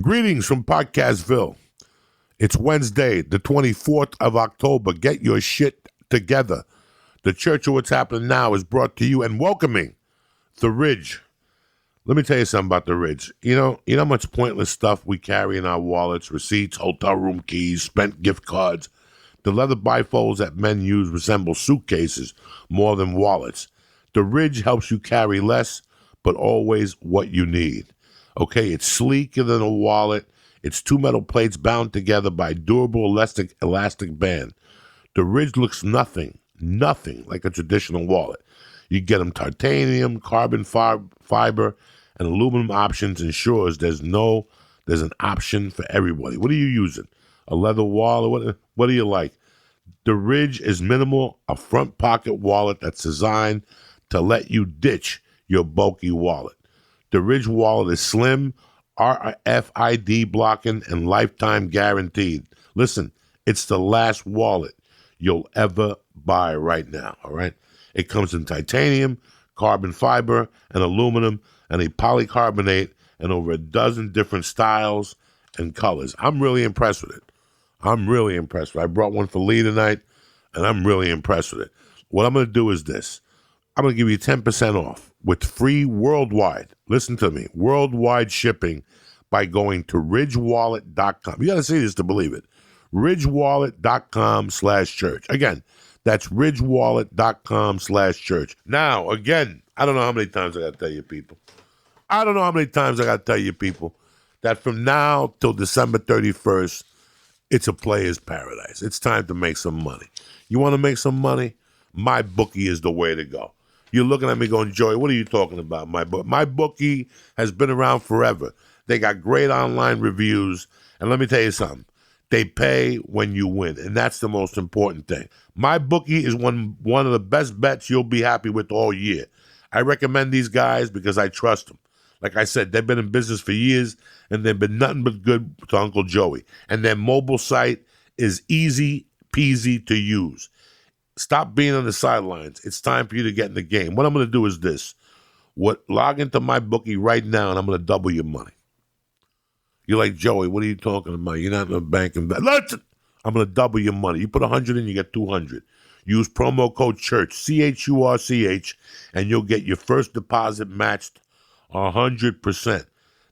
Greetings from Podcastville. It's Wednesday, the 24th of October. Get your shit together. The Church of What's Happening Now is brought to you and welcoming The Ridge. Let me tell you something about The Ridge. You know how much pointless stuff we carry in our wallets, receipts, hotel room keys, spent gift cards. The leather bifolds that men use resemble suitcases more than wallets. The Ridge helps you carry less, but always what you need. Okay, it's sleeker than a wallet. It's two metal plates bound together by a durable elastic band. The Ridge looks nothing like a traditional wallet. You get them titanium, carbon fiber, and aluminum options ensures there's an option for everybody. What are you using? A leather wallet? What do you like? The Ridge is minimal, a front pocket wallet that's designed to let you ditch your bulky wallet. The Ridge wallet is slim, RFID blocking, and lifetime guaranteed. Listen, it's the last wallet you'll ever buy right now, all right? It comes in titanium, carbon fiber, and aluminum, and a polycarbonate, and over a dozen different styles and colors. I'm really impressed with it. I brought one for Lee tonight, and I'm really impressed with it. What I'm going to do is this. I'm going to give you 10% off with free worldwide, listen to me, worldwide shipping by going to ridgewallet.com. You got to see this to believe it. ridgewallet.com/church. Again, that's ridgewallet.com/church. Now, again, I don't know how many times I got to tell you people. That from now till December 31st, it's a player's paradise. It's time to make some money. You want to make some money? MyBookie is the way to go. You're looking at me going, Joey, what are you talking about? MyBookie has been around forever. They got great online reviews. And let me tell you something. They pay when you win. And that's the most important thing. MyBookie is one of the best bets you'll be happy with all year. I recommend these guys because I trust them. Like I said, they've been in business for years, and they've been nothing but good to Uncle Joey. And their mobile site is easy peasy to use. Stop being on the sidelines. It's time for you to get in the game. What I'm going to do is this. Log into MyBookie right now, and I'm going to double your money. You're like, Joey, what are you talking about? You're not in a bank. Listen, I'm going to double your money. You put 100 in, you get 200. Use promo code CHURCH, CHURCH, and you'll get your first deposit matched 100%.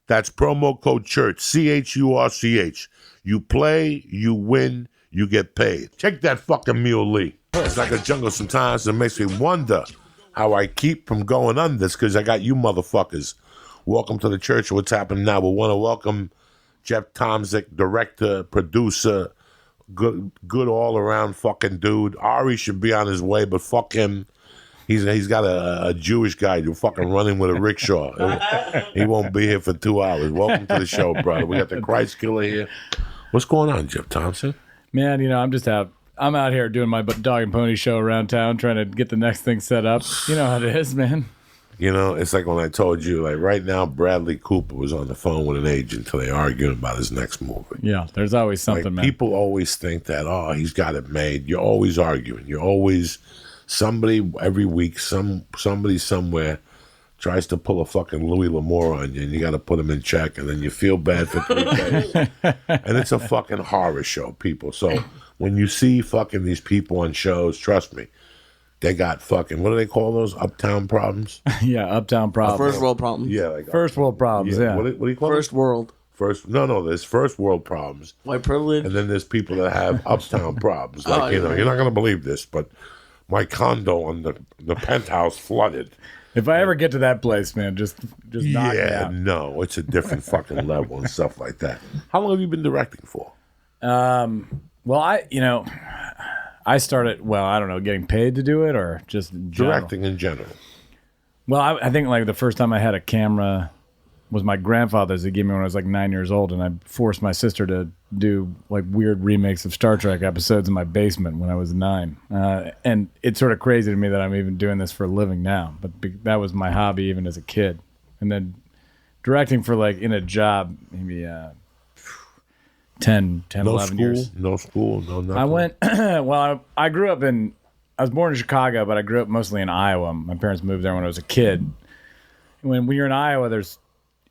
That's promo code CHURCH, CHURCH. You play, you win, you get paid. Check that fucking mule, Lee. It's like a jungle sometimes. It makes me wonder how I keep from going under this because I got you motherfuckers. Welcome to the Church of What's Happening Now. We want to welcome Jeff Tomsic, director, producer, good all-around fucking dude. Ari should be on his way, but fuck him. He's got a Jewish guy who fucking running with a rickshaw. He won't be here for 2 hours. Welcome to the show, brother. We got the Christ killer here. What's going on, Jeff Tomsic? Man, I'm out here doing my dog and pony show around town, trying to get the next thing set up. You know how it is, man. You know, it's like when I told you, like right now, Bradley Cooper was on the phone with an agent until they arguing about his next movie. Yeah, there's always something, man. People always think that, he's got it made. You're always arguing. You're always somebody every week, somebody somewhere tries to pull a fucking Louis L'Amour on you, and you got to put him in check, and then you feel bad for 3 days. And it's a fucking horror show, people. So when you see fucking these people on shows, trust me, they got fucking, what do they call those? Uptown problems? Yeah, uptown problems. First world problems. Yeah. Like first world problems, yeah. What do you call First it? world. There's first world problems. White privilege. And then there's people that have uptown problems. Like, you're not going to believe this, but my condo on the penthouse flooded. If I ever get to that place, man, just knock me out. No, it's a different fucking level and stuff like that. How long have you been directing for? Well, I started, I don't know, getting paid to do it or just directing in general. Well, I think like the first time I had a camera was my grandfather's. He gave me when I was like 9 years old, and I forced my sister to do like weird remakes of Star Trek episodes in my basement when I was 9. And it's sort of crazy to me that I'm even doing this for a living now, but that was my hobby even as a kid. And then directing for like in a job, maybe 10, 11 years. No school, no nothing. I went, I grew up I was born in Chicago, but I grew up mostly in Iowa. My parents moved there when I was a kid. When you're in Iowa, there's,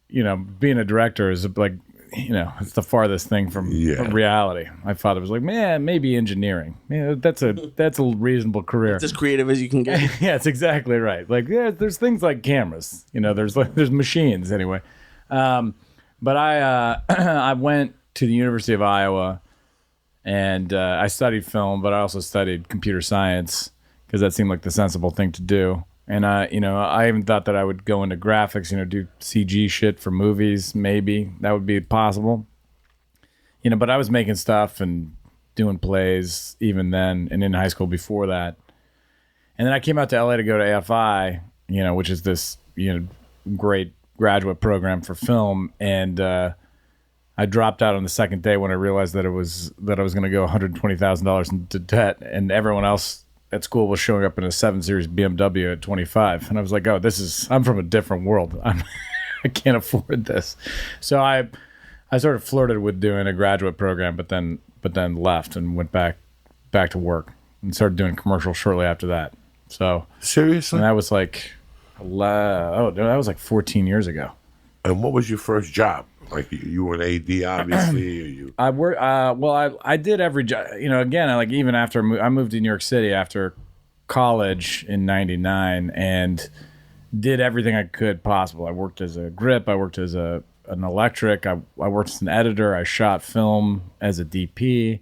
being a director is like, it's the farthest thing from reality. My father was like, man, maybe engineering. Yeah, that's a reasonable career. It's as creative as you can get. Yeah, it's exactly right. Like, yeah, there's things like cameras. There's machines anyway. But I I went to the University of Iowa, and I studied film, but I also studied computer science because that seemed like the sensible thing to do. And I even thought that I would go into graphics, do CG shit for movies. Maybe that would be possible. But I was making stuff and doing plays even then, and in high school before that. And then I came out to LA to go to AFI, which is this great graduate program for film. And I dropped out on the second day when I realized that I was going to go $120,000 into debt, and everyone else at school was showing up in a 7 Series BMW at 25. And I was like, I'm from a different world. I can't afford this. So I sort of flirted with doing a graduate program, but then left and went back to work and started doing commercials shortly after that. So seriously? And that was like, that was like 14 years ago. And what was your first job? Like you were an AD, obviously, or you? I worked. I did every job. Again, even after I moved to New York City after college in '99, and did everything I could possible. I worked as a grip. I worked as an electric. I worked as an editor. I shot film as a DP.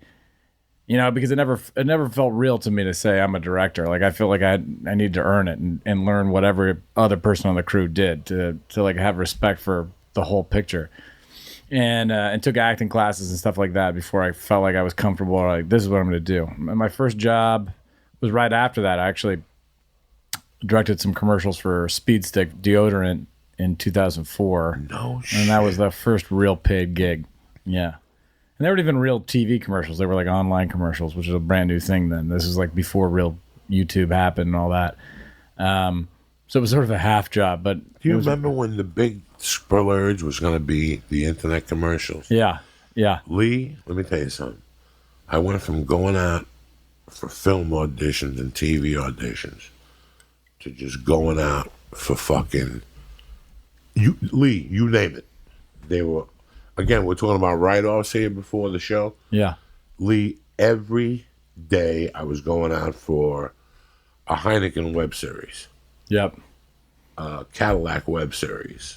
Because it never felt real to me to say I'm a director. Like I feel like I need to earn it and learn whatever other person on the crew did to like have respect for the whole picture. And took acting classes and stuff like that before I felt like I was comfortable. Like, this is what I'm going to do. And my first job was right after that. I actually directed some commercials for Speed Stick deodorant in 2004. No shit. And that was the first real paid gig. Yeah. And they weren't even real TV commercials. They were like online commercials, which is a brand new thing then. This was like before real YouTube happened and all that. So it was sort of a half job. But do you remember when the big splurge was going to be the internet commercials? Yeah. Lee, let me tell you something. I went from going out for film auditions and TV auditions to just going out for fucking Lee, you name it. They were, again, we're talking about write-offs here before the show. Yeah. Lee, every day I was going out for a Heineken web series. Yep. Cadillac web series.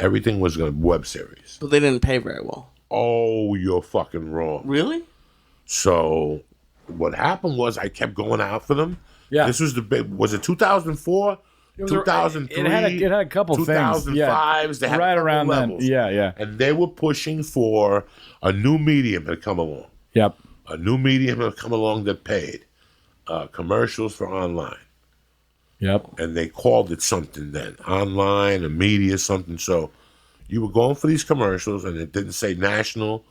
Everything was a web series. But they didn't pay very well. Oh, you're fucking wrong. Really? So what happened was I kept going out for them. Yeah. This was the big, was it 2004? 2003? It had a couple 2005s, things. Yeah. They had right a couple around levels. then. Yeah. And they were pushing for a new medium to come along. Yep. A new medium to come along that paid. Commercials for online. Yep. And they called it something then. Online, a media, something. So you were going for these commercials, and it didn't say national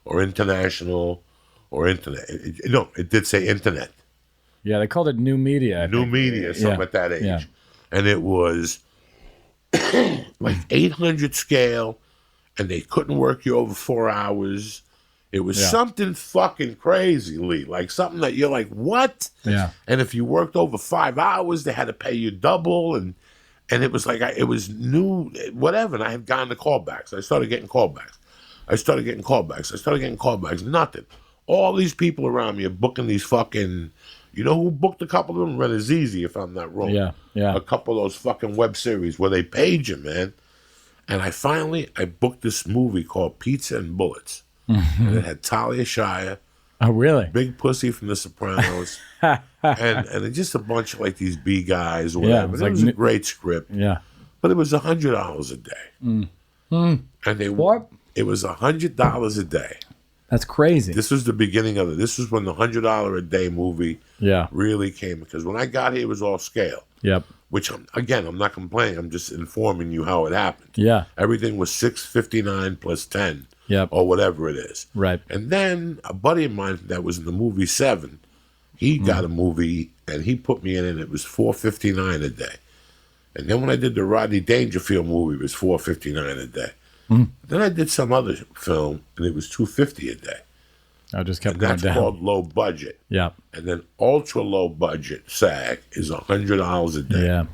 or international or internet. It did say internet. Yeah, they called it new media. New media, something at that age. Yeah. And it was like 800 scale, and they couldn't work you over 4 hours. It was something fucking crazy, Lee. Like something that you're like, what? Yeah. And if you worked over 5 hours, they had to pay you double. And it was like, it was new, whatever. And I had gotten the callbacks. I started getting callbacks. Nothing. All these people around me are booking these fucking, you know who booked a couple of them? Renazizi, if I'm not wrong. Yeah. A couple of those fucking web series where they paid you, man. And I booked this movie called Pizza and Bullets. And it had Talia Shire. Oh, really? Big pussy from The Sopranos. and just a bunch of like these B guys or whatever. Yeah, It was a great script. Yeah. But it was $100 a day. And it was $100 a day. That's crazy. This was the beginning of it. This was when the $100 a day movie really came. Because when I got here, it was all scale. Yep. Which, again, I'm not complaining. I'm just informing you how it happened. Yeah. Everything was $6.59 plus 10. Yep. Or whatever it is. Right. And then a buddy of mine that was in the movie Seven, he got a movie and he put me in it. It was $4.59 a day. And then when I did the Rodney Dangerfield movie, it was $4.59 a day. Then I did some other film and it was $2.50 a day. I just kept And going that's down. called low budget. Yeah. And then ultra low budget SAG is $100 a day. Yeah.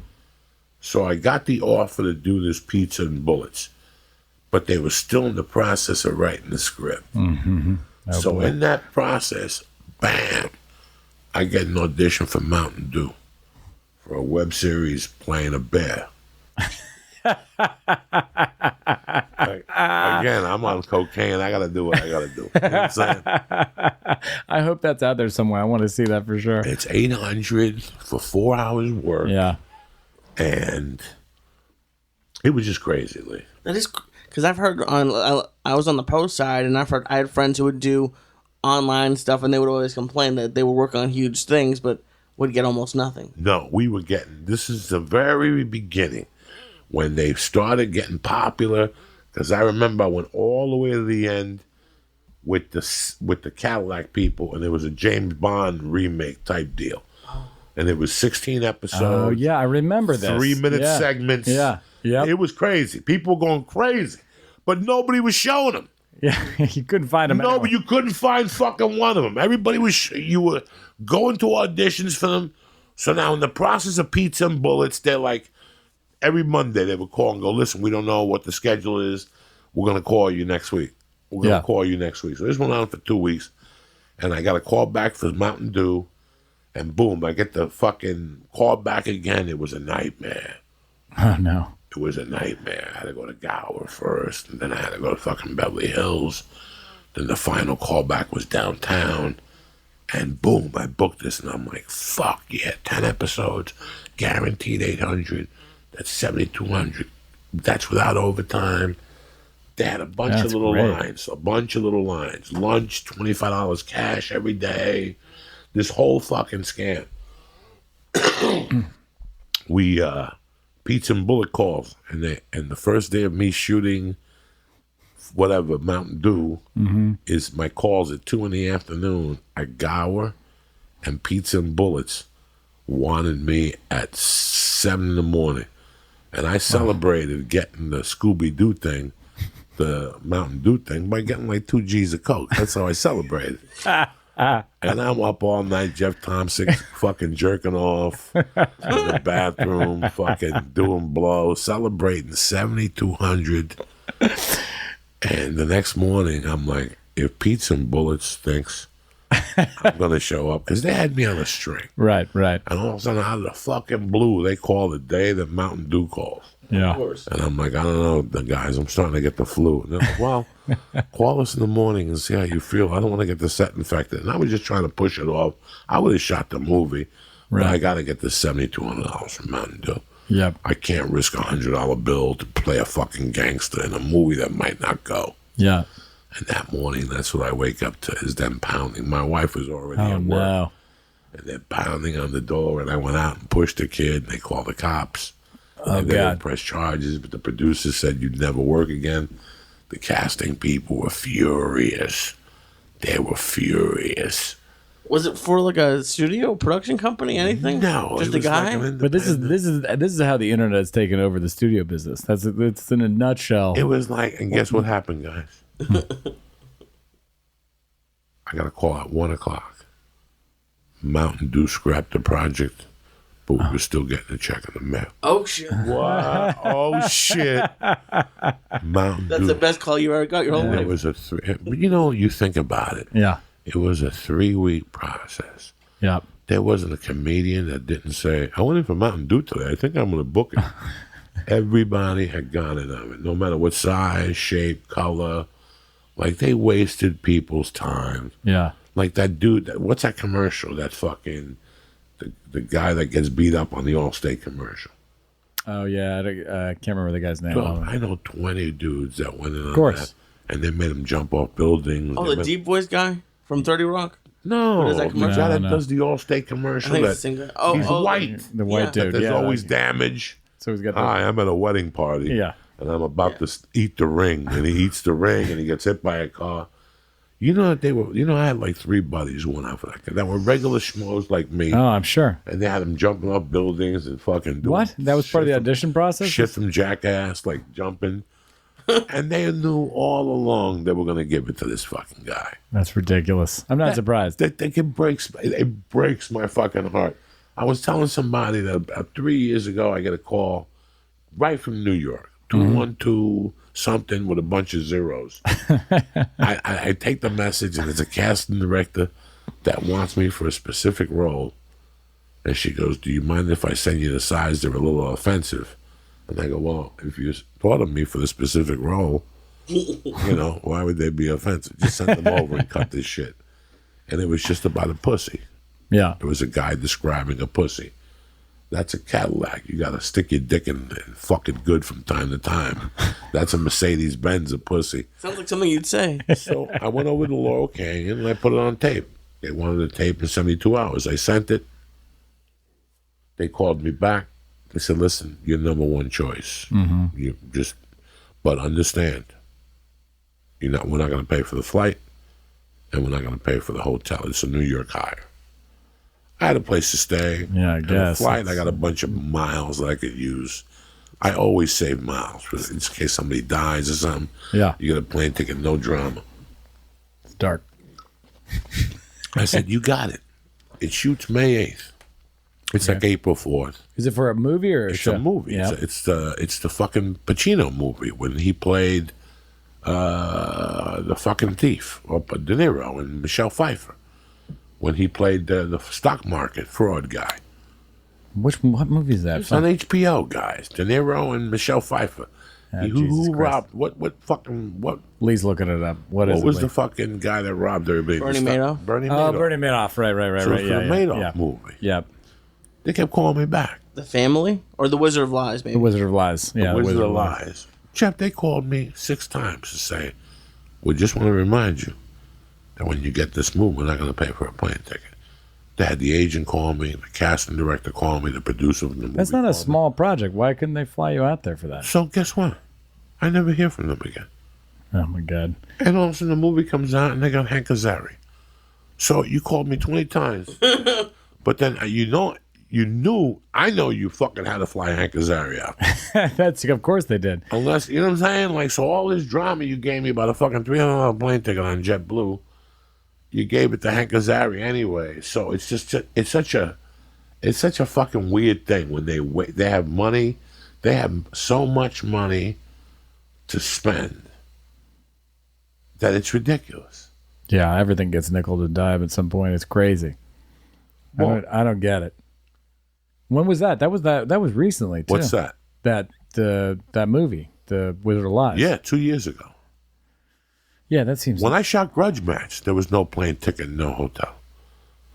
So I got the offer to do this Pizza and Bullets. but they were still in the process of writing the script. Oh, So boy. in that process, bam, I get an audition for Mountain Dew for a web series playing a bear. Again, I'm on cocaine. I got to do what I got to do. You know what I'm saying? I hope that's out there somewhere. I want to see that for sure. It's $800 for 4 hours work. Yeah. And it was just crazy, Lee. That is because I've heard I was on the post side, and I had friends who would do online stuff, and they would always complain that they were working on huge things, but would get almost nothing. No, we were getting, this is the very beginning when they started getting popular, because I remember I went all the way to the end with the Cadillac people, and there was a James Bond remake type deal. And it was 16 episodes. Oh, yeah. I remember this. 3-minute segments. Yeah. Yeah. It was crazy. People were going crazy. But nobody was showing them. Yeah. You couldn't find them. No, but you couldn't find fucking one of them. Everybody was, you were going to auditions for them. So now in the process of Pizza and Bullets, they're like, every Monday they would call and go, listen, we don't know what the schedule is. We're going to call you next week. We're going to call you next week. So this went on for 2 weeks. And I got a call back for Mountain Dew. And boom, I get the fucking call back again. It was a nightmare. Oh, no. It was a nightmare. I had to go to Gower first, and then I had to go to fucking Beverly Hills. Then the final callback was downtown. And boom, I booked this, and I'm like, fuck yeah, 10 episodes, guaranteed 800. That's 7,200. That's without overtime. They had a bunch of little lines, Lunch, $25 cash every day. This whole fucking scam. We, Pizza and Bullet calls, and the first day of me shooting whatever, Mountain Dew, is my calls at 2 PM at Gower, and Pizza and Bullets wanted me at 7 AM. And I celebrated getting the Scooby-Doo thing, the Mountain Dew thing, by getting like 2 G's of Coke. That's how I celebrated. And I'm up all night, Jeff Tomsic fucking jerking off in the bathroom, fucking doing blow, celebrating 7,200. And the next morning, I'm like, if Pizza and Bullets thinks I'm going to show up, because they had me on a string. Right. And all of a sudden, out of the fucking blue, they call the day that Mountain Dew calls. Yeah. Of course. And I'm like, I don't know, the guys, I'm starting to get the flu. And they're like, well, call us in the morning and see how you feel. I don't want to get the set infected. And I was just trying to push it off. I would have shot the movie, but I got to get the $7,200 from Mountain Dew. Yep. I can't risk $100 bill to play a fucking gangster in a movie that might not go. Yeah. And that morning, that's what I wake up to, is them pounding. My wife was already Oh, at work. no. And they're pounding on the door, and I went out and pushed the kid, and they called the cops. Oh, And they God. didn't press charges, but the producers said you'd never work again. The casting people were furious. They were furious. Was it for like a studio production company? Anything? No, just it a was guy. like an But this independent- is how the internet has taken over the studio business. It's in a nutshell. It was like, and guess what happened, guys? I got a call at 1:00. Mountain Dew scrapped the project, but we were still getting a check in the mail. Oh shit! What? Oh shit! Mountain That's Dew. the best call you ever got your whole It life. was a but you know, you think about it. Yeah. It was a 3-week process. Yep. There wasn't a comedian that didn't say, I went in for Mountain Dew today. I think I'm going to book it. Everybody had gone in on it, no matter what size, shape, color. Like, they wasted people's time. Yeah. Like that dude, what's that commercial? That fucking, the guy that gets beat up on the Allstate commercial. Oh, yeah. I can't remember the guy's name. Well, I know 20 dudes that went in on course. that. And they made him jump off buildings. Oh, They the made- deep voice guy from 30 Rock. No, What is that the commercial? guy that No. does the Allstate I commercial. think That, it's the same guy. Oh, he's white. The white Yeah. dude. There's yeah, always damage. So he's got the, Hi, I'm at a wedding party. Yeah. And I'm about to eat the ring. And he eats the ring and he gets hit by a car. You know that I had like 3 buddies who went out for that. That were regular schmoes like me. Oh, I'm sure. And they had him jumping off buildings and fucking doing What? That was part of the shit from- audition process? Shit from Jackass, like jumping. And they knew all along they were going to give it to this fucking guy. That's ridiculous. I'm not surprised. It breaks my fucking heart. I was telling somebody that about 3 years ago, I get a call right from New York, 212 something with a bunch of zeros. I take the message, and it's a casting director that wants me for a specific role. And she goes, do you mind if I send you the sides? They're a little offensive. And I go, well, if you thought of me for the specific role, why would they be offensive? Just send them over and cut this shit. And it was just about a pussy. Yeah. It was a guy describing a pussy. That's a Cadillac. You got to stick your dick in and fuck it good from time to time. That's a Mercedes-Benz, a pussy. Sounds like something you'd say. So I went over to Laurel Canyon and I put it on tape. They wanted the tape in 72 hours. I sent it. They called me back. They said, listen, you're number one choice. You but understand, we're not going to pay for the flight, and we're not going to pay for the hotel. It's a New York hire. I had a place to stay. Yeah, I guess. The flight, I got a bunch of miles that I could use. I always save miles in case somebody dies or something. Yeah. You get a plane ticket, no drama. It's dark. I said, you got it. It shoots May 8th. It's like April 4th. Is it for a movie or a show? It's a movie. Yeah. It's the fucking Pacino movie when he played the fucking thief, or De Niro and Michelle Pfeiffer, when he played the stock market fraud guy. What movie is that? It's on HBO, guys. De Niro and Michelle Pfeiffer. Who robbed? What? Lee's looking it up. What was the fucking guy that robbed everybody? Bernie Madoff. Bernie Madoff. Oh, Bernie Madoff. Right. So Yeah, it's the Madoff movie. Yeah. They kept calling me back. The Family or The Wizard of Lies, maybe. The Wizard of Lies. Yeah, The Wizard of Lies. Jeff, they called me 6 times to say, we just want to remind you that when you get this movie, we're not going to pay for a plane ticket. They had the agent call me, the casting director call me, the producer of the movie. That's not a called small project. Why couldn't they fly you out there for me. that? So guess what? I never hear from them again. Oh, my God. And all of a sudden the movie comes out and they got Hank Azaria. So you called me 20 times. But then I know you fucking had to fly Hank Azaria out. That's of course they did. Unless, you know what I'm saying? Like, so all this drama you gave me about a fucking $300 plane ticket on JetBlue, you gave it to Hank Azaria anyway. So it's such a fucking weird thing when they have money, they have so much money to spend that it's ridiculous. Yeah, everything gets nickel to dime at some point. It's crazy. Well, I don't get it. When was that? That was recently too. What's that? That movie, The Wizard of Lies. Yeah, 2 years ago. Yeah, that seems. When I shot Grudge Match, there was no plane ticket, no hotel.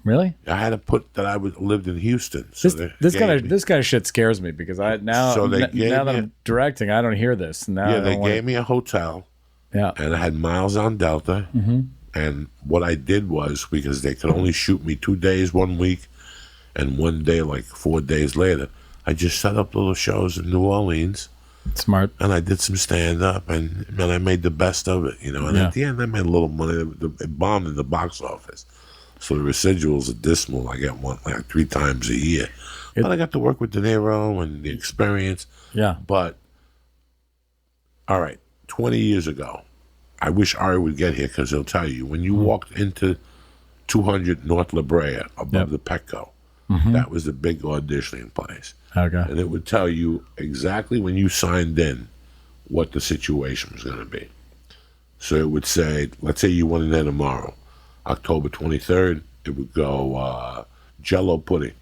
Really? I had to put that I lived in Houston. So This kind of shit scares me because now that I'm directing, I don't hear this. Now they gave me a hotel. Yeah. And I had miles on Delta. Mm-hmm. And what I did was, because they could only shoot me 2 days 1 week, and 1 day like 4 days later, I just set up little shows in New Orleans. Smart. And I did some stand-up, and I made the best of it, And at the end, I made a little money. It bombed in the box office. So the residuals are dismal. I get one like 3 times a year. But I got to work with De Niro and the experience. Yeah. But, all right, 20 years ago, I wish Ari would get here because he'll tell you, when you walked into 200 North La Brea above the Petco, that was the big auditioning place. Okay. And it would tell you exactly when you signed in what the situation was going to be. So it would say, let's say you went in there tomorrow, October 23rd, it would go Jell-O Pudding.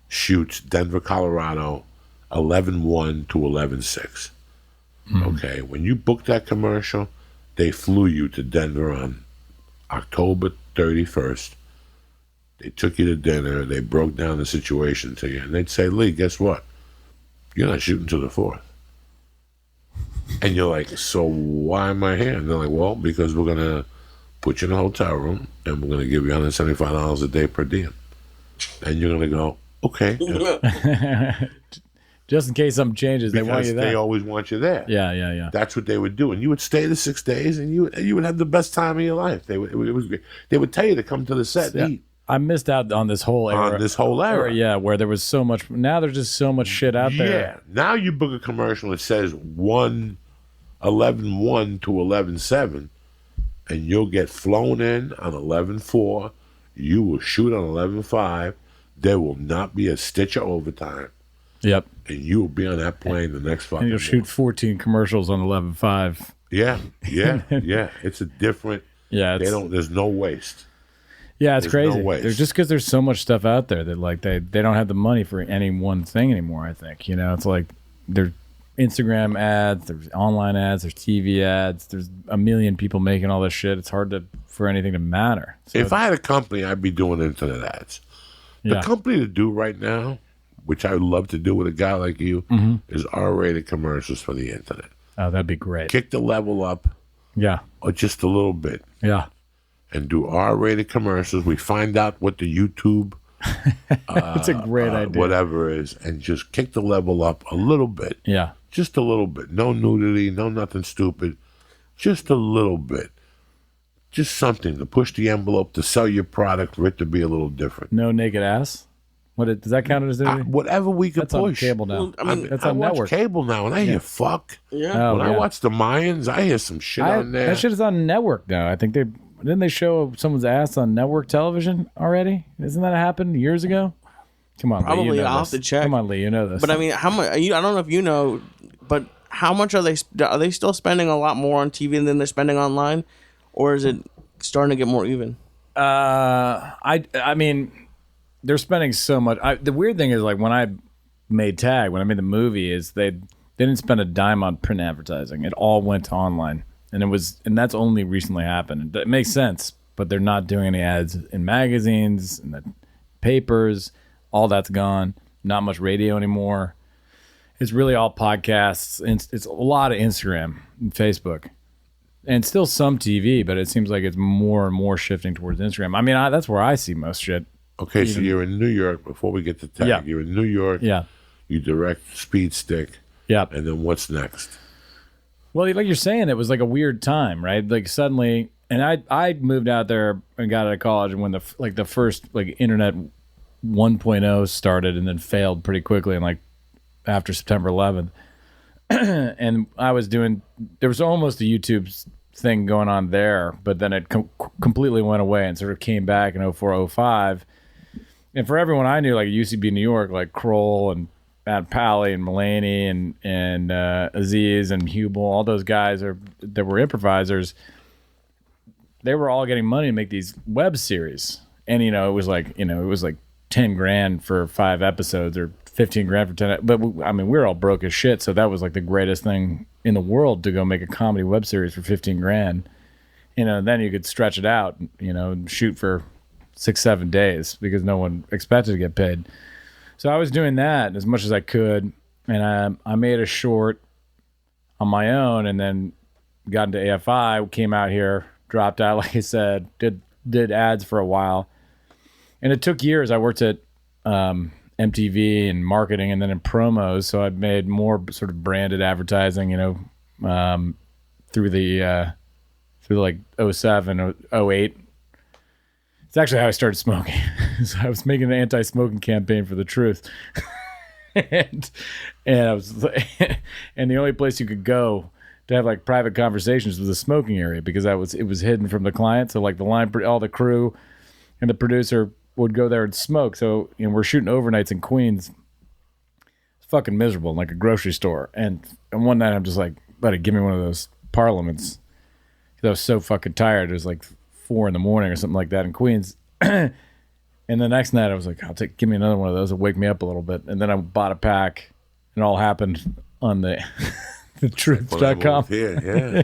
Shoots Denver, Colorado, 11/1 to 11/6. Okay, when you booked that commercial, they flew you to Denver on October 31st. They took you to dinner. They broke down the situation to you. And they'd say, Lee, guess what? You're not shooting till the 4th. And you're like, so why am I here? And they're like, well, because we're going to put you in a hotel room and we're going to give you $175 a day per diem. And you're going to go, okay. Just in case something changes, they want you there. They always want you there. Yeah. That's what they would do. And you would stay the 6 days and you would have the best time of your life. It was great. They would tell you to come to the set and eat. I missed out on this whole era. Yeah, where there was so much. Now there's just so much shit out there. Yeah. Now you book a commercial that says 11/1 to 11/7, and you'll get flown in on 11/4. You will shoot on 11/5. There will not be a stitch of overtime. Yep. and you will be on that plane the next fucking And you'll shoot morning. 14 commercials on 11.5. Yeah. It's a different. Yeah, There's no waste. Yeah, it's There's no crazy. waste. There's just because there's so much stuff out there that like they don't have the money for any one thing anymore. I think it's like there's Instagram ads, there's online ads, there's TV ads, there's a million people making all this shit. It's hard for anything to matter. So If I had a company, I'd be doing internet ads. The yeah, company to do right now, which I would love to do with a guy like you, is R-rated commercials for the internet. oh, that'd be great. Kick the level up, Yeah, or just a little bit, yeah, and do R-rated commercials. We find out what the YouTube, it's a great idea. whatever is, and just kick the level up a little bit. Yeah, Just a little bit. No nudity, no nothing stupid. Just a little bit. Just something to push the envelope, to sell your product, for it to be a little different. no naked ass. Does that count as nudity? Whatever we could That's on push. cable now. Well, I mean, That's I on watch network. cable now, and I hear fuck. Yeah. Oh, When I yeah. watch the Mayans, I hear some shit on there. That shit is on network now. I think didn't they show someone's ass on network television already? Isn't that happened years ago? Come on, Lee, Probably, you know I'll have this. to check. Come on, Lee, you know this. But I mean, how much? I don't know if you know, but how much are they still spending a lot more on TV than they're spending online, or is it starting to get more even? I mean, they're spending so much. The weird thing is, like, when I made Tag, when I made the movie, is they didn't spend a dime on print advertising. It all went to online, and that's only recently happened. It makes sense, but they're not doing any ads in magazines and the papers. All that's gone. Not much radio anymore. It's really all podcasts. It's a lot of Instagram and Facebook. And still some TV, but it seems like it's more and more shifting towards Instagram. I mean, that's where I see most shit. Okay, so you're in New York. Before we get to Tag, Yeah. you're in New York. Yeah. You direct Speed Stick, Yeah. and then what's next? Well, like you're saying, it was like a weird time, right? Like suddenly, and I moved out there and got out of college when the first like internet 1.0 started and then failed pretty quickly, and like after September 11th. And I was there was almost a YouTube thing going on there, but then it completely went away and sort of came back in 04, 05. And for everyone I knew, like at UCB New York, like Kroll and Matt Pally and Mulaney and Aziz and Hubel, all those guys that were improvisers, they were all getting money to make these web series. And, it was like 10 grand for 5 episodes or 15 grand for 10. But I mean, we were all broke as shit. So that was like the greatest thing in the world to go make a comedy web series for 15 grand. Then you could stretch it out, and shoot for 6-7 days because no one expected to get paid. So I was doing that as much as I could. And I made a short on my own and then got into AFI, came out here, dropped out, like I said, did ads for a while. And it took years. I worked at MTV and marketing and then in promos. So I made more sort of branded advertising, through like 07, 08. It's actually how I started smoking. So I was making an anti-smoking campaign for the Truth. and I was and the only place you could go to have like private conversations was the smoking area because it was hidden from the client. So like all the crew and the producer would go there and smoke. So we're shooting overnights in Queens. It's fucking miserable, like a grocery store. And one night I'm just like, buddy, give me one of those Parliaments. Because I was so fucking tired. It was like 4 a.m. or something like that in Queens. And the next night I was like, give me another one of those. It'll wake me up a little bit. And then I bought a pack. It all happened on the thetruth.com. Yeah.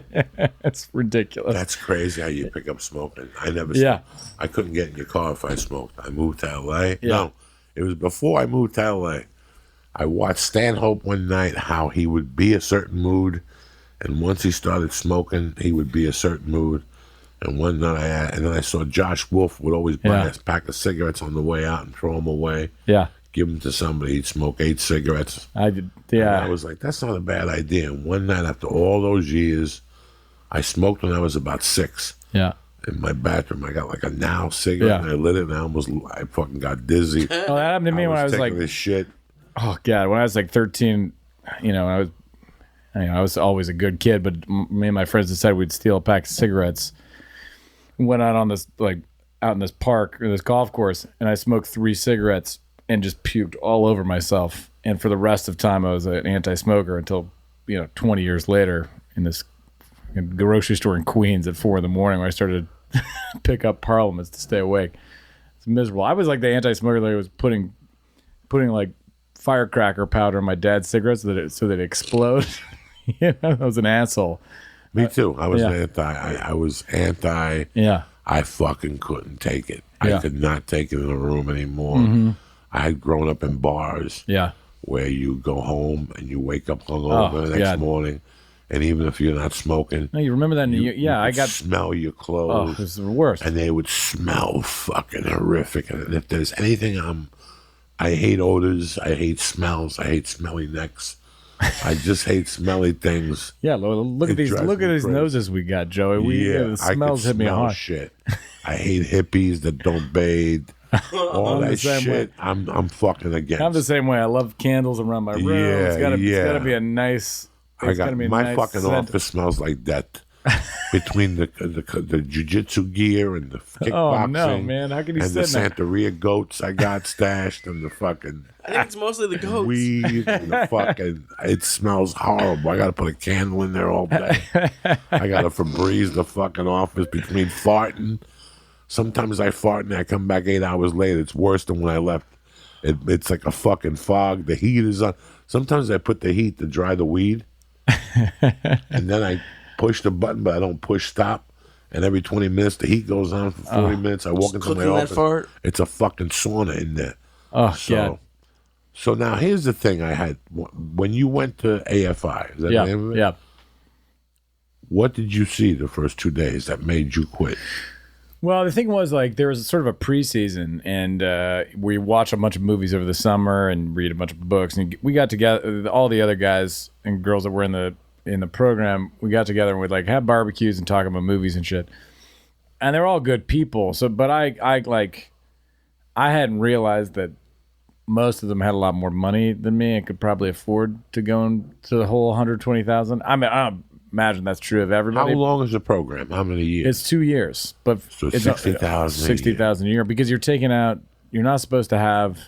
That's ridiculous. That's crazy how you pick up smoking. I never Yeah. I couldn't get in your car if I smoked. I moved to LA. Yeah. No, it was before I moved to LA. I watched Stanhope one night how he would be a certain mood, and once he started smoking, he would be a certain mood. And one night, and then I saw Josh Wolf would always buy a pack of cigarettes on the way out and throw them away. Yeah. Give them to somebody. He'd smoke 8 cigarettes. I did. Yeah. And I was like, that's not a bad idea. And one night after all those years, I smoked when I was about 6. Yeah. In my bathroom, I got like a Now cigarette, and I lit it, and I fucking got dizzy. Oh, that happened to me when I was taking like, this shit. oh god, when I was like 13, I was always a good kid, but me and my friends decided we'd steal a pack of cigarettes. Went out on this out in this park or this golf course, and I smoked 3 cigarettes and just puked all over myself. And for the rest of time, I was an anti-smoker until 20 years later in this grocery store in Queens at 4 a.m. where I started to pick up Parliaments to stay awake. It's miserable. I was like the anti-smoker that was putting like firecracker powder in my dad's cigarettes so that it explode. I was an asshole. Me too. I was anti. I was anti. Yeah. I fucking couldn't take it. Yeah. I could not take it in a room anymore. Mm-hmm. I had grown up in bars. Yeah. Where you go home and you wake up hungover the next morning, and even if you're not smoking, no, you remember that? I got smell your clothes. Oh, it's the worst. And they would smell fucking horrific. And if there's anything, I hate odors. I hate smells. I hate smelly necks. I just hate smelly things. Yeah, look at these noses we got, Joey. The smells hit me hard. Shit. I hate hippies that don't bathe. All that shit, I'm fucking against. I'm the same way. I love candles around my room. It's gotta be a nice. My fucking office smells like that. Between the jujitsu gear and the kickboxing. Oh no, man! How can you and the Santeria goats I got stashed and the fucking. I think it's mostly the goats. Weed and the fucking. It smells horrible. I got to put a candle in there all day. I got to Febreze the fucking office between farting. Sometimes I fart and I come back 8 hours later. It's worse than when I left. It's like a fucking fog. The heat is on. Sometimes I put the heat to dry the weed, and then I push the button, but I don't push stop. And every 20 minutes, the heat goes on for 40 minutes. I walk into my office. It's a fucking sauna in there. Oh, God. So now here's the thing I had. When you went to AFI, is that the name of it? Yeah. What did you see the first 2 days that made you quit? Well, the thing was, like, there was sort of a preseason, and we watched a bunch of movies over the summer and read a bunch of books. And we got together, all the other guys and girls that were in the program, we got together and we'd like have barbecues and talk about movies and shit. And they're all good people. So, but I hadn't realized that most of them had a lot more money than me and could probably afford to go into the whole 120,000. I mean, I don't imagine that's true of everybody. How long is the program? How many years? It's 2 years, but so it's 60,000. 60,000 a year because you're taking out. You're not supposed to have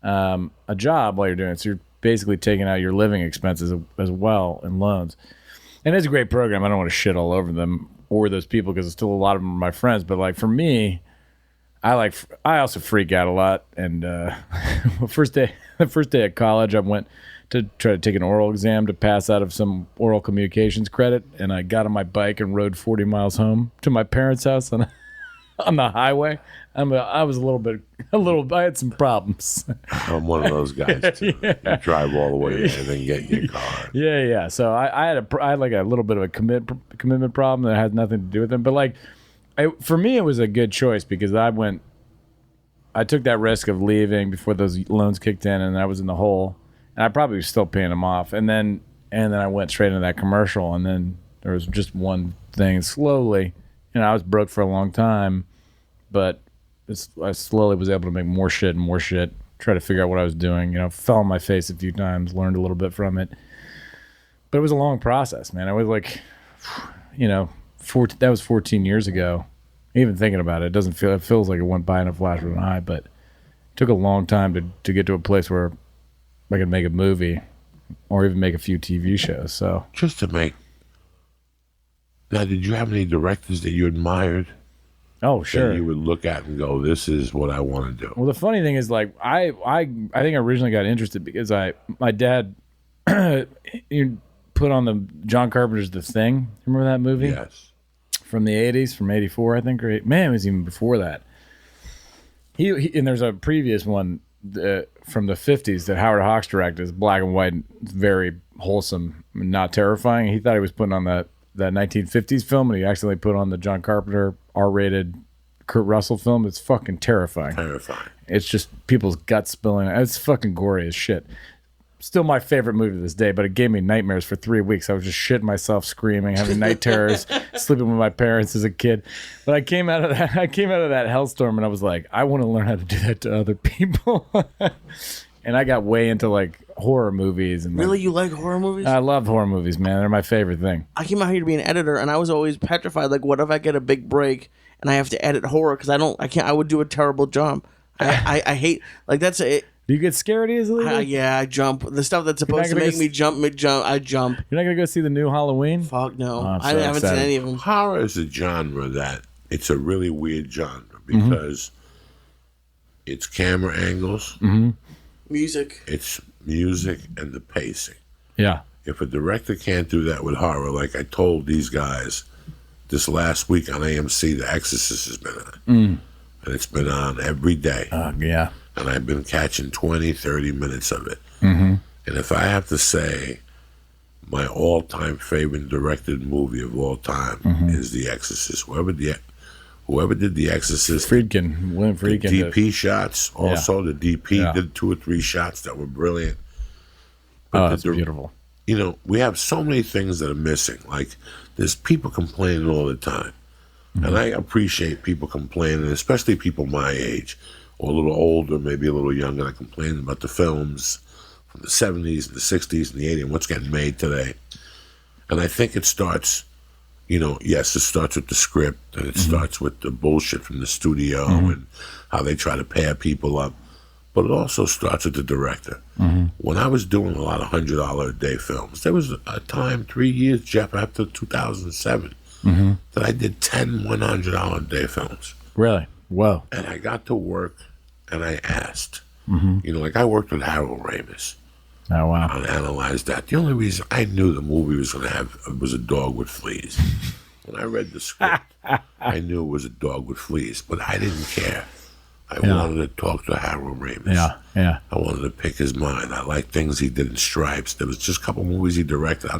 a job while you're doing it. So you're basically taking out your living expenses as well in loans. And it's a great program. I don't want to shit all over them or those people because still a lot of them are my friends. But like for me, I also freak out a lot. And the first day at college, I went to try to take an oral exam to pass out of some oral communications credit. And I got on my bike and rode 40 miles home to my parents' house on the highway. I was I had some problems. I'm one of those guys too. Yeah. You drive all the way there and then get in your car. Yeah. So I had like a little bit of a commitment problem that had nothing to do with them. But like, for me, it was a good choice because I took that risk of leaving before those loans kicked in, and I was in the hole, and I probably was still paying them off. And then I went straight into that commercial, and then there was just one thing. Slowly, I was broke for a long time, but I slowly was able to make more shit, try to figure out what I was doing. Fell on my face a few times, learned a little bit from it. But it was a long process, man. I was like, that was 14 years ago. Even thinking about it, it feels like it went by in a flash of an eye, but it took a long time to get to a place where I could make a movie or even make a few TV shows. So just to make. Now, did you have any directors that you admired? Oh, sure. That you would look at and go, "This is what I want to do." Well, the funny thing is, like, I think I originally got interested because my dad put on the John Carpenter's The Thing. Remember that movie? Yes. From the 80s, from 84, I think. Man, it was even before that. He and there's a previous one from the 50s that Howard Hawks directed. It's black and white, very wholesome, not terrifying. He thought he was putting on that 1950s film, and he accidentally put on the John Carpenter R-rated Kurt Russell film. It's fucking terrifying. It's just people's guts spilling. It's fucking gory as shit. Still my favorite movie to this day, but it gave me nightmares for 3 weeks. I was just shitting myself, screaming, having night terrors, sleeping with my parents as a kid. But I came out of that hellstorm, and I was like, I want to learn how to do that to other people. And I got way into like horror movies. And really, you like horror movies? I love horror movies, man. They're my favorite thing. I came out here to be an editor, and I was always petrified. Like, what if I get a big break and I have to edit horror? Because I would do a terrible job. I hate, like, that's it. Do you get scared easily? Yeah, I jump. The stuff that's supposed to make me jump, I jump. You're not gonna go see the new Halloween? Fuck no. Oh, I haven't seen any of them. Horror is a genre that it's a really weird genre because it's camera angles, Music. it's music, and the pacing. Yeah. If a director can't do that with horror, like I told these guys this last week on AMC, The Exorcist has been on. And it's been on every day. Yeah. And I've been catching 20, 30 minutes of it. And if I have to say my all-time favorite directed movie of all time is The Exorcist. Whoever did The Exorcist, William Friedkin. the DP shots, also the DP did 2 or 3 shots that were brilliant. But that's beautiful. You know, we have so many things that are missing. Like, there's people complaining all the time. And I appreciate people complaining, especially people my age or a little older, maybe a little younger, that complain about the films from the 70s and the 60s and the 80s and what's getting made today. And I think it starts, you know, yes, it starts with the script and it starts with the bullshit from the studio and how they try to pair people up. But it also starts with the director. When I was doing a lot of $100 a day films, there was a time, 3 years, Jeff, after 2007, that I did 10 $100 a day films. Really? Whoa. And I got to work and I asked. You know, like I worked with Harold Ramis. Oh, wow. And analyzed that. The only reason I knew the movie was going to have was a dog with fleas. When I read the script, I knew it was a dog with fleas, but I didn't care. I wanted to talk to Harold Ramis. Yeah. I wanted to pick his mind. I liked things he did in Stripes. There was just a couple movies he directed.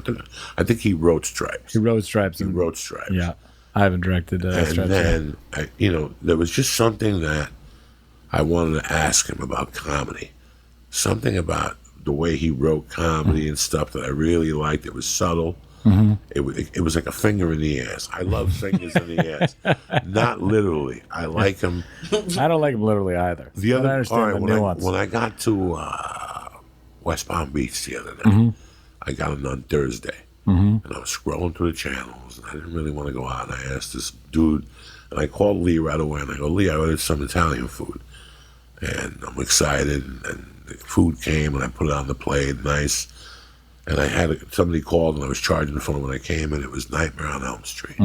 I think he wrote Stripes. He wrote Stripes. Yeah. I haven't directed Stripes. And then, there was just something that I wanted to ask him about comedy. Something about the way he wrote comedy and stuff that I really liked. It was subtle. It was like a finger in the ass. I love fingers in the ass. Not literally. I like them. I don't like them literally either. The other, I understand the nuance. When I got to West Palm Beach the other night, I got in on Thursday. And I was scrolling through the channels, and I didn't really want to go out. And I asked this dude, and I called Lee right away, and I go, Lee, I ordered some Italian food. And I'm excited, and the food came, and I put it on the plate, nice. And I had somebody called, and I was charging the phone when I came, and it was Nightmare on Elm Street.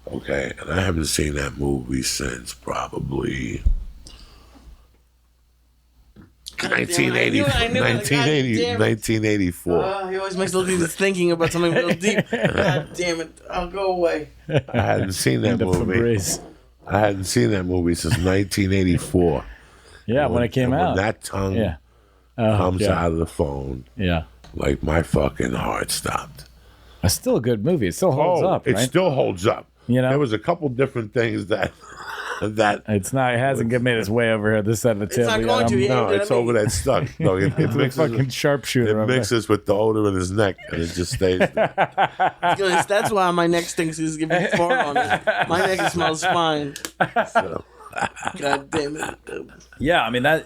Okay, and I haven't seen that movie since probably 1984. He always makes me thinking about something real deep. God damn it. I'll go away. I hadn't seen that movie. I hadn't seen that movie since 1984. Yeah, when it came out. When that tongue comes out of the phone. Yeah. Like my fucking heart stopped. It's still a good movie. It still holds up, right? It still holds up. You know, there was a couple different things that it's not. It hasn't made its way over here. This side of the table. It's not going to. No, it's over that stuck. No, it mixes. Fucking sharpshooter. It mixes with the odor in his neck, and it just stays there. That's why my neck stinks. Is giving fart on it. My neck smells fine. So. God damn it. Yeah, I mean that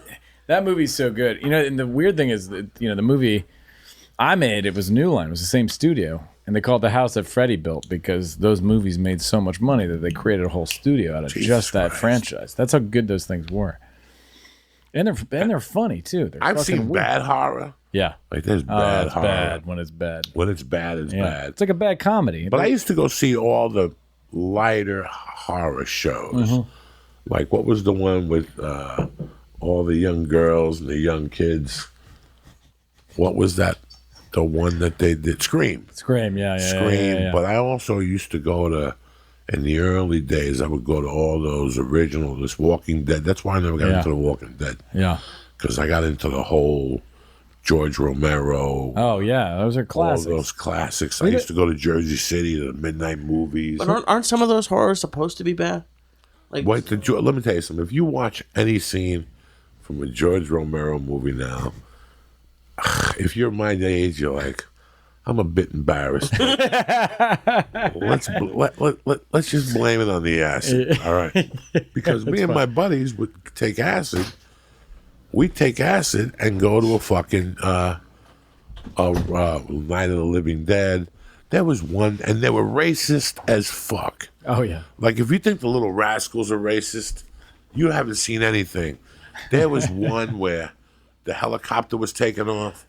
movie's so good. You know, and the weird thing is that the movie I made, it was New Line. It was the same studio. And they called it the house that Freddie built because those movies made so much money that they created a whole studio out of just that franchise. That's how good those things were. And they're funny, too. I've seen bad horror. Yeah. Like there's bad horror. Bad when it's bad. When it's bad, it's bad. It's like a bad comedy. But I used to go see all the lighter horror shows. Like what was the one with all the young girls and the young kids? What was that? The one that they did, Scream. Scream. Yeah. But I also used to go to, in the early days, I would go to all those original, this Walking Dead. That's why I never got into the Walking Dead. Yeah. Because I got into the whole George Romero. Oh, yeah. Those are classics. All those classics. I used to go to Jersey City to the midnight movies. But aren't some of those horrors supposed to be bad? Like, let me tell you something. If you watch any scene from a George Romero movie now, if you're my age, you're like, I'm a bit embarrassed. let's just blame it on the acid, all right? Because me and my buddies would take acid. We take acid and go to a fucking Night of the Living Dead. There was one, and they were racist as fuck. Oh yeah. Like if you think the Little Rascals are racist, you haven't seen anything. There was one where the helicopter was taking off,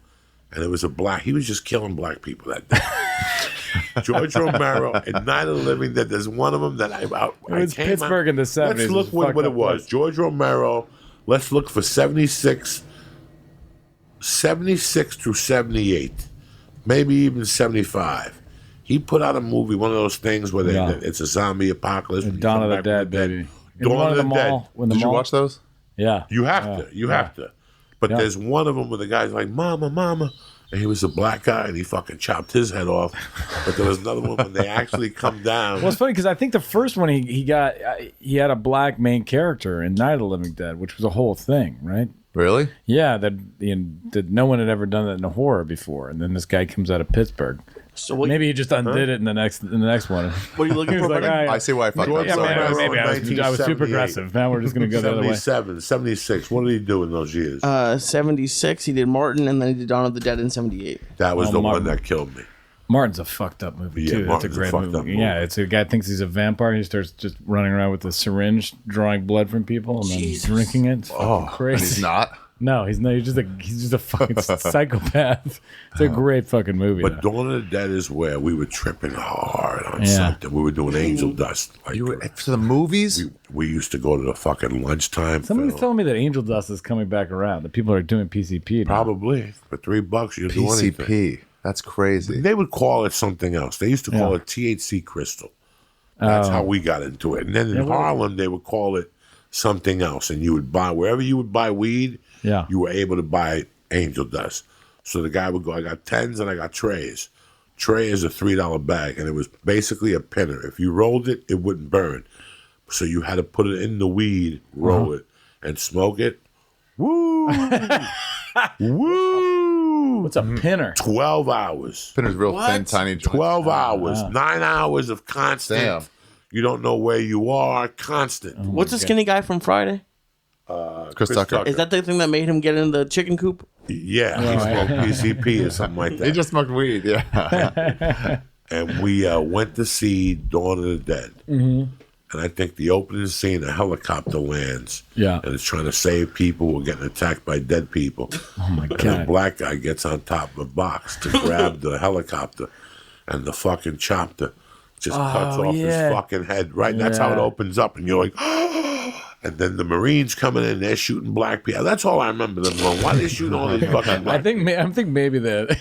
and it was a black. He was just killing black people that day. George Romero and Night of the Living Dead. There's one of them that I was came Pittsburgh out. in the 70s. Let's look what it was. George Romero. Let's look for 76 through 78, maybe even 75. He put out a movie, one of those things where it's a zombie apocalypse. Dawn of the Dead, baby. Dawn of the Dead. Did you watch those? Yeah. You have to. You have to. But there's one of them where the guy's like, "Mama, mama," and he was a black guy, and he fucking chopped his head off. But there was another one when they actually come down. Well, it's funny because I think the first one he had a black main character in Night of the Living Dead, which was a whole thing, right? Really? Yeah, that no one had ever done that in a horror before, and then this guy comes out of Pittsburgh. So Maybe he just undid it in the next one. What are you looking He was for? like, buddy? I see why I fucked up. Yeah, Sorry. maybe I was too 1978. progressive. Now we're just going to go the other way. 77, 76. What did he do in those years? 76, he did Martin, and then he did Dawn of the Dead in 78. That was the Martin. one that killed me. Martin's a fucked up movie Yeah, too. That's a Martin's a great fucked up movie. movie. Yeah, it's a guy thinks he's a vampire. He starts just running around with a syringe, drawing blood from people, and then drinking it. It's fucking crazy. And he's not. No, he's not. He's just a fucking psychopath. It's a great fucking movie. But Dawn of the Dead is where we were tripping hard on something. We were doing angel dust. Like, You were to the movies? we used to go to the fucking lunchtime. Somebody's film. telling me that Angel Dust is coming back around. That people are doing PCP now. Probably for $3 you do anything. PCP. That's crazy. They would call it something else. They used to call it THC crystal. That's how we got into it. And then in Harlem, they would call it something else. And you would buy, wherever you would buy weed, you were able to buy angel dust. So the guy would go, I got 10s and I got trays. Tray is a $3 bag, and it was basically a pinner. If you rolled it, it wouldn't burn. So you had to put it in the weed, roll it, and smoke it. Woo! Woo! What's a pinner? 12 hours. Pinner's real thin, tiny joints. 12 hours. 9 hours of constant. Damn. You don't know where you are. Constant. What's the skinny guy from Friday? Chris Tucker. Is that the thing that made him get in the chicken coop? Yeah, he smoked PCP or something like He that. just smoked weed, yeah. And we went to see Dawn of the Dead. And I think the opening scene, a helicopter lands. Yeah. And it's trying to save people who are getting attacked by dead people. Oh my And the god. black guy gets on top of a box to grab the helicopter, and the fucking chopper just cuts off his fucking head. Right, and that's how it opens up, and you're like, and then the Marines coming in, they're shooting black people. That's all I remember them going. Why are they shooting all these fucking black I think maybe the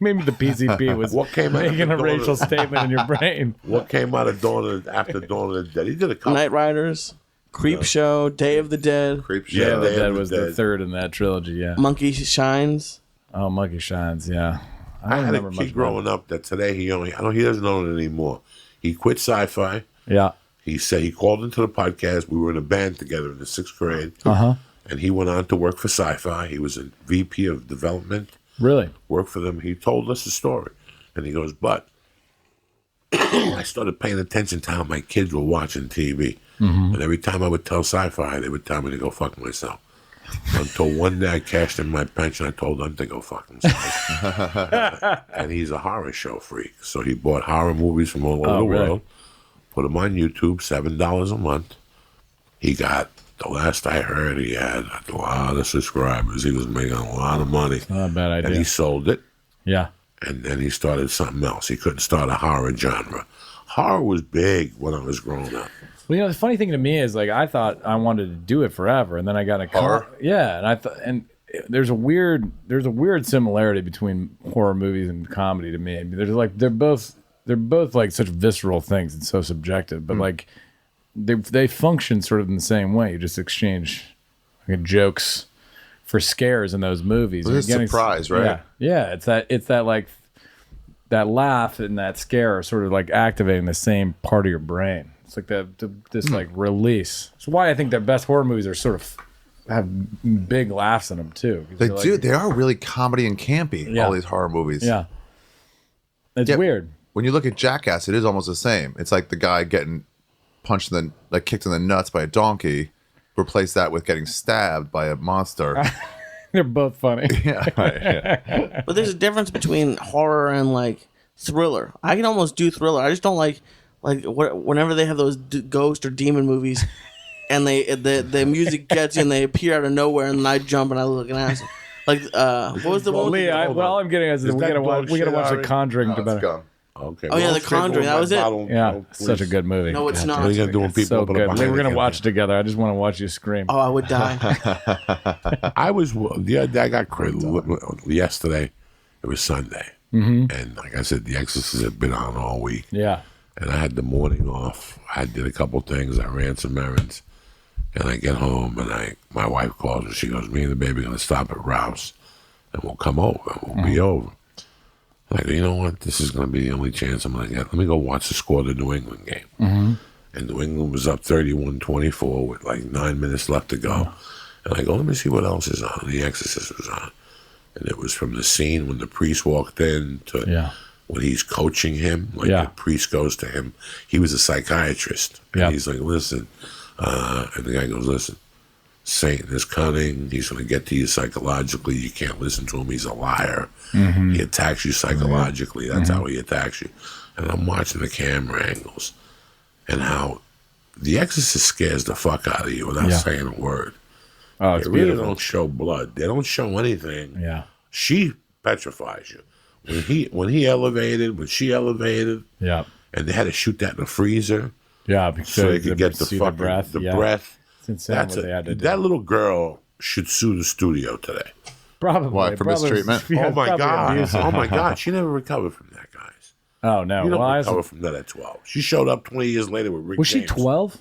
PCP was What came out of making the a door? racial statement in your brain. What came out of after Dawn of the Dead? He did a couple. Night Riders, Creep Show, Day of the Dead, Creep Yeah, show. they- That was the Dead. third in that trilogy. Yeah. Monkey Shines. Oh, Monkey Shines. Yeah. I don't had a remember kid much growing up that today he doesn't own it anymore. He quit sci-fi. Yeah. He said he called into the podcast. We were in a band together in the 6th grade. Uh-huh. And he went on to work for sci-fi. He was a VP of development, Really? worked for them. He told us the story. And he goes, but I started paying attention to how my kids were watching TV. And every time I would tell sci-fi, they would tell me to go fuck myself. Until one day I cashed in my pension, I told them to go fuck themselves. And he's a horror show freak. So he bought horror movies from all over the really? world, put them on YouTube, $7 a month. He got, the last I heard, he had a lot of subscribers. He was making a lot of money. Not a bad And idea. he sold it, Yeah. and then he started something else. He couldn't start a horror genre. Horror was big when I was growing up. Well, the funny thing to me is, like, I thought I wanted to do it forever, and then I got a Horror? Yeah, and I thought, and there's a weird similarity between horror movies and comedy to me. I mean, they're both like such visceral things and so subjective, but like they function sort of in the same way. You just exchange like, jokes for scares in those movies. Well, You're it's getting- surprise, right? Yeah. It's that like that laugh and that scare are sort of like activating the same part of your brain. It's like this like release. It's why I think the best horror movies are sort of have big laughs in them too. 'Cause They you're do. like- They are really comedy and campy, Yeah. all these horror movies. Yeah. It's Yeah. weird. When you look at Jackass, it is almost the same. It's like the guy getting punched kicked in the nuts by a donkey. Replace that with getting stabbed by a monster. They're both funny. Yeah, right, yeah. But there's a difference between horror and like thriller. I can almost do thriller. I just don't like whenever they have those ghost or demon movies, and the music gets you and they appear out of nowhere, and then I jump and I look an asshole. Like, what was the one? Lee, all I'm getting is Is we that gotta dog watch. We gotta shit, watch The Ari? Conjuring No, it's together. gone. Okay. Oh, yeah, The stay Conjuring, with that my was it. bottle, Yeah, no, such a please. good movie. No, it's God not. damn. What are you gonna do when people So open good. up Lee, we're gonna Heineken? watch together. I just want to watch you scream. Oh, I would die. I was the other day. I got credit yesterday. It was Sunday, and like I said, The Exorcist had been on all week. Yeah. And I had the morning off. I did a couple things. I ran some errands, and I get home, and my wife calls, and she goes, "Me and the baby are gonna stop at Ralph's, and we'll come over. We'll be over." I'm like, you know what? This is gonna be the only chance I'm gonna get. Let me go watch the score of the New England game. And New England was up 31-24 with like 9 minutes left to go. And I go, let me see what else is on. The Exorcist was on, and it was from the scene when the priest walked in to. When he's coaching him, like the priest goes to him, he was a psychiatrist. And he's like, listen, and the guy goes, listen, Satan is cunning. He's going to get to you psychologically. You can't listen to him. He's a liar. He attacks you psychologically. That's how he attacks you. And I'm watching the camera angles and how The Exorcist scares the fuck out of you without saying a word. Oh, it's they really beautiful. don't show blood. They don't show anything. Yeah. She petrifies you. When she elevated, and they had to shoot that in the freezer, because so they could get the see fucking breath. breath. It's insane what they had to do. That little girl should sue the studio today. Probably. Why, for mistreatment? Oh my god! Abusive. Oh my god! She never recovered from that, guys. Oh no! You don't Well, recover from that at 12. She showed up 20 years later with Rick. was she James. 12?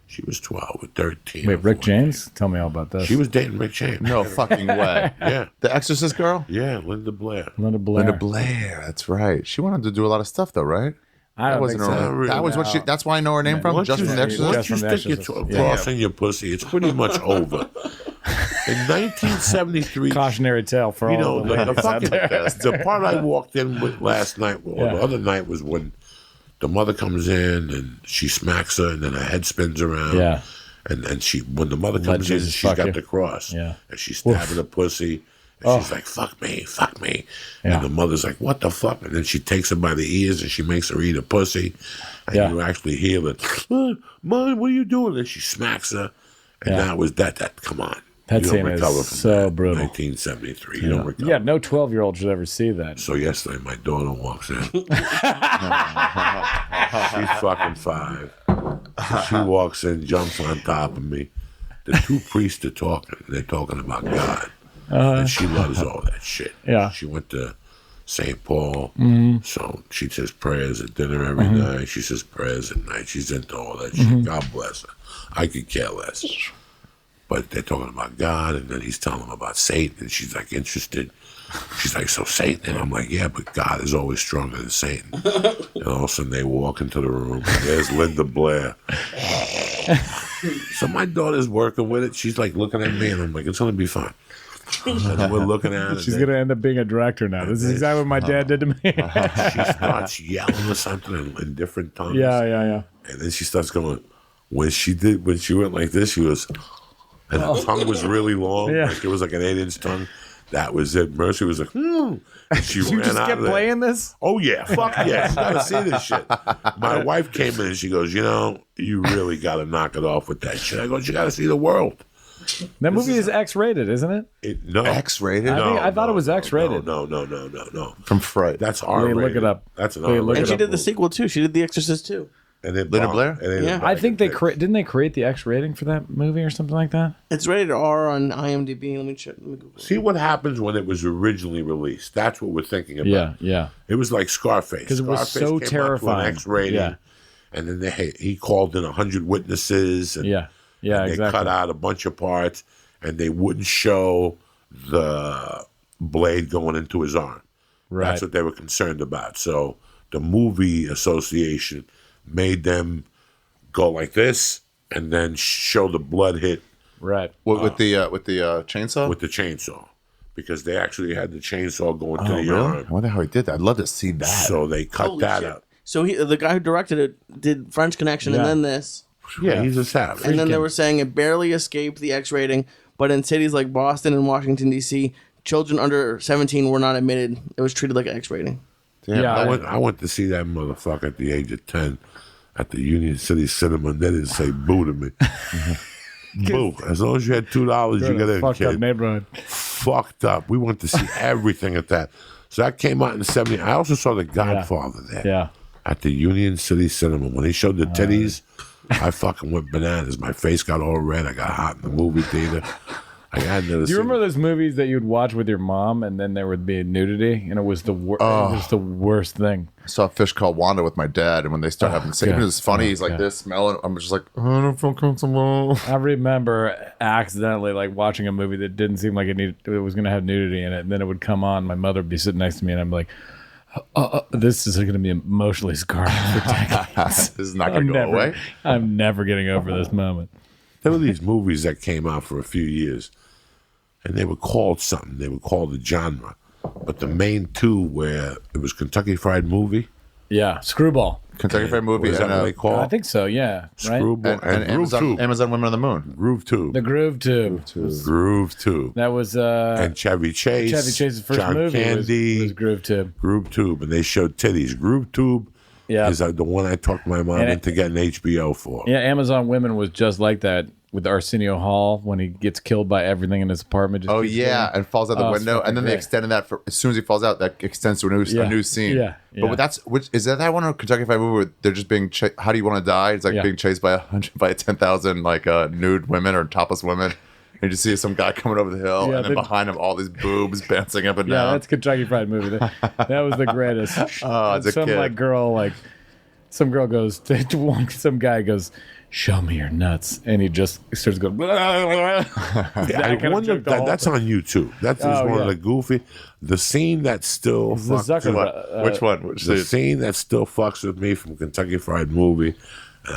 She was 12 with 13. Wait, or Rick 14. James? Tell me all about this. She was dating Rick James. No fucking way. Yeah, The Exorcist girl? yeah, Linda Blair. Linda Blair. Linda Blair. That's right. She wanted to do a lot of stuff, though, right? I don't think so. Not really. That was what she. That's where I know her name from. Once Just you, from The Exorcist. once you Just from The stick your Exorcist. cross in your pussy, it's pretty much over. In 1973, Cautionary tale for you all know, the the ladies out fucking there. the part I walked in with last night, or the other night, was when the mother comes in and she smacks her, and then her head spins around. Yeah. And when the mother Let comes in, Jesus she's fuck got you. the cross. Yeah. And she's stabbing the pussy. And she's like, fuck me, fuck me. Yeah. And the mother's like, what the fuck? And then she takes her by the ears and she makes her eat a pussy. And you actually hear it, Mom, what are you doing? And she smacks her. And that was that. Come on. That you scene don't is recover from so that. brutal. 1973. You don't recover. Yeah, no 12-year-old should ever see that. So yesterday, my daughter walks in. She's fucking 5. She walks in, jumps on top of me. The two priests are talking. They're talking about God. And she loves all that shit. Yeah. She went to St. Paul. So she says prayers at dinner every night. She says prayers at night. She's into all that shit. God bless her. I could care less. But they're talking about God, and then he's telling them about Satan, and she's like interested. She's like, so Satan? And I'm like, yeah, but God is always stronger than Satan. And all of a sudden they walk into the room, and there's Linda Blair. So my daughter's working with it. She's like looking at me, and I'm like, it's going to be fun. And we're looking at it. She's going to end up being a director now. This is exactly what my dad did to me. She starts yelling or something in different tongues. Yeah. And then she starts going, when she went like this, she was, and her tongue was really long. Yeah. Like it was like an 8-inch tongue. That was it. Mercy was like, And she You ran just out kept of there. playing this? Oh, yeah. Fuck yeah. You got to see this shit. My wife came in and she goes, you really got to knock it off with that shit. I go, you got to see the world. That movie is X-rated, isn't it? No. X-rated? I thought it was X-rated. No. From Fright. That's Wait, R-rated. look it up. That's an Wait, look R-rated. And she up. did the sequel too. She did The Exorcist too. And then Linda Blair? Yeah. I think they didn't they create the X rating for that movie or something like that? It's rated R on IMDb. Let me check. Let me Google. See what happens when it was originally released. That's what we're thinking about. Yeah. It was like Scarface. 'Cause it was Scarface so came terrifying. Out to an X rating, Yeah. and then he called in 100 witnesses. And, Yeah, and they exactly. cut out a bunch of parts, and they wouldn't show the blade going into his arm. Right. That's what they were concerned about. So the movie association made them go like this, and then show the blood hit Right. With the chainsaw? with the chainsaw, because they actually had the chainsaw going to the really? arm. I wonder how he did that. I'd love to see that. So they cut Holy that shit. out. So the guy who directed it did French Connection Yeah. and then this. Yeah, he's a savage. And then they Freaking- were saying it barely escaped the X rating, but in cities like Boston and Washington, D.C., children under 17 were not admitted. It was treated like an X rating. Damn, Yeah, I went to see that motherfucker at the age of 10 at the Union City Cinema, and they didn't say boo to me. Boo. As long as you had $2, you got in, Fucked up kid. neighborhood. fucked up. We went to see everything at that. So that came out in '70. I also saw The Godfather there. Yeah. At the Union City Cinema. When they showed the titties, I fucking went bananas. My face got all red. I got hot in the movie theater. I got into the Do you remember those movies that you'd watch with your mom and then there would be nudity? And it was the worst thing. I saw a Fish Called Wanda with my dad, and when they start having sex, it was funny. He's like this, smelling. I'm just like, I don't feel comfortable. I remember accidentally like watching a movie that didn't seem like it was going to have nudity in it, and then it would come on. My mother would be sitting next to me, and I'm like, this is going to be emotionally scarring for decades. This is not going to go away. I'm never getting over this moment. There were these movies that came out for a few years, and they were called something. They were called a genre. But the main two where it was Kentucky Fried Movie. Yeah, Screwball. Kentucky Fried Movie. Is that what they call I think so, yeah. Right? Screwball and Groove Tube. Amazon Women on the Moon. Groove Tube. The Groove Tube. Groove Tube. That was And Chevy Chase. Chevy Chase's first John movie Candy, was Groove Tube. Groove Tube. And they showed titties. Groove Tube is the one I talked my mom into getting HBO for. Yeah, Amazon Women was just like that with Arsenio Hall when he gets killed by everything in his apartment. Just keeps going. And falls out the window, and then they great. extended that for as soon as he falls out, that extends to a new scene. Yeah, yeah. But that's is that one of Kentucky Fried Movie where they're just being how do you want to die? It's like being chased by 10,000 like nude women or topless women. And you just see some guy coming over the hill, and then behind him, all these boobs bouncing up and down. Yeah, that's Kentucky Fried Movie. That was the greatest. As a some kid. Some girl goes to one. Some guy goes, "Show me your nuts," and he just starts going. I wonder that's on YouTube. That's one of the goofy. The scene that still The Zucker, Which one? the scene that still fucks with me from Kentucky Fried Movie.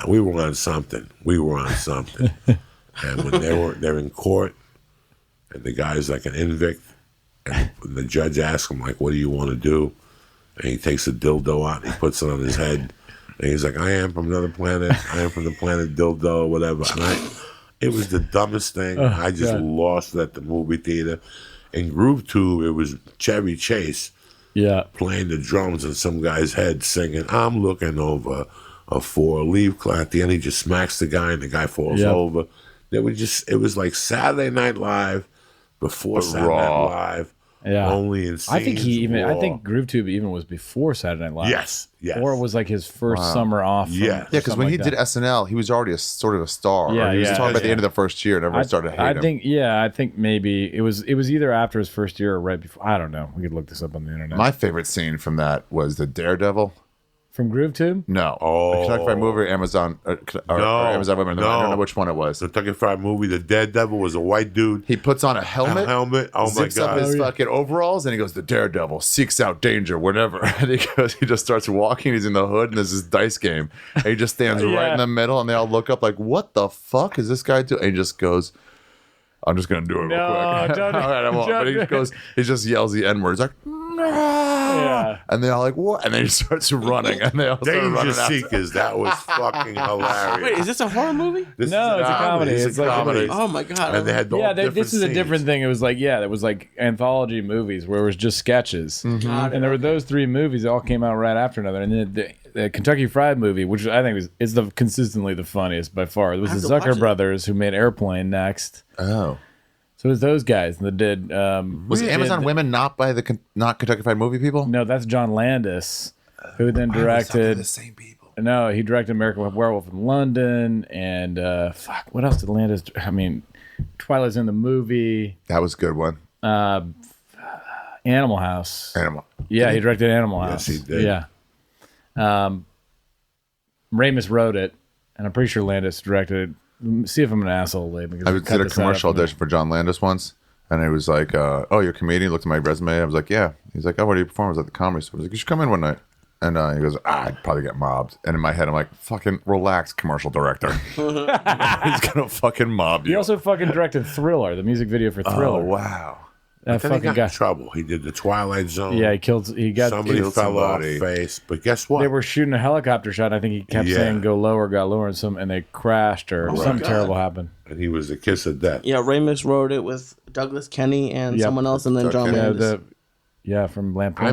We were on something. And when they're in court, and the guy's like an invict, and the judge asks him like, "What do you want to do?" And he takes a dildo out and he puts it on his head. And he's like, I am from another planet. I am from the planet dildo, whatever. And it was the dumbest thing. I just lost it at the movie theater. In Groove Tube, it was Chevy Chase playing the drums in some guy's head singing, I'm looking over a four-leaf cloth. At the end, he just smacks the guy and the guy falls over. It was like Saturday Night Live before Saturday Night Live. Yeah. Only in scenes. I think Groove Tube even was before Saturday Night Live. Yes. Or it was like his first summer off. Because when he did SNL, he was already sort of a star. Yeah, he was talking about the end of the first year, and everyone started hating him. I think maybe it was either after his first year or right before. I don't know. We could look this up on the internet. My favorite scene from that was the Daredevil. From Groove Tube? No. Kentucky Fried Movie or Amazon or Amazon Women. I don't know which one it was. The Kentucky Fried Movie, the Daredevil was a white dude. He puts on a helmet. Oh my zips God. up his fucking overalls, and he goes, the Daredevil seeks out danger, whatever. And he just starts walking. He's in the hood, and there's this dice game. And he just stands right in the middle, and they all look up like, what the fuck is this guy doing? And he just goes, I'm just going to do it real quick. Don't, All right, I won't. But he just yells the N-word. He's like, and they're all like, what? And then he starts running, and they all start Danger running Seekers. That was fucking hilarious. Wait, is this a horror movie? This No, is it's a comedy. It's It's a like- comedy. Oh my god! And they had This is a different thing. It was like, it was like anthology movies where it was just sketches. And there were those three movies that all came out right after another. And then the Kentucky Fried Movie, which I think is consistently the funniest by far. It was the Zucker brothers who made Airplane next. Oh. So it was those guys that did. Was Amazon Women not by not Kentucky Fried Movie people? No, that's John Landis, who then directed. The same people. No, he directed American Werewolf in London, and what else did Landis? Twilight's in the movie. That was a good one. Animal House. Yeah, he directed Animal House. Yes, he did. Yeah. Ramis wrote it, and I'm pretty sure Landis directed it. See if I'm an asshole, Lee. I did a commercial audition for John Landis once, and it was like, oh, you're a comedian? He looked at my resume. I was like, yeah. He's like, oh, where do you perform? I was at the Comedy Store. I was like, you should come in one night. And he goes, I'd probably get mobbed. And in my head, I'm like, fucking relax, commercial director. He's going to fucking mob you. He also fucking directed Thriller, the music video for Thriller. Oh, wow. That Then he fucking got in guy. trouble. He did the Twilight Zone. Yeah, he got Somebody killed fell somebody. off face. But guess what? They were shooting a helicopter shot. I think he kept saying "go lower," got lower, and they crashed or something terrible happened. And he was the kiss of death. Yeah, Ramis wrote it with Douglas Kenny and someone else, and then John Landis. From Lampoon. I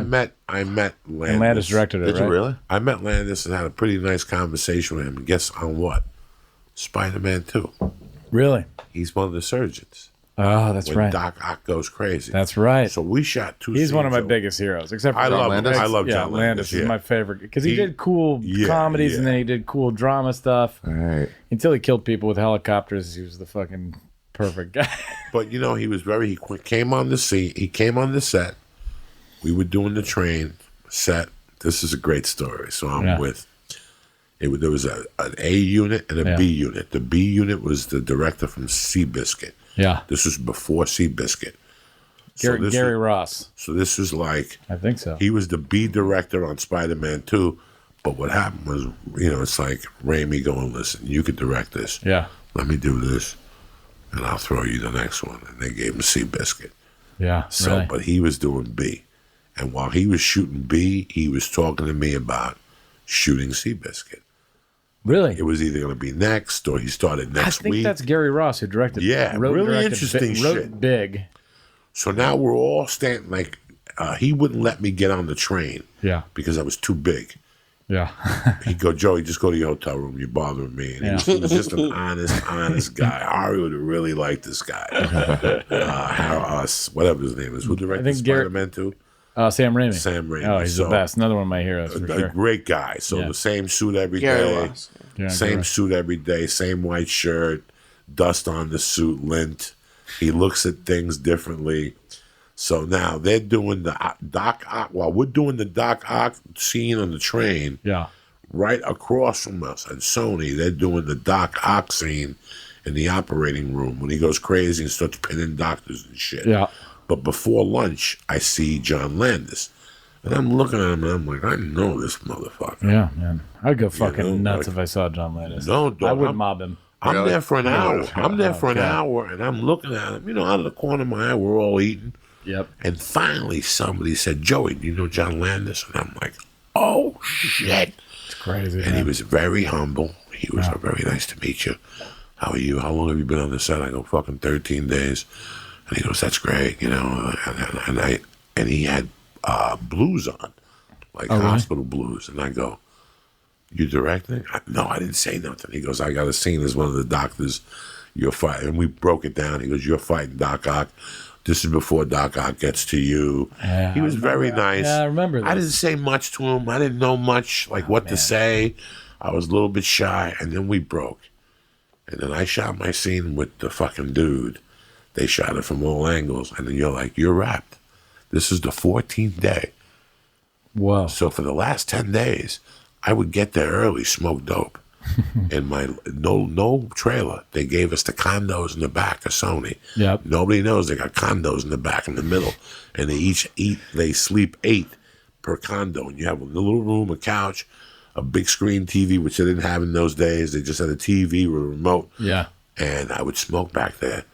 met Landis. And Landis directed it. Did you right? really? I met Landis and had a pretty nice conversation with him. And guess on what? Spider-Man 2. Really? He's one of the surgeons. Oh, that's when right. Doc Ock goes crazy. That's right. So we shot 2 He's one of my scenes. biggest heroes, except for I John love him. Landis. I love yeah, John Landis. is Yeah. my favorite because he He- did cool comedies and yeah. then he did cool drama stuff Right. until he killed people with helicopters. He was the fucking perfect guy. But you know, he was very. He came on the scene. He came on the set. We were doing the train set. This is a great story. So I'm Yeah. with. There was an A unit and a Yeah. B unit. The B unit was the director from Seabiscuit. Yeah, This was before Seabiscuit. So this Gary was, Ross. So this was like I think so. he was the B director on Spider-Man 2. But what happened was, you know, it's like Raimi going, listen, you could direct this. Yeah, Let me do this, and I'll throw you the next one. And they gave him Seabiscuit. yeah. So, really. but he was doing B. And while he was shooting B, he was talking to me about shooting Seabiscuit. Really? It was either going to be next or he started I next think week. that's Gary Ross who directed. Yeah, really directed interesting wrote shit. Big. So now we're all standing, like, he wouldn't let me get on the train Yeah, because I was too big. yeah. He'd go, Joey, just go to your hotel room. You're bothering me. And he was just an honest guy. Ari would have really liked this guy. Whatever his name is. Who directed think Gary- Spider-Man 2? Sam Raimi. Sam Raimi. Oh, he's the So, best. Another one of my heroes for A sure. great guy. So Yeah. the same suit every Gary day. Ross. Yeah, Same Gary. suit every day, same white shirt, dust on the suit, lint. He looks at things differently. So now they're doing the Doc Ock. While we're doing the Doc Ock scene on the train, Yeah. right across from us at Sony, they're doing the Doc Ock scene in the operating room when he goes crazy and starts pinning doctors and shit. Yeah. But before lunch, I see John Landis. And I'm looking at him and I'm like, I know this motherfucker. Yeah, man. I'd go fucking know, nuts like- if I saw John Landis. No, dog, I would I'm- mob him. I'm Really? there for an hour. I'm there for an Okay. hour, and I'm looking at him. You know, out of the corner of my eye, we're all eating. Yep. And finally, somebody said, "Joey, do you know John Landis?" And I'm like, "Oh shit!" It's crazy. And he man. was very humble. He was very nice to meet you. How are you? How long have you been on the set? I go, fucking 13 days. And he goes, that's great, you know. And he had blues on, like really? hospital blues. And I go, you directing? No, I didn't say nothing. He goes, I got a scene as one of the doctors. You're fighting. And we broke it down. He goes, you're fighting Doc Ock. This is before Doc Ock gets to you. Yeah, He was I very remember that. nice. Yeah, I remember I this. didn't say much to him. I didn't know much, like what to say. I was a little bit shy. And then we broke. And then I shot my scene with the fucking dude. They shot it from all angles. And then you're like, you're wrapped. This is the 14th day. Whoa. So for the last 10 days, I would get there early, smoke dope. In my no trailer, they gave us the condos in the back of Sony. Yep. Nobody knows they got condos in the back in the middle, and they sleep 8 per condo, and you have a little room, a couch, a big screen TV, which they didn't have in those days. They just had a TV with a remote. Yeah. And I would smoke back there,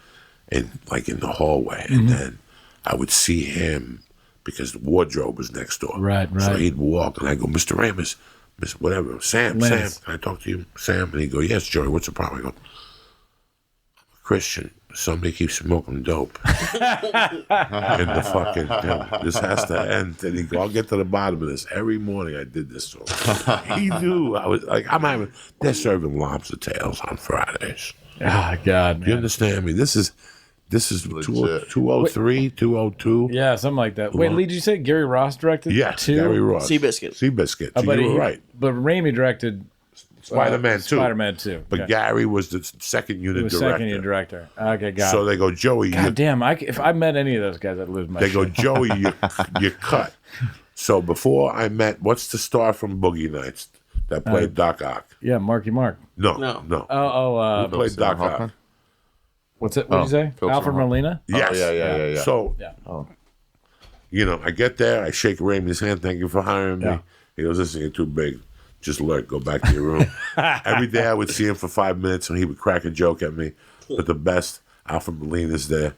and like in the hallway, Mm-hmm. and then I would see him because the wardrobe was next door. Right. So he'd walk, and I go, Mr. Ramis, Mr. Whatever, Sam, Lance. can I talk to you, Sam? And he'd go, yes, Joey, what's the problem? I go, I'm a Christian. Somebody keeps smoking dope. And the fucking, this has to end. And he'd go, I'll get to the bottom of this. Every morning I did this to him. He knew I was like, they're serving lobster tails on Fridays. Oh, God, You man. understand me? This is Legit. 203, 202. Yeah, something like that. Wait, Lee, did you say Gary Ross directed? Yes, two? Gary Ross. Seabiscuit. Seabiscuit. So But you were right. But Raimi directed Spider-Man 2. Spider-Man 2. But Okay. Gary was the second He unit was director. second year director. Okay, got So it. they go, Joey, God damn, if I met any of those guys, I'd lose my they shit. go, Joey, you cut. So before I met, what's the star from Boogie Nights that played Doc Ock? Yeah, Marky Mark. No. Oh, Who played Doc Ock? what's it? What did you say? Phil Alfred Summer. Molina? Yes. Yeah. So, Yeah. you know, I get there, I shake Raimi's hand, thank you for hiring me. Yeah. He goes, listen, you're too big. Just lurk, go back to your room. Every day I would see him for 5 minutes and he would crack a joke at me. But the best, Alfred Molina's there.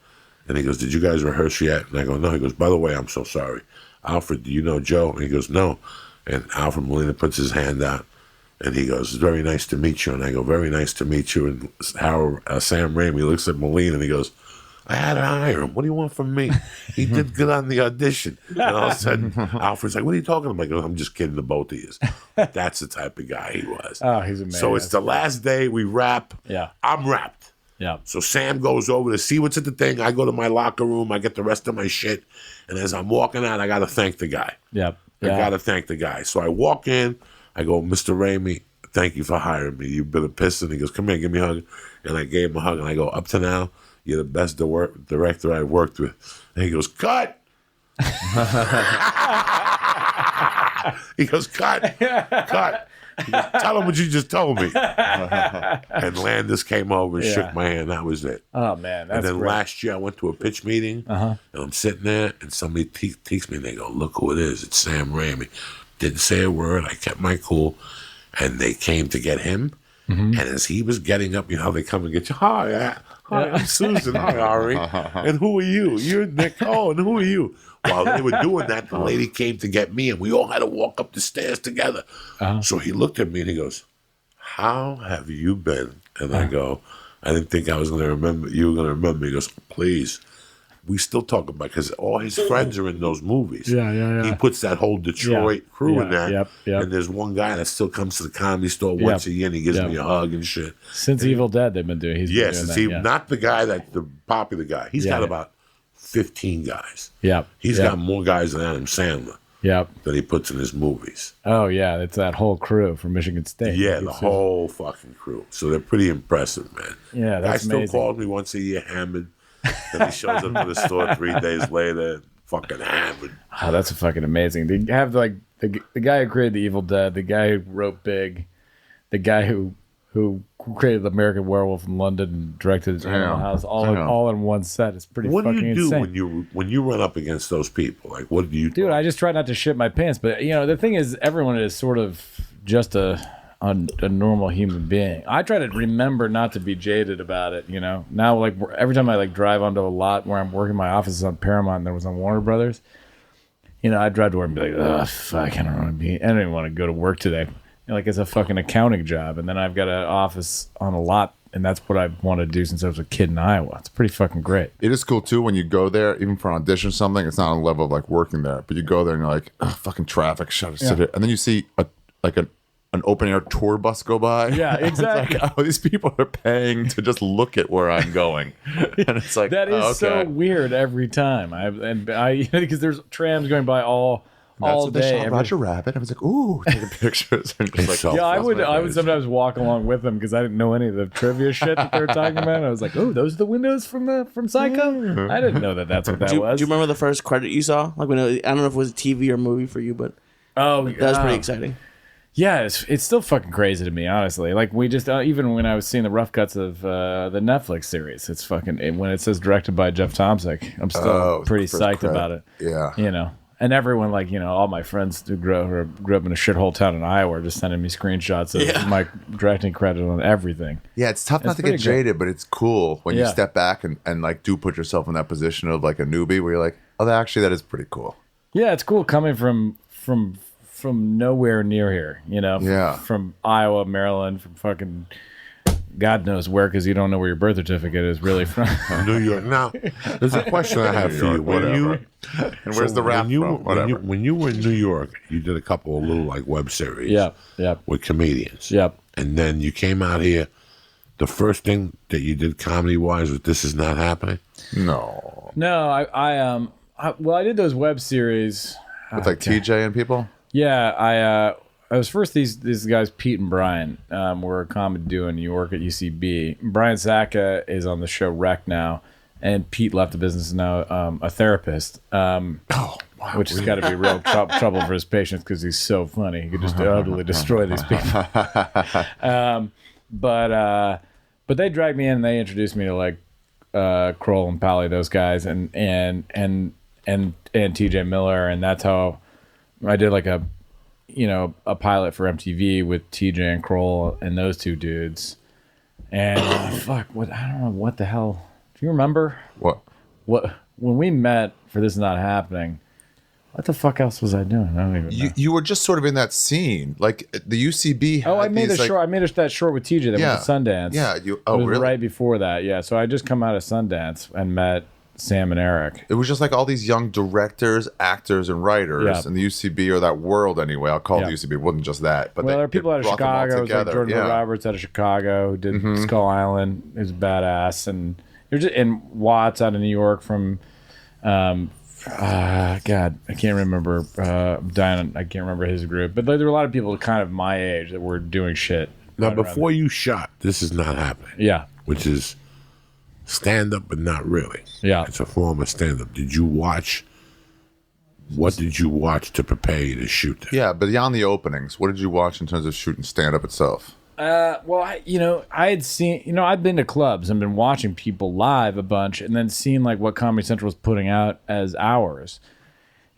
And he goes, did you guys rehearse yet? And I go, no. He goes, by the way, I'm so sorry. Alfred, do you know Joe? And he goes, no. And Alfred Molina puts his hand out. And he goes, it's very nice to meet you. And I go, very nice to meet you. And Sam Raimi looks at Molina and he goes, I had to hire him. What do you want from me? He did good on the audition. And all of a sudden, Alfred's like, what are you talking about? I go, I'm just kidding the both of you. That's the type of guy he was. Oh, he's amazing. So it's the last day we wrap. Yeah. I'm wrapped. Yeah. So Sam goes over to see what's at the thing. I go to my locker room. I get the rest of my shit. And as I'm walking out, I got to thank the guy. Yep. I got to thank the guy. So I walk in. I go, Mr. Ramey, thank you for hiring me. You've been a piston. He goes, come here, give me a hug. And I gave him a hug. And I go, up to now, you're the best director I've worked with. And he goes, cut. He goes, cut. He goes, tell him what you just told me. And Landis came over and shook my hand. That was it. Oh, man. That's and then great. last year I went to a pitch meeting, and I'm sitting there, and somebody takes me, and they go, look who it is. It's Sam Raimi. Didn't say a word. I kept my cool. And they came to get him. And as he was getting up, you know how they come and get you. Hi, I'm Susan. Hi, Ari. And who are you? You're Nick. Oh, and who are you? While they were doing that, the lady came to get me, and we all had to walk up the stairs together. So he looked at me, and he goes, how have you been? And I go, I didn't think I was going to remember. You were going to remember me. He goes, please. We still talk about, because all his friends are in those movies. Yeah. He puts that whole Detroit crew in that. Yep. And there's one guy that still comes to the Comedy Store once a year, and he gives me a hug and shit. Since Evil Dead, they've been doing. Not the guy the popular guy. He's got about 15 guys. Yep. He's got more guys than Adam Sandler. Yep. That he puts in his movies. Oh yeah, it's that whole crew from Michigan State. Yeah, the whole fucking crew. So they're pretty impressive, man. Yeah, that's amazing. Guy still calls me once a year, hammered. Then he shows up to the store 3 days later, fucking hammered. Oh, that's fucking amazing. They have like the guy who created the Evil Dead, the guy who wrote Big, the guy who created the American Werewolf in London and directed Animal House, all in one set. It's pretty fucking insane. What do you do when you run up against those people? Like, what do you do? Dude, I just try not to shit my pants. But the thing is, everyone is sort of just a normal human being. I try to remember not to be jaded about it. Now, like every time I drive onto a lot where I'm working, my office is on Paramount and there was on Warner Brothers. I drive to work and be like, oh fuck, I don't even want to go to work today. Like it's a fucking accounting job, and then I've got an office on a lot, and that's what I wanted to do since I was a kid in Iowa. It's pretty fucking great. It is cool too when you go there, even for an audition or something. It's not on the level of like working there, but you go there and you're like, oh, fucking traffic, sit here, and then you see an open air tour bus go by. Yeah, exactly. It's like, oh, these people are paying to just look at where I'm going, and it's like that is so weird every time. Because there's trams going by all day. Roger Rabbit. I was like, ooh, taking pictures. And just like, I would sometimes walk along with them because I didn't know any of the trivia shit that they were talking about. I was like, oh, those are the windows from Psycho. I didn't know that's what that was. Do you remember the first credit you saw? Like I don't know if it was a TV or movie for you, but that was pretty exciting. Yeah, it's still fucking crazy to me, honestly. Like we just even when I was seeing the rough cuts of the Netflix series, it's fucking when it says directed by Jeff Tomsic, I'm still pretty psyched about it. Yeah, and everyone all my friends who grew up in a shithole town in Iowa are just sending me screenshots of my directing credit on everything. Yeah, it's tough not to get jaded, but it's cool when you step back and like do put yourself in that position of like a newbie where you're like, oh, actually that is pretty cool. Yeah, it's cool coming from nowhere near here, from Iowa, Maryland, from fucking God knows where, because you don't know where your birth certificate is really from. New York. Now, there's a question I have for you. And where's the rap from? When you were in New York, you did a couple of little like web series. Yep. With comedians. Yep. And then you came out here. The first thing that you did comedy wise was This Is Not Happening. No, I did those web series with like TJ and people. Yeah, I was first these guys Pete and Brian were a comedy duo in New York at UCB. Brian Saka is on the show Wreck now, and Pete left the business and now a therapist. Which has got to be real trouble for his patients because he's so funny. He could just utterly destroy these people. But they dragged me in and they introduced me to like Kroll and Pally, those guys, and TJ Miller, and that's how I did like a pilot for MTV with TJ and Kroll and those two dudes. And I don't know what the hell. Do you remember what when we met for This Is Not Happening? What the fuck else was I doing? I don't even know. You were just sort of in that scene, like the UCB. Had I made these, short. I made that short with TJ that went to Sundance. Yeah, it was really? right before that. Yeah, so I just come out of Sundance and met Sam and Eric. It was just like all these young directors, actors, and writers Yeah. in the UCB or that world anyway. I'll call it Yeah. the UCB. It wasn't just that. But Well, there are people out of brought them all Chicago. It was like together. Jordan Yeah. Roberts out of Chicago who did Skull Island. Is badass, and there's and Watts out of New York from. God, I can't remember. Diana, I can't remember his group, but there were a lot of people kind of my age that were doing shit. Now, right around before you shot, this is not happening. Yeah, Which is stand up, but not really. yeah. It's a form of stand up. Did you watch? What did you watch to prepare you to shoot that? Yeah, beyond the openings, what did you watch in terms of shooting stand up itself? Well, I had seen, I'd been to clubs and been watching people live a bunch, and then seeing like what Comedy Central was putting out as hours,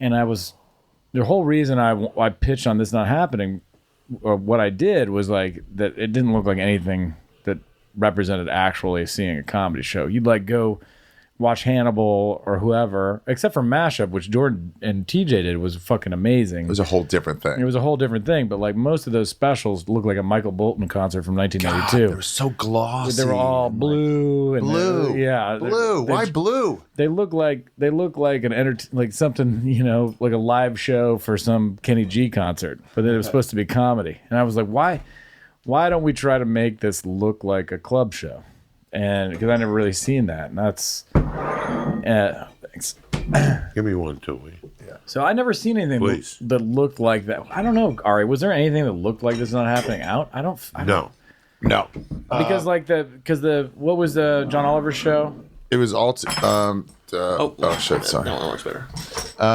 and the whole reason I pitched on this not happening, or what I did was like that it didn't look like anything that represented actually seeing a comedy show. You'd like go watch Hannibal or whoever, except for Mashup, which Jordan and TJ did, was fucking amazing. It was a whole different thing. It was a whole different thing, but like most of those specials look like a Michael Bolton concert from 1992. They were so glossy. They were all blue and Blue. yeah, Blue. Why blue? They look like an like something, like a live show for some Kenny G concert, but then it was supposed to be comedy. And I was like, why don't we try to make this look like a club show? And because I never really seen that, and that's thanks. Give me one, too. So I never seen anything Please. that looked like that. I don't know, Ari. Was there anything that looked like this not happening out? I don't. No. Because what was the John Oliver show? It was all. Shit! Sorry. That one works better.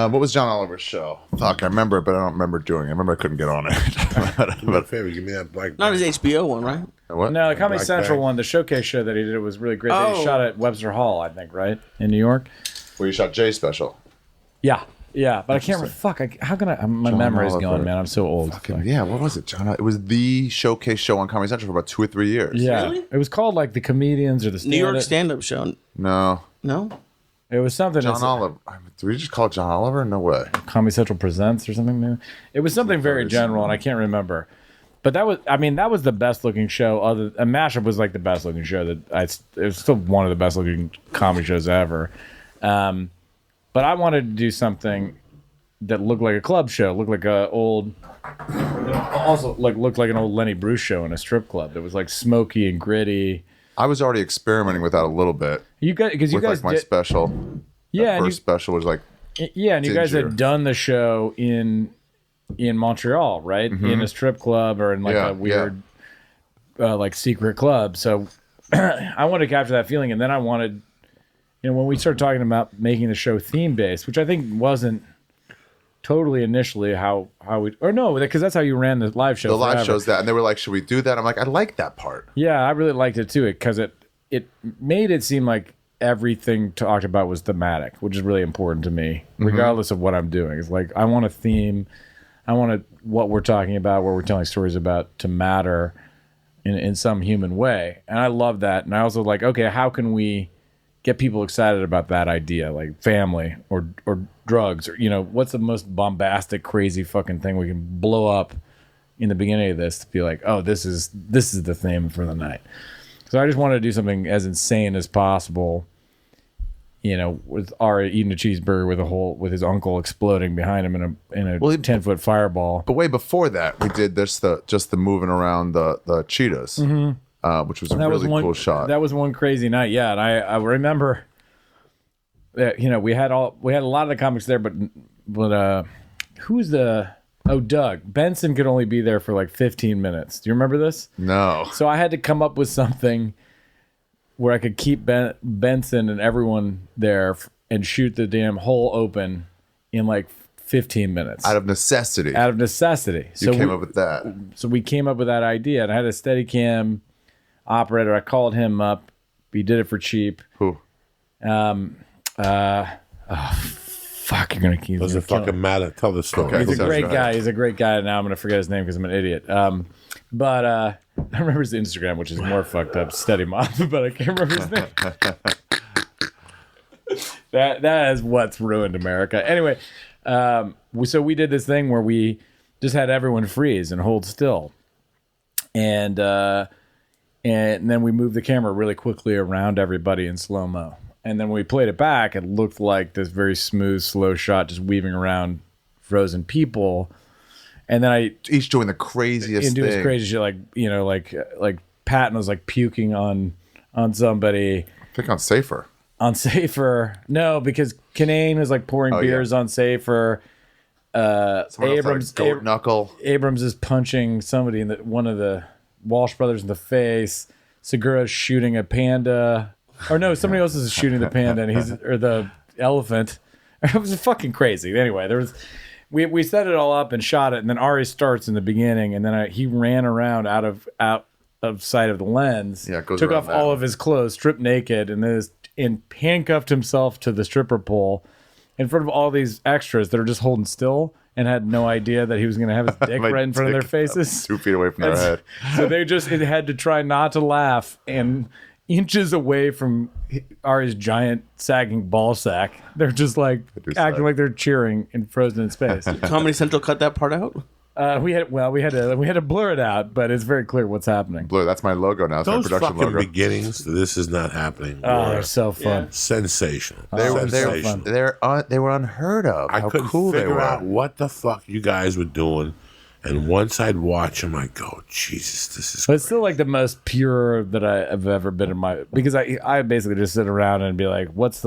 What was John Oliver's show? Fuck, I remember it, but I don't remember doing it. I remember I couldn't get on it. Do me a favor, give me that black. Not his HBO one, right? What? No, the Comedy Black Central Bag. one, the showcase show that he did was really great. They Oh. shot at Webster Hall, I think, right? In New York? Where you shot Jay's special. Yeah. Yeah, but I can't remember. Fuck, how can I? My John memory's Oliver. going, man. I'm so old. Yeah, what was it, John? It was the showcase show on Comedy Central for about 2 or 3 years. Yeah. Really? It was called like the Comedians or the New York Stand-Up. stand-up show. No. No? It was something. John Oliver. Did we just call it John Oliver? No way. Comedy Central Presents or something new. It was something very general, and I can't remember. But that was the best looking show. And Mashup was like the best looking show it was still one of the best looking comedy shows ever. But I wanted to do something that looked like a club show, looked like looked like an old Lenny Bruce show in a strip club. It was like smoky and gritty. I was already experimenting with that a little bit. You guys, because you With guys like my did, special. yeah, That and first special was like, yeah, and you guys Ginger. had done the show in Montreal, right? In a strip club or in like Yeah, a weird, like secret club. So I wanted to capture that feeling, and then I wanted, when we started talking about making the show theme based, which I think wasn't totally initially how we, or no, because that's how you ran the live show. the live forever. shows that. And they were like, should we do that? I'm like, I like that part. Yeah, I really liked it too, because it made it seem like everything talked about was thematic, which is really important to me, regardless of what I'm doing. It's like I want a theme, what we're talking about, what we're telling stories about, to matter in some human way, and I love that. And I also like, okay, how can we get people excited about that idea, like family or drugs, or what's the most bombastic, crazy fucking thing we can blow up in the beginning of this to be like, oh, this is the theme for the night. So I just wanted to do something as insane as possible, with Ari eating a cheeseburger with his uncle exploding behind him in a 10-foot fireball. But way before that, we did just the moving around the cheetahs, which was a really cool shot. That was one crazy night, yeah. And I remember that we had a lot of the comics there, but who's Doug Benson could only be there for like 15 minutes. Do you remember this? No. So I had to come up with something where I could keep Benson and everyone there and shoot the damn hole open in like 15 minutes. Out of necessity. So you came up with that. So we came up with that idea, and I had a Steadicam operator. I called him up. He did it for cheap. Who? Fuck, you're gonna keep. Does it fucking matter? Tell the story. Okay. He's a Sounds great right. guy. He's a great guy. Now I'm gonna forget his name because I'm an idiot. But I remember his Instagram, which is more fucked up. Steady Mob, but I can't remember his name. That is what's ruined America. Anyway, so we did this thing where we just had everyone freeze and hold still, and then we moved the camera really quickly around everybody in slow mo. And then when we played it back, it looked like this very smooth, slow shot just weaving around frozen people. And then I Each doing the craziest do this thing. crazy shit, like Patton was like puking on somebody. Pick on Safer. On Safer, no, because Kinane was like pouring beers on Safer. Abrams, Goat Knuckle. Abrams is punching somebody one of the Walsh brothers in the face. Segura's shooting a panda, or no, somebody else is shooting the panda, and or the elephant. It was fucking crazy. Anyway, we set it all up and shot it, and then Ari starts in the beginning, and then he ran around out of sight of the lens. Yeah, it goes took around off that. all of his clothes, stripped naked, and handcuffed himself to the stripper pole in front of all these extras that are just holding still and had no idea that he was going to have his dick My right in front of their dick faces. 2 feet away from their head. So they just had to try not to laugh, and inches away from Ari's giant sagging ball sack, they're just like acting like they're cheering in frozen in space. Comedy Central cut that part out. We had to blur it out, but it's very clear what's happening. Blue, that's my logo now. It's my Those production fucking logo. beginnings to This Is Not Happening Oh, were they're so fun. sensational. They were Sensational. they were unheard of. I How couldn't cool they figure were. out what the fuck you guys were doing. And once I'd watch them, I'd go, Jesus, this is But it's still like the most pure that I've ever been in my, because I basically just sit around and be like, what is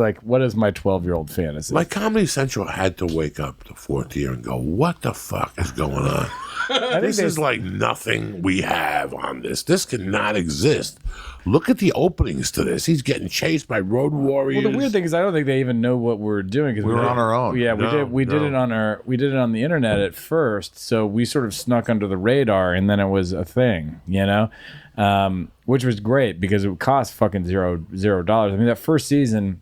my 12-year-old fantasy? Like Comedy Central had to wake up the fourth year and go, what the fuck is going on? This is like nothing we have on this. This cannot exist. Look at the openings to this. He's getting chased by road warriors. Well, the weird thing is, I don't think they even know what we're doing. Cause We were on our own. Yeah, No, we did it on the internet at first, so we sort of snuck under the radar, and then it was a thing, which was great because it would cost fucking $0. I mean, that first season,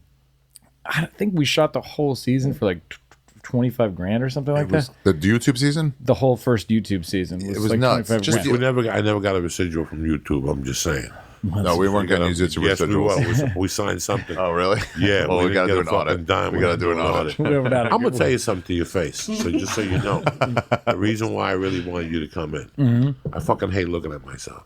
I think we shot the whole season for like 25 grand or something like that. The YouTube season? The whole first YouTube season was, was like nuts. 25 Just grand. I never got a residual from YouTube. I'm just saying. No, we weren't going to use it to Yes, we residuals. were. We signed something. Oh, really? Yeah, Well, we got to do didn't an get a fucking audit. dime. We got to do an audit. I'm gonna tell you something to your face, so just so you know, the reason why I really wanted you to come in, I fucking hate looking at myself.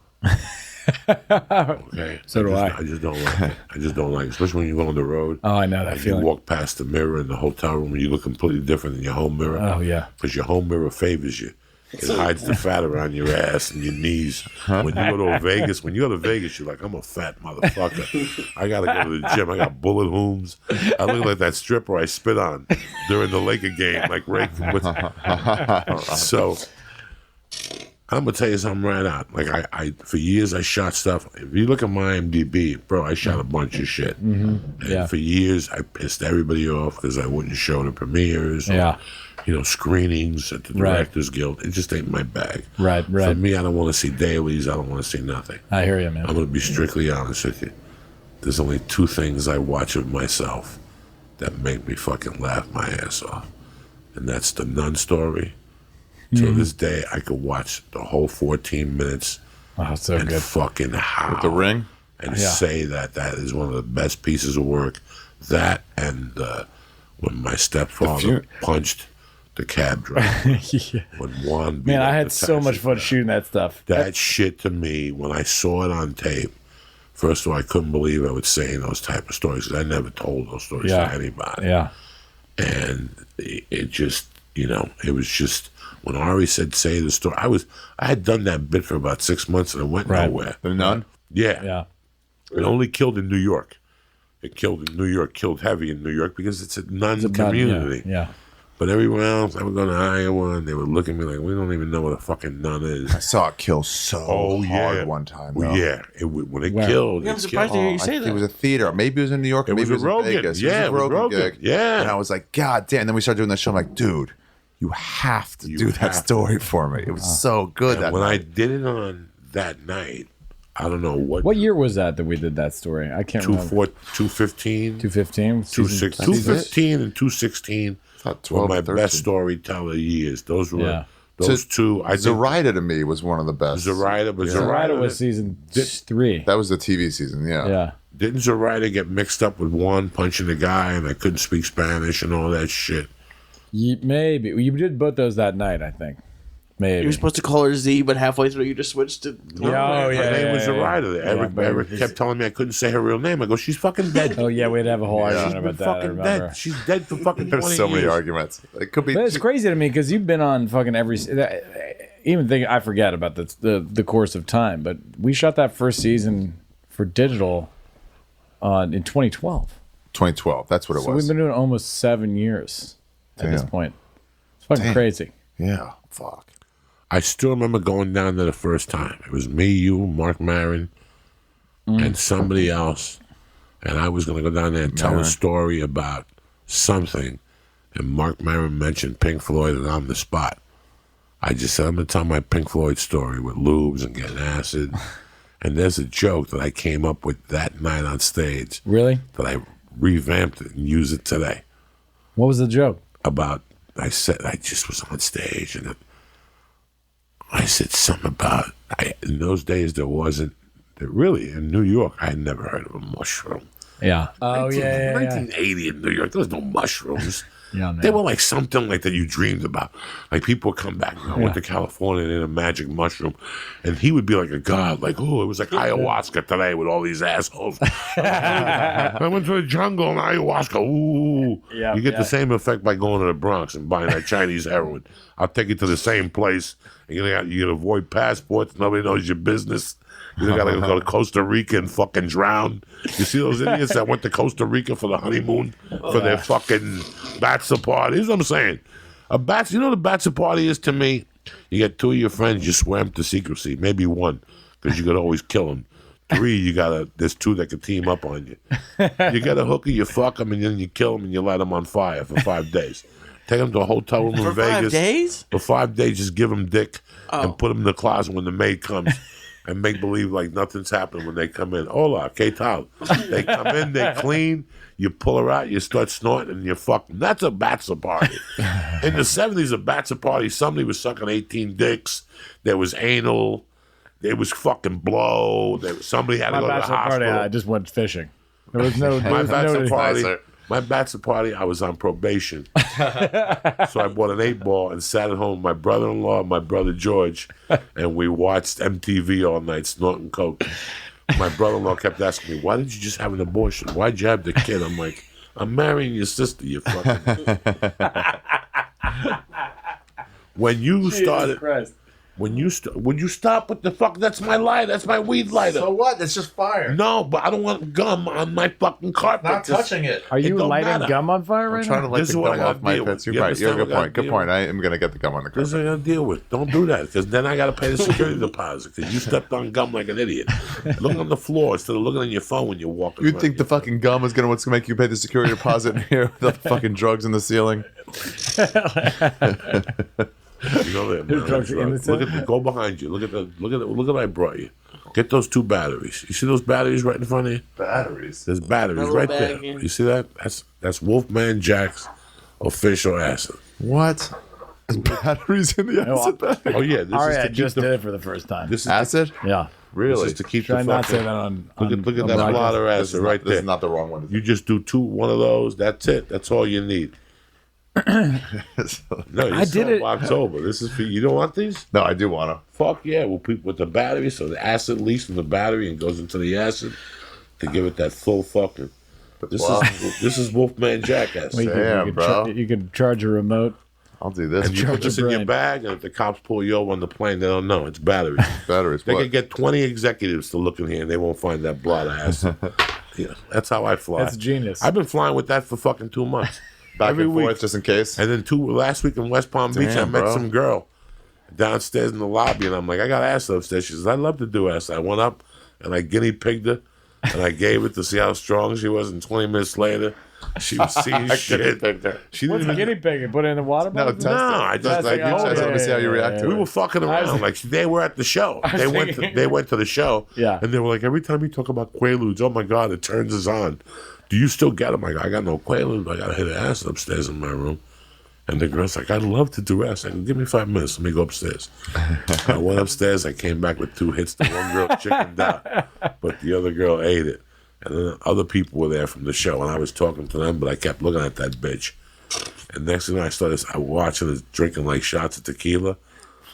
Okay, So do I. I just don't like it. I just don't like it, especially when you go on the road. Oh, I know that and you feeling. walk past the mirror in the hotel room and you look completely different than your home mirror. Oh, yeah. because your home mirror favors you. It hides the fat around your ass and your knees. When you go to Vegas, you're like, I'm a fat motherfucker. I gotta go to the gym. I got bullet wounds. I look like that stripper I spit on during the Laker game, like Ray from So I'm gonna tell you something right out. Like I for years I shot stuff. If you look at my IMDb, bro, I shot a bunch of shit. And Yeah. for years I pissed everybody off because I wouldn't show the premieres. Or, Yeah. screenings at the Directors Guild. It just ain't my bag. Right. For me, I don't want to see dailies. I don't want to see nothing. I hear you, man. I'm going to be strictly honest with you. There's only two things I watch of myself that make me fucking laugh my ass off. And that's the Nun story. To this day, I could watch the whole 14 minutes Oh, so and good. fucking howl. The Ring? And say that is one of the best pieces of work. That and when my stepfather punched the cab driver. Yeah. When Juan beat Man, I up had the so much taxi fun driver. shooting that stuff. That shit to me, when I saw it on tape, first of all, I couldn't believe I was saying those type of stories because I never told those stories to anybody. Yeah. And it just, it was just, when Ari said, say the story, I had done that bit for about 6 months and it went nowhere. The Nun? Yeah. Yeah. It only killed in New York. It killed in New York, killed heavy in New York because it's a nun community. Yeah. But everywhere else, I would go to Iowa and they would look at me like, we don't even know what a fucking nun is. I saw it kill so hard one time. Well, though. yeah. When it killed, Yeah, I'm it surprised killed. to hear you say It that. was a theater. Maybe it was in New York. Maybe was it was a in Rogan. Vegas. Yeah, it was a Rogan gig. Yeah. And I was like, God damn. And then we started doing that show. I'm like, dude, you have to do that have story for me. It was so good. And when I did it on that night, I don't know What year was that we did that story? I can't remember. 215, 215? 215 and 216 were 12, my 13. best storyteller years. Those were Yeah. those two. I think Zoraida to me was one of the best. Zoraida, but Zoraida Zoraida was season 3. That was the TV season. Yeah. Yeah. didn't Zoraida get mixed up with one punching a guy and I couldn't speak Spanish and all that shit? Maybe. You did both those that night, I think. Maybe. You were supposed to call her Z, but halfway through you just switched to. Yeah, Her name was Zoraida. but Eric it's- kept telling me I couldn't say her real name. I go, she's fucking dead. Oh yeah, we'd have a whole She's argument been about that. I fucking remember. dead. She's dead for fucking 20 There's so many years. arguments. It could be. But it's crazy to me because you've been on fucking every. Even think I forget about the course of time, but we shot that first season for digital in 2012. 2012. That's what it So was. we've been doing almost 7 years at this Damn. point. It's fucking crazy. Yeah. Fuck. I still remember going down there the first time. It was me, you, Mark Maron, and somebody else. And I was going to go down there and tell a story about something. And Mark Maron mentioned Pink Floyd, and on the spot, I just said, I'm going to tell my Pink Floyd story with lubes and getting acid. And there's a joke that I came up with that night on stage Really? that I revamped it and use it today. What was the joke? About, I said, I just was on stage and I said something about, in those days really, in New York, I had never heard of a mushroom. Yeah. Oh yeah. 1980 in New York, there was no mushrooms. Yeah, man. They were like something like that you dreamed about. Like people would come back. I went to California and ate a magic mushroom, and he would be like a god. Like, oh, it was like ayahuasca today with all these assholes. I went to the jungle and ayahuasca. Ooh, Yeah, you get yeah. the same effect by going to the Bronx and buying that Chinese heroin. I'll take you to the same place. And you avoid passports. Nobody knows your business. You got to go to Costa Rica and fucking drown. You see those idiots that went to Costa Rica for the honeymoon for their fucking bachelor party? This is what I'm saying. You know what a bachelor party is to me? You get two of your friends, you swear them to secrecy. Maybe one, because you could always kill them. Three, there's two that could team up on you. You get a hooker, you fuck them, and then you kill them and you light them on fire for 5 days. Take them to a hotel room in For Vegas. 5 days? For 5 days, just give them dick and put them in the closet when the maid comes. And make believe like nothing's happening when they come in. Hola, ¿qué tal? They come in, they clean, you pull her out, you start snorting, and you fuck them. That's a bachelor party. In the 70s, a bachelor party, somebody was sucking 18 dicks. There was anal. There was fucking blow. Somebody had to My go to the bachelor party, hospital. I just went fishing. There was no. My bachelor party. Nicer. My bachelor party, I was on probation. So I bought an 8-ball and sat at home with my brother-in-law and my brother George, and we watched MTV all night snorting coke. My brother-in-law kept asking me, why did you just have an abortion? Why'd you have the kid? I'm like, I'm marrying your sister, you fucking... When you started... Would you stop with the fuck? That's my lighter. That's my weed lighter. So what? It's just fire. No, but I don't want gum on my fucking carpet. Not touching it. Are you don't lighting matter. gum on fire right I'm trying to now? light This the is what gum I gotta off my deal pets. with. You're You right. You're a understand good what I point. Good gotta point. deal I am gonna get the gum on the This is carpet. what I gotta deal with. Don't do that, because then I gotta pay the security deposit, because you stepped on gum like an idiot. Look on the floor instead of looking on your phone when you're walking. You think the fucking gum is gonna what's gonna make you pay the security deposit in here with the fucking drugs in the ceiling? You know that, man. drugs in the Go behind you. Look at what I brought you. Get those 2 batteries. You see those batteries right in front of you? Batteries. There's batteries Little right bag there. here. You see that? That's Wolfman Jack's official acid. What? There's batteries in the acid bag. Oh yeah, this Ari, is I to keep just the. did it for the first time. This is Acid? Yeah. This is to keep Should the I not say fucking. that on? Look at on that broadcast? blotter This acid is not- right This there. is not the wrong one. You just do one of those. That's it. That's all you need. No, I did it. October. This is for you. Don't want these? No, I do wanna. Fuck yeah! We'll put with the battery, so the acid leaks from the battery and goes into the acid to give it that full fucking. This is Wolfman Jack acid. Well, you could- Damn, you could bro. you could charge a remote. I'll do this. And you put this in your your brain. bag, and if the cops pull you over on the plane, they don't know. It's batteries. Batteries. They What? could get 20 executives to look in here, and they won't find that blood acid. Yeah, that's how I fly. That's genius. I've been flying with that for fucking 2 months. Back every and forth, week. just in case. And then last week in West Palm Beach, I Damn, met bro. some girl downstairs in the lobby, and I'm like, I got acid upstairs. She says, I'd love to do acid. I went up, and I guinea pigged her, and I gave it to see how strong she was, and 20 minutes later, she was seeing shit. She What's didn't a even... guinea pig? You put it in the water No, bottle? test it. I just like... Oh, Test it. Let me see how you yeah, react yeah, to We it. were fucking around. Like, they were at the show. They went to the show. Yeah. And they were like, every time you talk about Quaaludes, oh my God, it turns us on. Do you still get them? I go, I got no Quaaludes. I got to hit an acid upstairs in my room. And the girl's like, I'd love to do acid. I go, give me 5 minutes. Let me go upstairs. I went upstairs. I came back with 2 hits. The one girl chickened out, but the other girl ate it. And then other people were there from the show, and I was talking to them, but I kept looking at that bitch. And next thing I started watching her drinking like shots of tequila.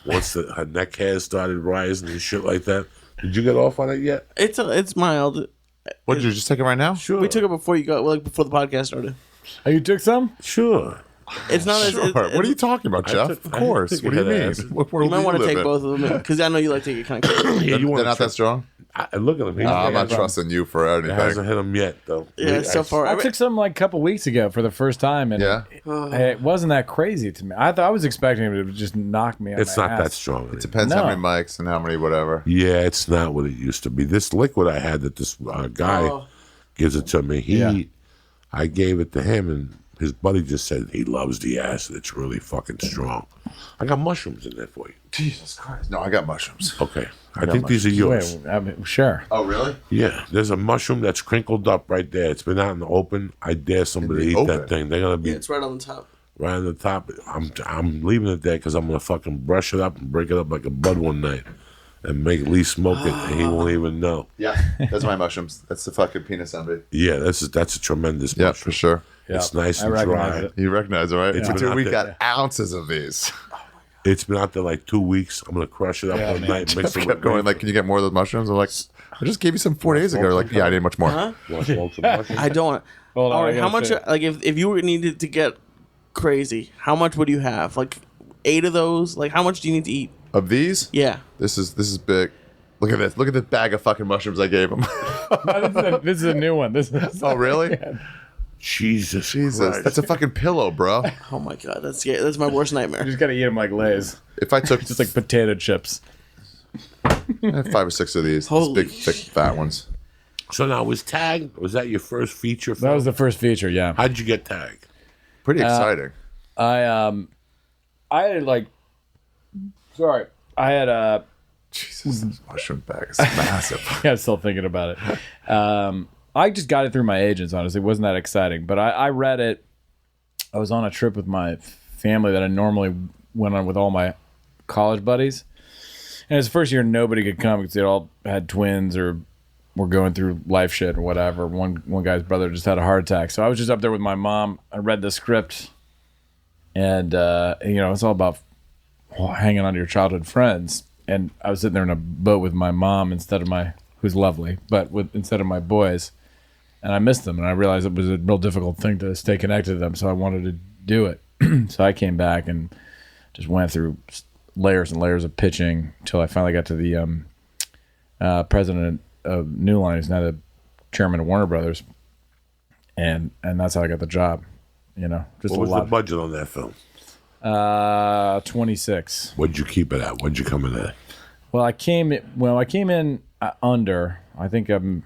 once her neck hair started rising and shit like that. Did you get off on it yet? It's mild. What, did you just take it right now? Sure. We took it before before the podcast started. Oh, you took some? Sure. It's not Sure. as. What are you talking about, Jeff? Of course. What do you mean? What world You might do want to live take in? both of them because I know you like to get kind of crazy. Yeah, They're not that strong? Look at him. I'm not trusting you for It anything. hasn't hit him yet, though. Yeah, so far. I took some like a couple weeks ago for the first time, and Yeah? it wasn't that crazy to me. I was expecting it to just knock me. It's on not my that ass. strong. Anymore. Depends No. how many mics and how many whatever. Yeah, it's not what it used to be. This liquid I had that this guy gives it to me. I gave it to him, and his buddy just said he loves the acid. It's really fucking strong. I got mushrooms in there for you. Jesus Christ. No, I got mushrooms. Okay. I think these are yours. Wait, I mean, sure. Oh, really? Yeah, there's a mushroom that's crinkled up right there. It's been out in the open. I dare somebody to eat open? that thing. They're gonna be Yeah, it's right on the top. right on the top. I'm leaving it there because I'm gonna fucking brush it up and break it up like a bud one night, and make Lee smoke it, and he won't even know. Yeah. That's my mushrooms. That's the fucking penis envy. Yeah, that's a tremendous Yeah, mushroom. for sure. It's nice I and recognize dry. it. You recognize it, right? It's Dude, been out we there. got ounces of these. It's been out there like 2 weeks. I'm gonna crush it up one night, mix it Kept with going like, can you get more of those mushrooms? I'm like, I just gave you some 4 days ago. Like, yeah, I need much more. Huh? You want to smoke some mushrooms? I don't. Hold on, All I right, how gotta much? say- Like, if you were needed to get crazy, how much would you have? Like, 8 of those? Like, how much do you need to eat? Of these, Yeah. this is big. Look at this. Look at this bag of fucking mushrooms I gave him. No, this is a new one. This is Oh, really? Jesus Christ. That's a fucking pillow, bro. Oh my god, that's my worst You nightmare. just gotta eat them like Lay's. If I took Just like potato chips. 5 or 6 of these Holy big, thick, fat ones. So now, was Tag, was that your first feature film? That was the first feature, yeah. How'd you get Tag? Pretty exciting. I had like, sorry, I had Jesus, mushroom bag is massive. yeah, still thinking about it. I just got it through my agents, honestly. It wasn't that exciting, but I read it. I was on a trip with my family that I normally went on with all my college buddies. And it's the first year nobody could come because they all had twins or were going through life shit or whatever. One guy's brother just had a heart attack. So I was just up there with my mom. I read the script. And, it's all about hanging on to your childhood friends. And I was sitting there in a boat with my mom who's lovely, but instead of my boys. And I missed them, and I realized it was a real difficult thing to stay connected to them, so I wanted to do it. So I came back and just went through layers and layers of pitching until I finally got to the president of New Line, who's now the chairman of Warner Brothers, and that's how I got the job. Just What a was the lot. budget on that film? 26. What'd you keep it at? What'd you come in at? Well, I came in under. I think I'm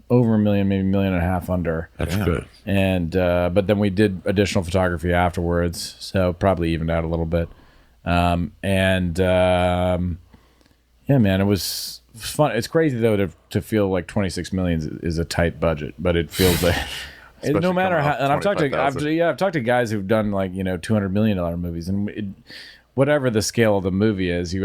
over $1 million, maybe $1.5 million under. That's good. And but then we did additional photography afterwards, so probably evened out a little bit. Yeah, man, it was fun. It's crazy though to feel like 26 million is a tight budget, but it feels like no matter how. And I've talked to guys who've done like $200 million movies, and whatever the scale of the movie is, you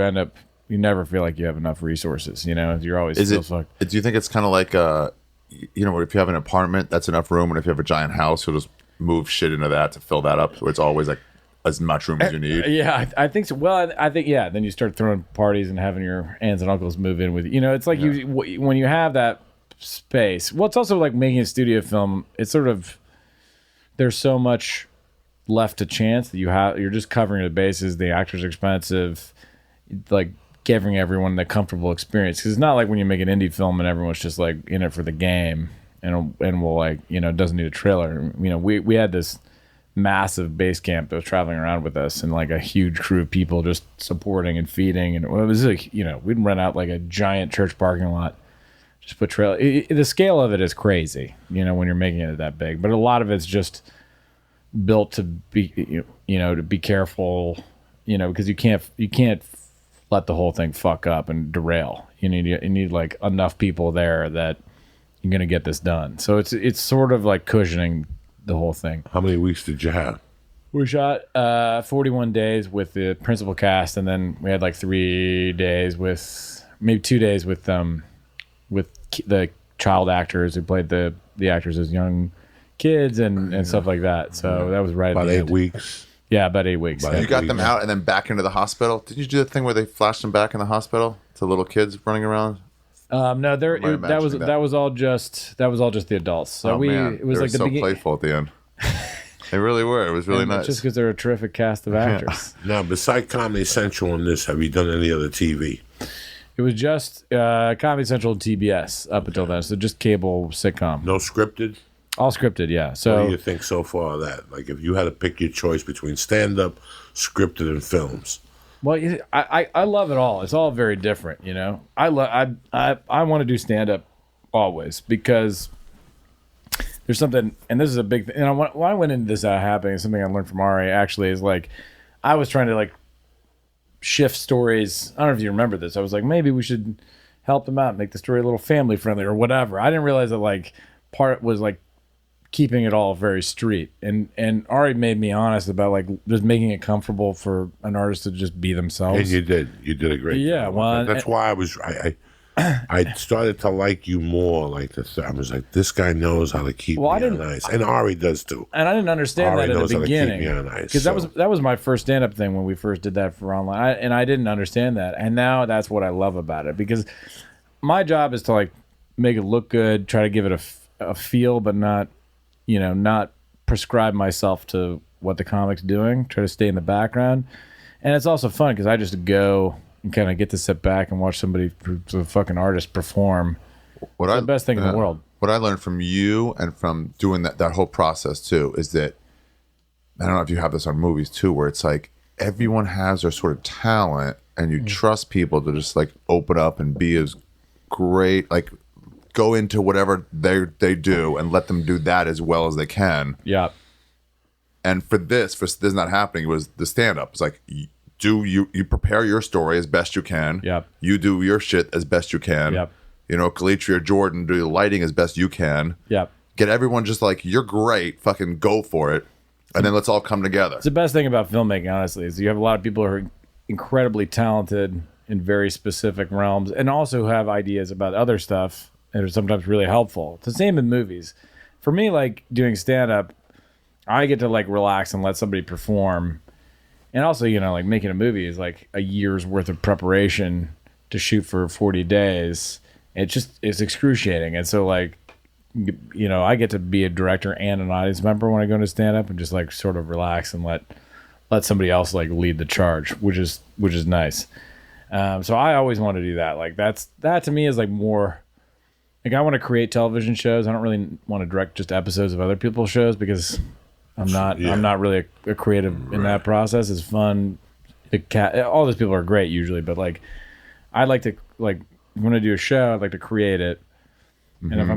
never feel like you have enough resources. You're always still fucked. Do you think it's kind of like, if you have an apartment, that's enough room, and if you have a giant house, you'll just move shit into that to fill that up, so it's always like as much room as you need? Yeah, I think so. Well, I think, yeah, then you start throwing parties and having your aunts and uncles move in with you. It's like when you have that space. Well, it's also like making a studio film. It's sort of, there's so much left to chance that you're just covering the bases. The actors are expensive, like giving everyone the comfortable experience. Because it's not like when you make an indie film and everyone's just like in it for the game and will like, doesn't need a trailer. We had this massive base camp that was traveling around with us and like a huge crew of people just supporting and feeding. And it was like, we'd rent out like a giant church parking lot, just put trailer. The scale of it is crazy, when you're making it that big, but a lot of it's just built to be, to be careful, because you can't let the whole thing fuck up and derail. You need like enough people there that you're gonna get this done. So it's sort of like cushioning the whole thing. How many weeks did you have? We shot 41 days with the principal cast, and then we had like 3 days with maybe 2 days with the child actors who played the actors as young kids and stuff like that. So that was right About at the 8 end. weeks. Yeah, about 8 weeks. About Yeah. You got them out and then back into the hospital. Did you do the thing where they flashed them back in the hospital to little kids running around? No, Am I imagining that was all just the adults. So Man, it was they like were the so beginning. playful at the end. They really were. It was really nice. Just because they're a terrific cast of actors. Now, beside Comedy Central and this, have you done any other TV? It was just Comedy Central and TBS up until then. So just cable sitcom. No scripted? All scripted, yeah. What do So you think so far of that? Like, if you had to pick your choice between stand-up, scripted, and films. well, I love it all. It's all very different, you know. I want to do stand up always because there's something, and this is a big thing. And why I went into this happening, something I learned from Ari actually is like, I was trying to like shift stories. I don't know if you remember this. I was like, maybe we should help them out, make the story a little family friendly or whatever. I didn't realize that like part was like keeping it all very street, and Ari made me honest about like just making it comfortable for an artist to just be themselves. And you did a great job. Yeah, well, That's why I started to like you more. Like I was like, this guy knows how to keep me on ice, and Ari does too. And I didn't understand Ari that knows at how the to keep beginning me on ice, because so. that was my first stand up thing when we first did that for online, and I didn't understand that, and now that's what I love about it because my job is to like make it look good, try to give it a feel, but not prescribe myself to what the comic's doing. Try to stay in the background, and it's also fun because I just go and kind of get to sit back and watch somebody who's a fucking artist perform. It's the best thing in the world. What I learned from you and from doing that whole process too is that, I don't know if you have this on movies too, where it's like everyone has their sort of talent and you trust people to just like open up and be as great, like go into whatever they do and let them do that as well as they can. Yeah. And for this not happening, it was the stand-up. It's like, you prepare your story as best you can. Yep. You do your shit as best you can. Yep. You know, Kalitri or Jordan do the lighting as best you can. Yep. Get everyone just like, you're great, fucking go for it. And then let's all come together. It's the best thing about filmmaking, honestly, is you have a lot of people who are incredibly talented in very specific realms and also have ideas about other stuff that are sometimes really helpful. It's the same in movies. For me, like doing stand-up, I get to like relax and let somebody perform. And also, like making a movie is like a year's worth of preparation to shoot for 40 days. It's excruciating. And so like, I get to be a director and an audience member when I go into stand up and just like sort of relax and let somebody else like lead the charge, which is nice. So I always want to do that. Like that to me is like more like I want to create television shows. I don't really want to direct just episodes of other people's shows because I'm not really a creative in that process. It's fun. All those people are great usually, but like I'd like to like when I do a show, I'd like to create it. Mm-hmm. And if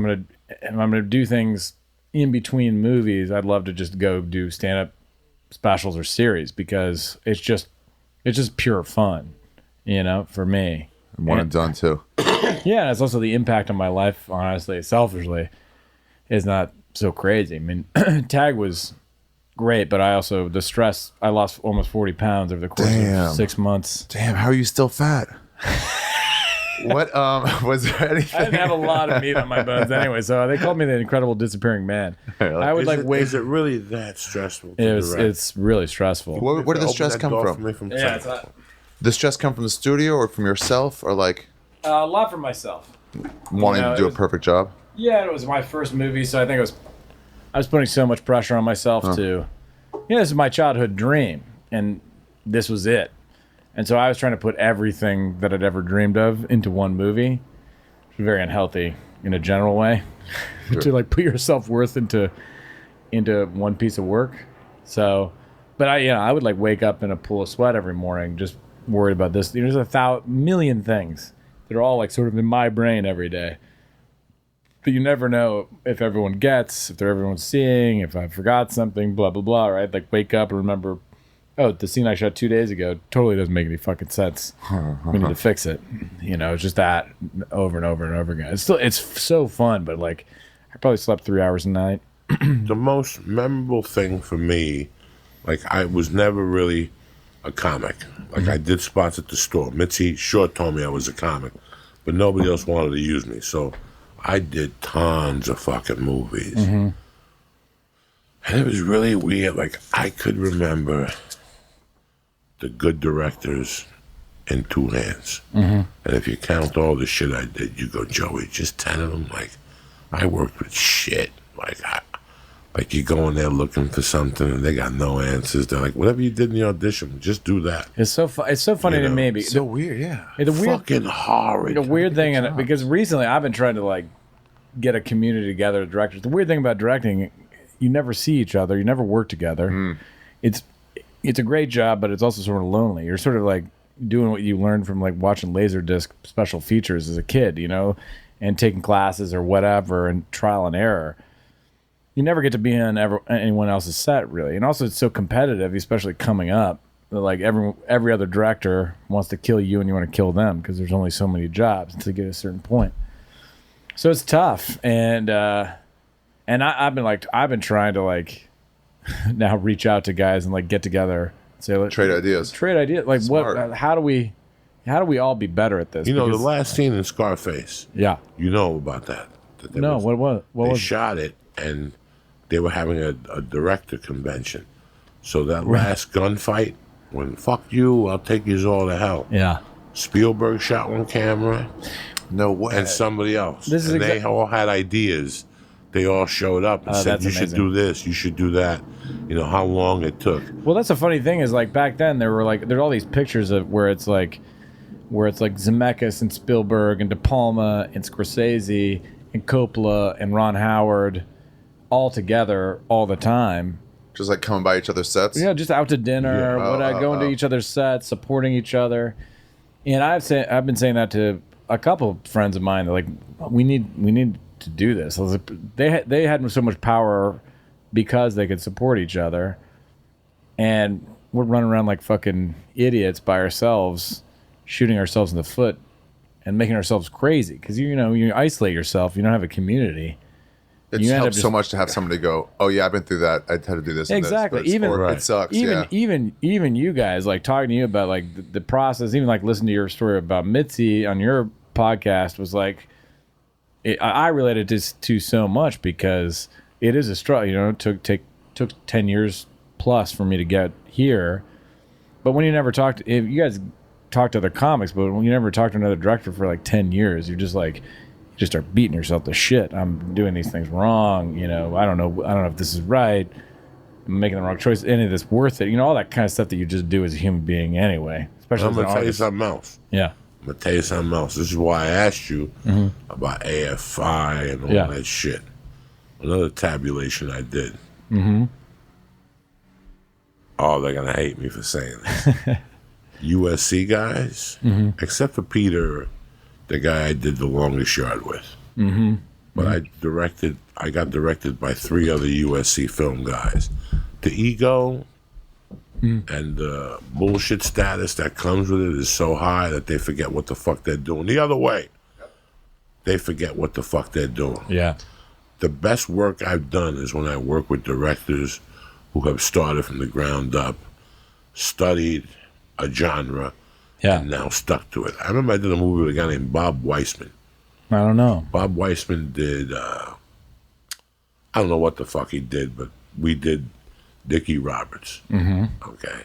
I'm gonna do things in between movies, I'd love to just go do stand up specials or series because it's just pure fun, for me. One and done too. Yeah, it's also the impact on my life, honestly, selfishly, is not so crazy. I mean, Tag was great, but I lost almost 40 pounds over the course of 6 months. Damn, how are you still fat? What was there anything? I didn't have a lot of meat on my bones anyway, so they called me the incredible disappearing man. I would Is it really that stressful? It's really stressful. Where did the stress come from? Yeah, it's not, The stress come from the studio or from yourself or like a lot for myself. wanting to do a perfect job? Yeah, it was my first movie, so I think I was putting so much pressure on myself to, this is my childhood dream, and this was it. And so I was trying to put everything that I'd ever dreamed of into one movie. It's very unhealthy in a general way to like put your self-worth into one piece of work. So, but I would like wake up in a pool of sweat every morning, just worried about this. There's a million things that are all like sort of in my brain every day. But you never know if everyone gets, if everyone's seeing, if I forgot something, blah, blah, blah, right? Like wake up and remember, the scene I shot 2 days ago totally doesn't make any fucking sense. We need to fix it. It's just that over and over and over again. It's so fun, but like I probably slept 3 hours a night. The most memorable thing for me, like I was never really a comic. Like I did spots at the store. Mitzi Short told me I was a comic, but nobody else wanted to use me. So I did tons of fucking movies. And it was really weird. Like, I could remember the good directors in two hands. And if you count all the shit I did, you go, Joey, just 10 of them. Like, I worked with shit. Like you go in there looking for something and they got no answers. They're like, whatever you did in the audition, just do that. It's so funny to me. So weird, yeah. The weird, Fucking horrid. the weird thing, and because recently I've been trying to like get a community together of directors. The weird thing about directing, you never see each other. You never work together. It's a great job, but it's also sort of lonely. You're sort of like doing what you learned from like watching Laserdisc special features as a kid, you know, and taking classes or whatever and trial and error. You never get to be on anyone else's set, really. And also, it's so competitive, especially coming up. Like, every other director wants to kill you and you want to kill them because there's only so many jobs to get a certain point. So it's tough. And I've been trying to, like, now reach out to guys and, like, get together. And say, Trade ideas. Like, Smart. how do we all be better at this? You know, Because- the last scene in Scarface, Yeah. you know about that. They No, what they was it? shot it, and they were having a director convention. So that last gunfight, when fuck you, I'll take you all to hell. Yeah. Spielberg shot one camera No way. and somebody else. This is and they exa- all had ideas. They all showed up and said, that's you should amazing. do this, you should do that. You know, how long it took. Well, that's the funny thing is, like, back then there's all these pictures of where it's like Zemeckis and Spielberg and De Palma and Scorsese and Coppola and Ron Howard all together all the time. Just like coming by each other's sets. You know, just out to dinner, going to each other's sets, supporting each other. And I've been saying that to a couple of friends of mine. They're like, we need to do this. I was like, they had so much power because they could support each other, and we're running around like fucking idiots by ourselves, shooting ourselves in the foot and making ourselves crazy because you isolate yourself. You don't have a community. It You end up helps so just- much to have somebody go, oh yeah, I've been through that. I had to do this. and this, Exactly. but it's- Even- or Right. it sucks. Even you guys, like, talking to you about like the process, even like listening to your story about Mitzi on your podcast was like, I related this to so much because it is a struggle. You know, it took 10 years plus for me to get here. But when you never talked, if you guys talk to other comics, but when you never talk to another director for like 10 years, you're just like, you just start beating yourself to shit. I'm doing these things wrong. You know, I don't know if this is right. I'm making the wrong choice. Any of this worth it? You know, all that kind of stuff that you just do as a human being anyway. Especially I'm as going an to tell you artist. something else. Yeah. I'm going to tell you something else. This is why I asked you about AFI and all Yeah. that shit. Another tabulation I did. Oh, they're going to hate me for saying this. USC guys, except for Peter, the guy I did The Longest Yard with. But I got directed by 3 other USC film guys. The ego and the bullshit status that comes with it is so high that they forget what the fuck they're doing. The other way, they forget what the fuck they're doing. Yeah. The best work I've done is when I work with directors who have started from the ground up, studied a genre, Yeah. and now stuck to it. I remember I did a movie with a guy named Bob Weissman. I don't know. Bob Weissman did, I don't know what the fuck he did, but we did Dickie Roberts. Okay.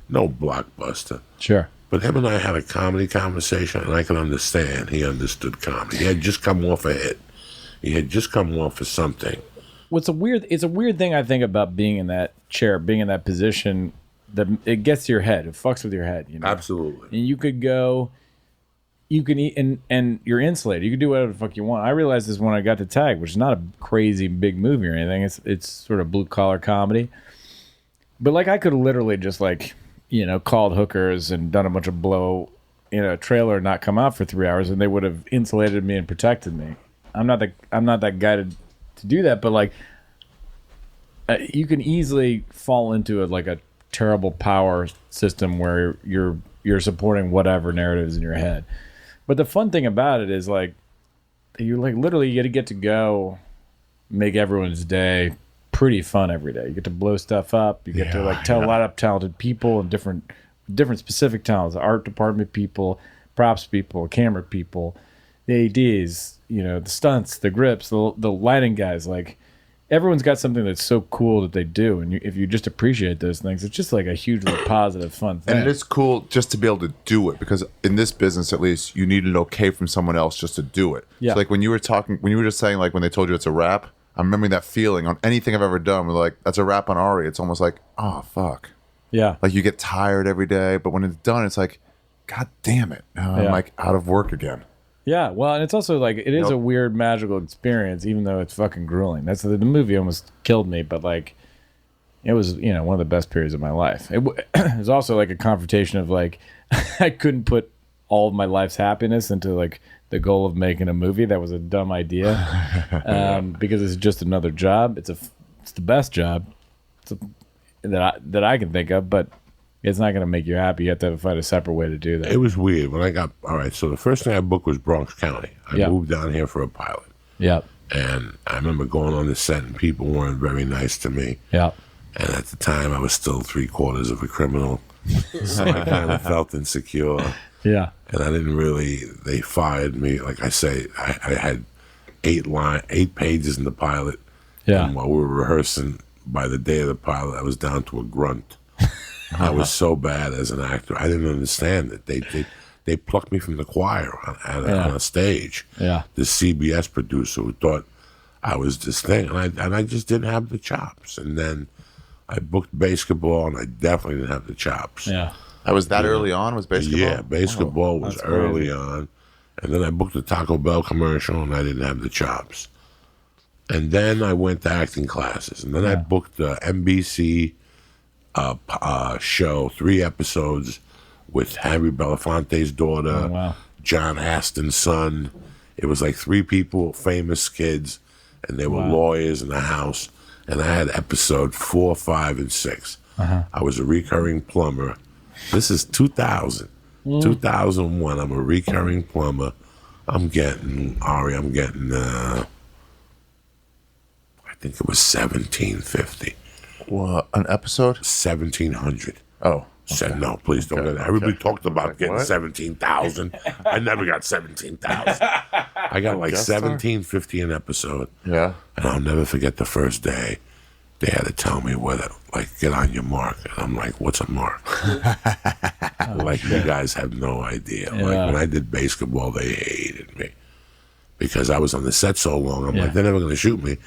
No blockbuster. Sure. But him and I had a comedy conversation, and I can understand he understood comedy. He had just come off a hit. He had just come off of something. It's a weird thing I think about being in that chair, being in that position, that it gets to your head. It fucks with your head, you know. Absolutely. And you could go, you can eat, and you're insulated. You can do whatever the fuck you want. I realized this when I got to Tag, which is not a crazy big movie or anything. It's sort of blue collar comedy. But like I could literally just like, you know, called hookers and done a bunch of blow in a trailer and not come out for 3 hours, and they would have insulated me and protected me. I'm not that guy to do that, but like you can easily fall into a terrible power system where you're supporting whatever narrative is in your head. But the fun thing about it is like you like literally you get to go make everyone's day pretty fun every day. You get to blow stuff up. You get to like tell a lot of talented people and different specific talents, the art department people, props people, camera people, the ADs, you know, the stunts, the grips, the lighting guys. Like everyone's got something that's so cool that they do, and if you just appreciate those things, it's just like a hugely positive, fun thing. And it is cool just to be able to do it, because in this business, at least, you need an okay from someone else just to do it. Yeah. So like when you were just saying, like when they told you it's a wrap, I'm remembering that feeling on anything I've ever done. We're like, that's a wrap on Ari. It's almost like, oh fuck. Yeah. Like you get tired every day, but when it's done, it's like, God damn it. Now I'm like out of work again. Yeah, well, and it's also like it is a weird magical experience, even though it's fucking grueling. That's the movie almost killed me, but like it was one of the best periods of my life. It was also like a confrontation of like I couldn't put all of my life's happiness into like the goal of making a movie. That was a dumb idea because it's just another job. It's the best job that I can think of, but it's not going to make you happy. You have to find a separate way to do that. It was weird when I got all right. So the first thing I booked was Bronx County. I moved down here for a pilot. Yeah. And I remember going on the set and people weren't very nice to me. Yeah. And at the time, I was still 3/4 of a criminal, so I kind of felt insecure. Yeah. And I didn't really. They fired me. Like I say, I had 8 pages in the pilot. Yeah. And while we were rehearsing, by the day of the pilot, I was down to a grunt. I was so bad as an actor. I didn't understand it. They plucked me from the choir on a stage. Yeah. The CBS producer who thought I was this thing, and I just didn't have the chops. And then I booked basketball, and I definitely didn't have the chops. Yeah. That was that early on? Was basketball? Yeah, basketball was early on. And then I booked the Taco Bell commercial, and I didn't have the chops. And then I went to acting classes. And then I booked the NBC show, 3 episodes with Henry Belafonte's daughter, John Aston's son. It was like 3 people, famous kids, and they were lawyers in the house. And I had episode 4, 5, and 6. I was a recurring plumber. This is 2000. 2001, I'm a recurring plumber. I'm getting I think it was $1,750. What, an episode? 1,700. Oh. Said no, please don't get that. Everybody talked about getting 17,000. I never got 17,000. I got like 1750 an episode. Yeah. And I'll never forget the first day. They had to tell me whether, like, get on your mark. And I'm like, what's a mark? You guys have no idea. Yeah. Like, when I did basketball, they hated me because I was on the set so long. I'm like, they're never going to shoot me.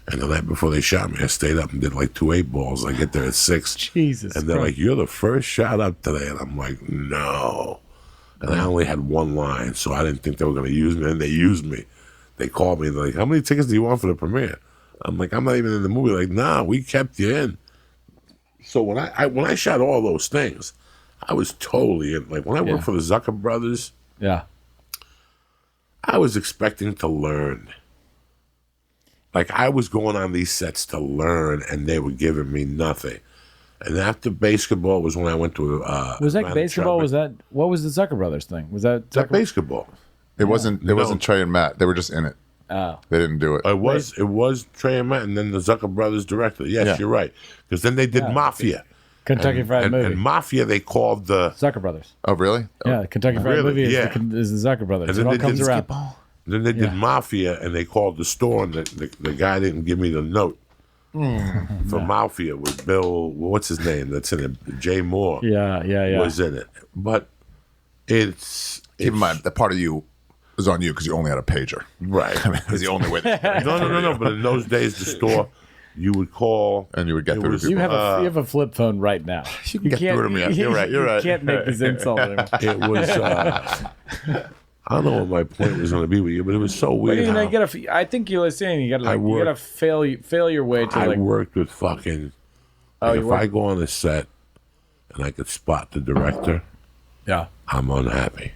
And the night before they shot me, I stayed up and did like 2 8-balls. I get there at 6. Jesus. And they're like, you're the first shot up today. And I'm like, no. And I only had 1 line, so I didn't think they were going to use me. And they used me. They called me. They're like, how many tickets do you want for the premiere? I'm like, I'm not even in the movie. Like, nah, we kept you in. So when I shot all those things, I was totally in. Like, when I worked for the Zucker brothers, I was expecting to learn. Like, I was going on these sets to learn, and they were giving me nothing. And after basketball was when I went to was that basketball? Was that what was the Zucker brothers thing? Was that basketball? It wasn't. It wasn't Trey and Matt. They were just in it. Oh, they didn't do it. It was Trey and Matt, and then the Zucker brothers directed. Yes, you're right. Because then they did Mafia, Kentucky Fried Movie, and Mafia they called the Zucker brothers. Oh, really? Yeah, Kentucky Fried Movie is the Zucker brothers. And it all comes around. Then they did Mafia, and they called the store, and the guy didn't give me the note for Mafia with Bill. What's his name? That's in it. Jay Moore. Yeah. Was in it, but it's keep in mind that part of you was on you because you only had a pager, right? I mean, it was the only way. No. But in those days, the store you would call and you would get through to you people. have a flip phone right now. You can get through to me. You're right. You can't make this insult anymore. It was. I don't know what my point was going to be with you, but it was so weird. I think you were saying you got to fail your way to. I worked with fucking. If I go on a set and I could spot the director, I'm unhappy.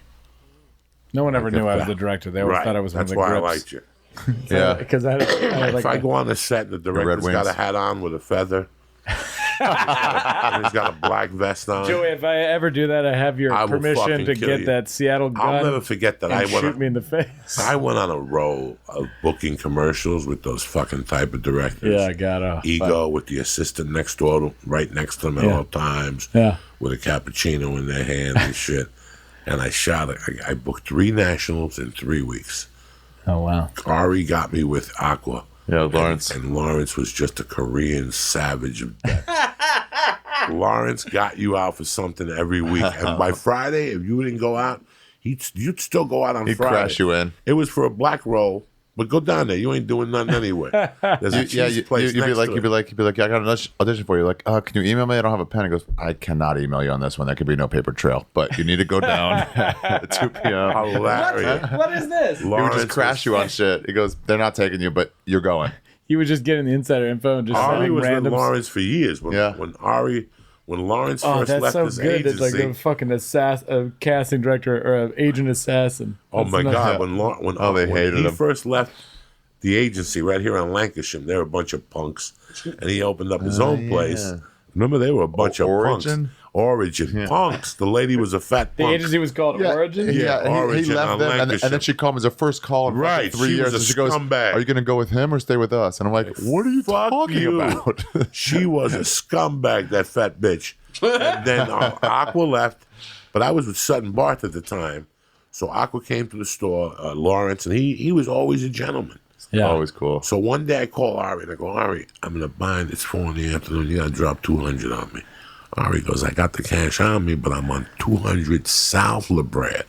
No one ever knew I was the director. They always thought I was one of the grips. That's why I liked you. Yeah, because if I go on the set and the director's got a hat on with a feather, and he's got a black vest on. Joey, if I ever do that, I have your permission to get that Seattle gun. I'll never forget that. Shoot me in the face. I went on a roll of booking commercials with those fucking type of directors. Yeah, I got Ego with the assistant next door, right next to them at all times. Yeah, with a cappuccino in their hand and shit. And I shot it. I booked 3 nationals in 3 weeks. Oh wow! Ari got me with Aqua. Yeah, Lawrence. And Lawrence was just a Korean savage of death. Lawrence got you out for something every week. And by Friday, if you didn't go out, you'd still go out on He'd Friday. crash you in. It was for a black roll, but go down there. You ain't doing nothing anyway. There's a cheese place you'd be next like, to you'd be like, yeah, I got an audition for you. Like, can you email me? I don't have a pen. He goes, I cannot email you on this one. There could be no paper trail, but you need to go down at 2 p.m. Hilarious. What is this? He would Lawrence just crash you on shit. He goes, they're not taking you, but you're going. He was just getting the insider info and just Ari sending was random. with Lawrence for years. When Lawrence Oh, first that's left so his good. agency. It's like a fucking casting director or an agent assassin. Oh my That's God! nuts. When they hated he him. first left the agency right here on Lancashire, they were a bunch of punks, and he opened up his own place. Remember, they were a bunch of Origin? punks. Origin punks. The lady was a fat The punk. agency was called Origin. Yeah, he Origin left on them, and Lancashire. then she called him as her first call in Right, 3 she years. was a And she goes, scumbag. "Are you going to go with him or stay with us?" And I'm like, "What are you Fuck talking you. about?" She was a scumbag, that fat bitch. And then Aqua left, but I was with Sutton Barth at the time. So Aqua came to the store, Lawrence, and he was always a gentleman. Yeah. Always cool. So one day I call Ari and I go, Ari, I'm in a bind. It's 4 PM. You got to drop $200 on me. Ari goes, I got the cash on me, but I'm on 200 South La Brea.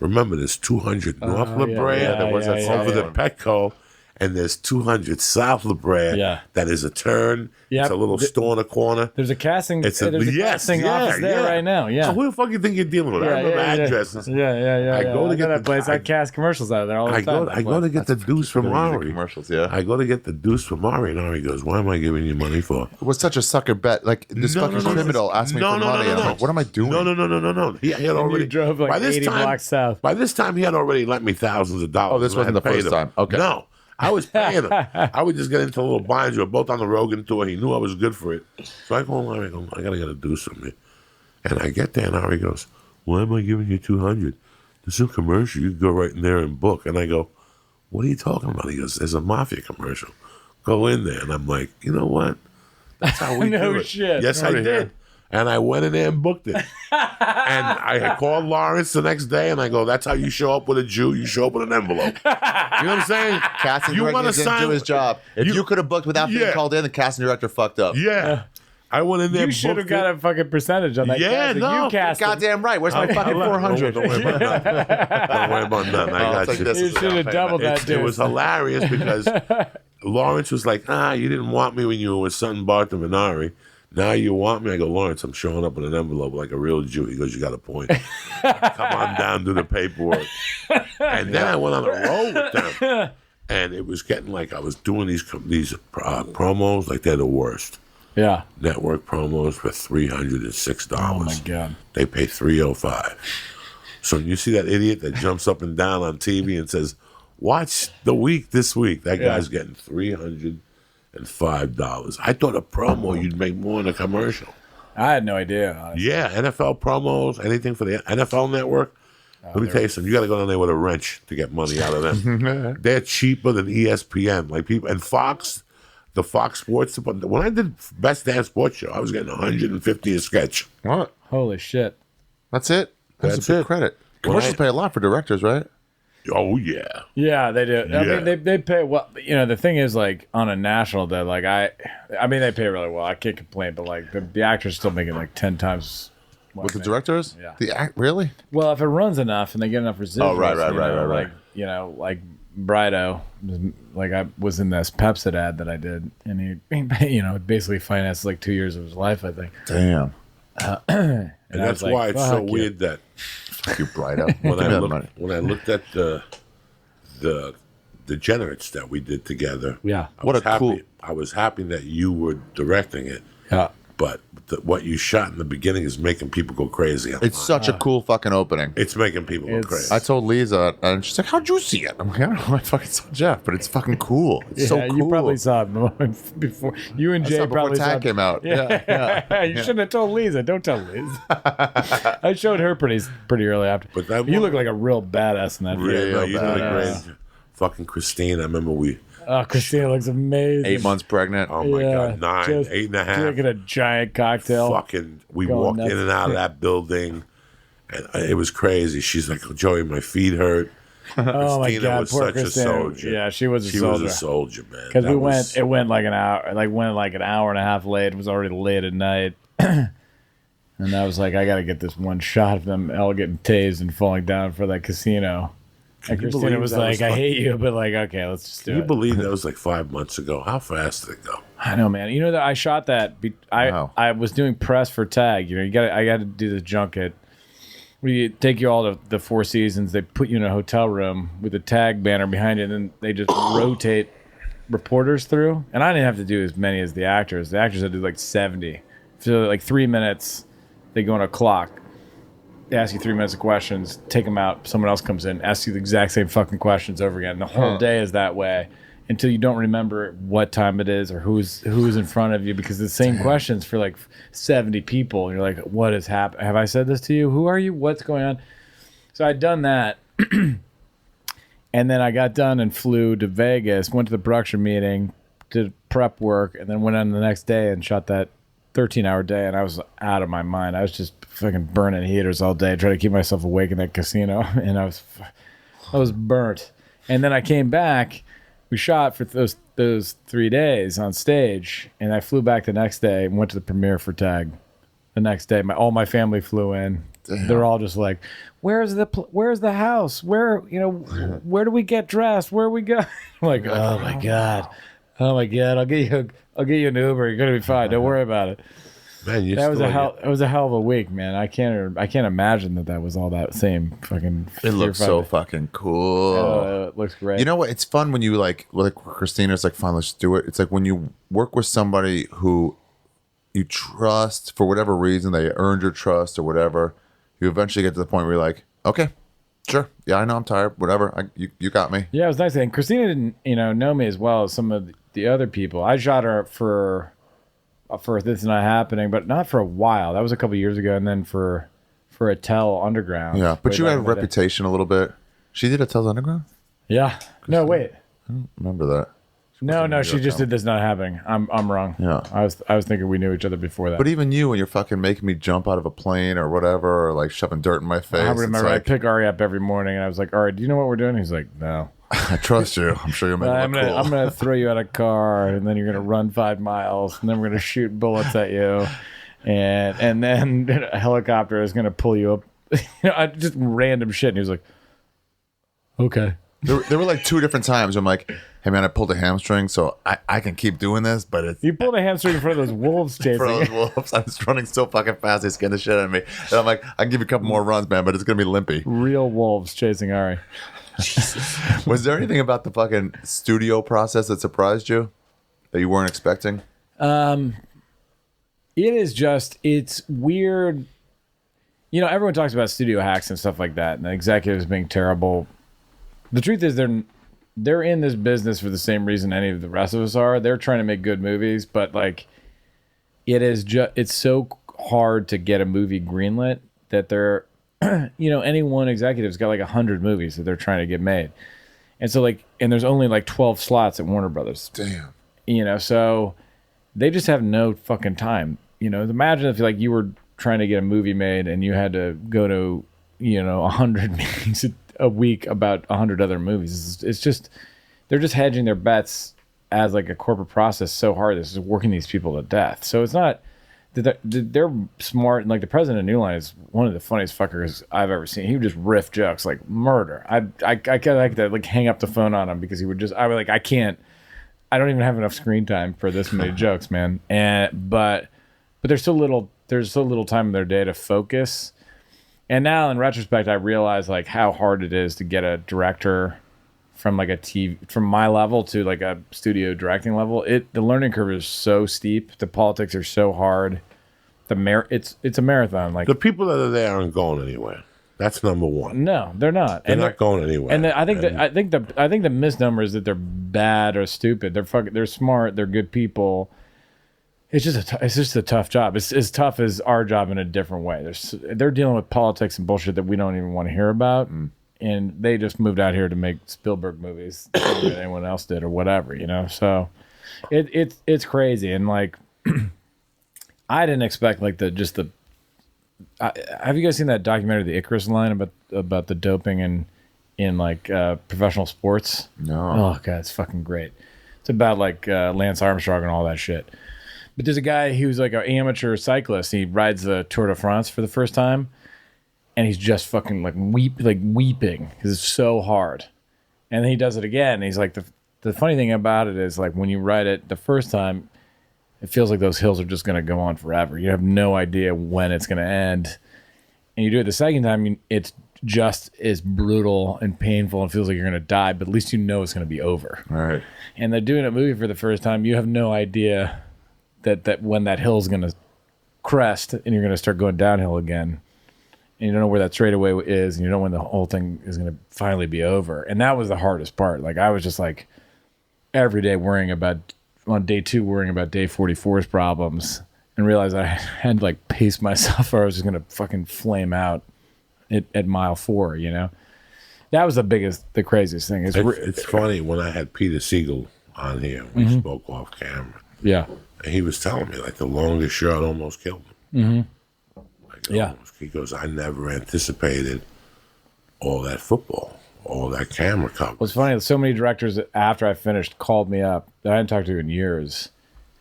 Remember, there's 200 North La Brea there was that over South the one. Petco, and there's 200 South La Brea. Yeah. That is a turn. Yep. It's a little store in the corner. There's a casting. It's there's a casting office there right now. Yeah. So who the fuck you think you're dealing with? I remember addresses. Yeah. I go to get that the- place. I cast commercials out of there all the I time. go to get the deuce from These are Ari. commercials, yeah. I go to get the deuce from Ari, and Ari goes, "What am I giving you money for?" It was such a sucker bet. Like, this fucking criminal asked me for money. And I'm like, what am I doing? No. He had already you drove like by this 80 time, blocks south. By this time, he had already lent me thousands of dollars. Oh, this and I wasn't had the paid first him. time. Okay. No, I was paying him. I would just get into little binds. We were both on the Rogan tour. He knew I was good for it. So I call Ari. I go, I gotta get a deuce from you. And I get there, and Ari goes, "Why am I giving you 200? There's a commercial. You can go right in there and book." And I go, "What are you talking about?" He goes, "There's a mafia commercial. Go in there." And I'm like, you know what? That's how we No do it. shit. Yes, I Over did. here. And I went in there and booked it. And I had called Lawrence the next day, and I go, "That's how you show up with a Jew. You show up with an envelope." You know what I'm saying? Casting You director wanna didn't sign- do his job. If you could have booked without being Yeah. called in, the casting director fucked up. Yeah. I went in there. You should have booked got it. a fucking percentage on that. Yeah, casting. no. You cast him. Goddamn right. Where's my fucking 400? Don't worry about nothing. Don't worry about nothing. I Oh, got it's like you. this You is a should have down doubled payment. that, dude. It was hilarious because Lawrence was like, you didn't want me when you were with Sutton Bartham and Ari. Now you want me? I go, Lawrence, I'm showing up in an envelope like a real Jew. He goes, you got a point. Come on down, do the paperwork. And then I went on a roll with them. And it was getting like I was doing these promos like they're the worst. Yeah. Network promos for $306. Oh my god. They pay $305. So when you see that idiot that jumps up and down on TV and says, "Watch the week this week," that guy's getting $305. I thought a promo you'd make more in a commercial. I had no idea. Honestly. Yeah, NFL promos, anything for the NFL Network. Let me tell you something. You got to go down there with a wrench to get money out of them. They're cheaper than ESPN. Like people and Fox, the Fox Sports. When I did Best Damn Sports Show, I was getting $150 a sketch. What? Holy shit. That's it? That's a big it. credit. Commercials pay a lot for directors, right? Oh yeah. Yeah, they do. I Yeah. mean, they pay well. You know, the thing is, like on a national, that like I mean, they pay really well. I can't complain, but like the actors still making like 10 times. With the directors? Yeah. The act really? Well, if it runs enough and they get enough residuals, Oh, right. Like, you know, like Brido, like I was in this Pepsi ad that I did, and he you know, basically financed like 2 years of his life, I think. Damn. And I that's was like, why it's so fuck you. weird that You bright up. when I looked at the Degenerates that we did together. Yeah. What was a cool- I was happy that you were directing it, Yeah. but what you shot in the beginning is making people go crazy. It's such a cool fucking opening. It's making people go It's- crazy. I told Lisa, and she's like, "How'd you see it?" I'm like, "I don't know. I fucking saw Jeff, but it's fucking cool. It's so cool." You probably saw it before. You and I Jay saw it before probably saw Tag it. came out. Yeah. You shouldn't have told Lisa. Don't tell Liz. I showed her pretty early after. But that you one- look like a real badass in that Yeah, video. no, you did a badass. great. Fucking Christine, I remember we. Oh, Christina looks amazing. 8 months pregnant. Oh my Yeah, God, 9, just 8.5. drinking a giant cocktail. Fucking, we Going walked nuts. in and out of that building, and it was crazy. She's like, "Joey, my feet hurt," Oh my Christina God, was poor such a Christina. soldier. Yeah, she was a She soldier. was a soldier, man. Because That we was- it went like an hour, an hour and a half late. It was already late at night. And I was like, I got to get this one shot of them all getting tased and falling down for that casino. And you Christina believe was that like, was I fucking- hate you, but like, okay, let's just do Can you it. believe that was like 5 months ago? How fast did it go? I know, man. You know that I shot that. Wow. I was doing press for Tag. You know, I got to do this junket. We take you all to the Four Seasons. They put you in a hotel room with a Tag banner behind it, and then they just rotate reporters through. And I didn't have to do as many as the actors. The actors had to do like 70. So like 3 minutes, they go on a clock. They ask you 3 minutes of questions, take them out. Someone else comes in, asks you the exact same fucking questions over again. And the whole day is that way until you don't remember what time it is or who's in front of you because the same questions for like 70 people. And you're like, what has happened? Have I said this to you? Who are you? What's going on? So I'd done that. And then I got done and flew to Vegas, went to the production meeting, did prep work, and then went on the next day and shot that 13-hour day. And I was out of my mind. I was just fucking burning heaters all day, trying to keep myself awake in that casino. And I was burnt. And then I came back. We shot for those 3 days on stage, and I flew back the next day and went to the premiere for Tag. The next day, all my family flew in. Damn. They're all just like, "Where's the house? Where do we get dressed? Where we go?" I'm like, "Oh my god, I'll get you an Uber. You're gonna be fine. Don't worry about it." Man, you That was a hell of a week, man. I can't imagine that was all that same fucking. It looks so fucking cool. It looks great. You know what? It's fun when you like Christina's like, fine, let's do it. It's like when you work with somebody who you trust for whatever reason, they earned your trust or whatever. You eventually get to the point where you're like, okay, sure, yeah, I know I'm tired, whatever. You got me. Yeah, it was nice. And Christina didn't, know me as well as some of the other people. I shot her for This Is Not Happening, but not for a while. That was a couple years ago, and then for Attell Underground. Yeah, but way you back had a in the day. reputation a little bit. She did Attell's Underground? Yeah. No, wait. Remember that. No, she just did This Not Happening. I'm wrong. Yeah. I was thinking we knew each other before that. But even you, when you're fucking making me jump out of a plane or whatever, or like shoving dirt in my face, I it's remember I like, pick Ari up every morning, and I was like, "Ari, do you know what we're doing?" He's like, "No." I trust you. I'm sure you'll make it I'm look gonna cool. I'm gonna throw you out of a car, and then you're gonna run 5 miles, and then we're gonna shoot bullets at you, and then a helicopter is gonna pull you up. Just random shit. And he was like, "Okay." There were like 2 different times where I'm like, hey man, I pulled a hamstring, so I can keep doing this, but it's You pulled a hamstring in front of those wolves chasing. for those you. wolves. I was running so fucking fast, they scared the shit out of me. And I'm like, I can give you a couple more runs, man, but it's gonna be limpy. Real wolves chasing Ari. Was there anything about the fucking studio process that surprised you that you weren't expecting? It's weird. Everyone talks about studio hacks and stuff like that, and the executives being terrible. The truth is, they're in this business for the same reason any of the rest of us are. They're trying to make good movies, but like, it's so hard to get a movie greenlit that they're, any one executive's got like 100 movies that they're trying to get made, and so and there's only like 12 slots at Warner Brothers. Damn. So they just have no fucking time. Imagine if you were trying to get a movie made and you had to go to 100 meetings a week about 100 other movies. It's just they're just hedging their bets as like a corporate process so hard. This is working these people to death. So it's not they're smart, and like the president of New Line is one of the funniest fuckers I've ever seen. He would just riff jokes like murder. I could like to like hang up the phone on him because he would just I was like I don't even have enough screen time for this many jokes, man. But there's so little time in their day to focus. And now in retrospect, I realize like how hard it is to get a director from like from my level to like a studio directing level. The learning curve is so steep. The politics are so hard. It's a marathon. Like The people that are there aren't going anywhere. That's number one. no, they're not. They're not going anywhere. And I think the misnomer is that they're bad or stupid. They're smart. They're good people. It's just a tough job. It's as tough as our job in a different way. They're dealing with politics and bullshit that we don't even want to hear about. And they just moved out here to make Spielberg movies than anyone else did or whatever, So it's crazy. And like I didn't expect like have you guys seen that documentary, The Icarus Line, about the doping in like professional sports. No. Oh god, it's fucking great. It's about like Lance Armstrong and all that shit. But there's a guy who's like an amateur cyclist. He rides the Tour de France for the first time, and he's just fucking like weeping because it's so hard. And then he does it again. And he's like, the funny thing about it is like when you ride it the first time, it feels like those hills are just going to go on forever. You have no idea when it's going to end. And you do it the second time, it's just as brutal and painful and feels like you're going to die, but at least you know it's going to be over. Right. And they're doing a movie for the first time. You have no idea that when that hill's going to crest and you're going to start going downhill again. And you don't know where that straightaway is, and you don't know when the whole thing is going to finally be over. And that was the hardest part. Like, I was just like every day on day 2, worrying about day 44's problems, and realized I had to like pace myself or I was just going to fucking flame out at mile 4, you know? That was the craziest thing. It's funny, when I had Peter Siegel on here, we spoke off camera. Yeah. And he was telling me, like, the longest shot almost killed him. Mm-hmm. Like, Yeah. He goes, I never anticipated all that football, all that camera coverage. What's funny, so many directors after I finished called me up that I hadn't talked to in years,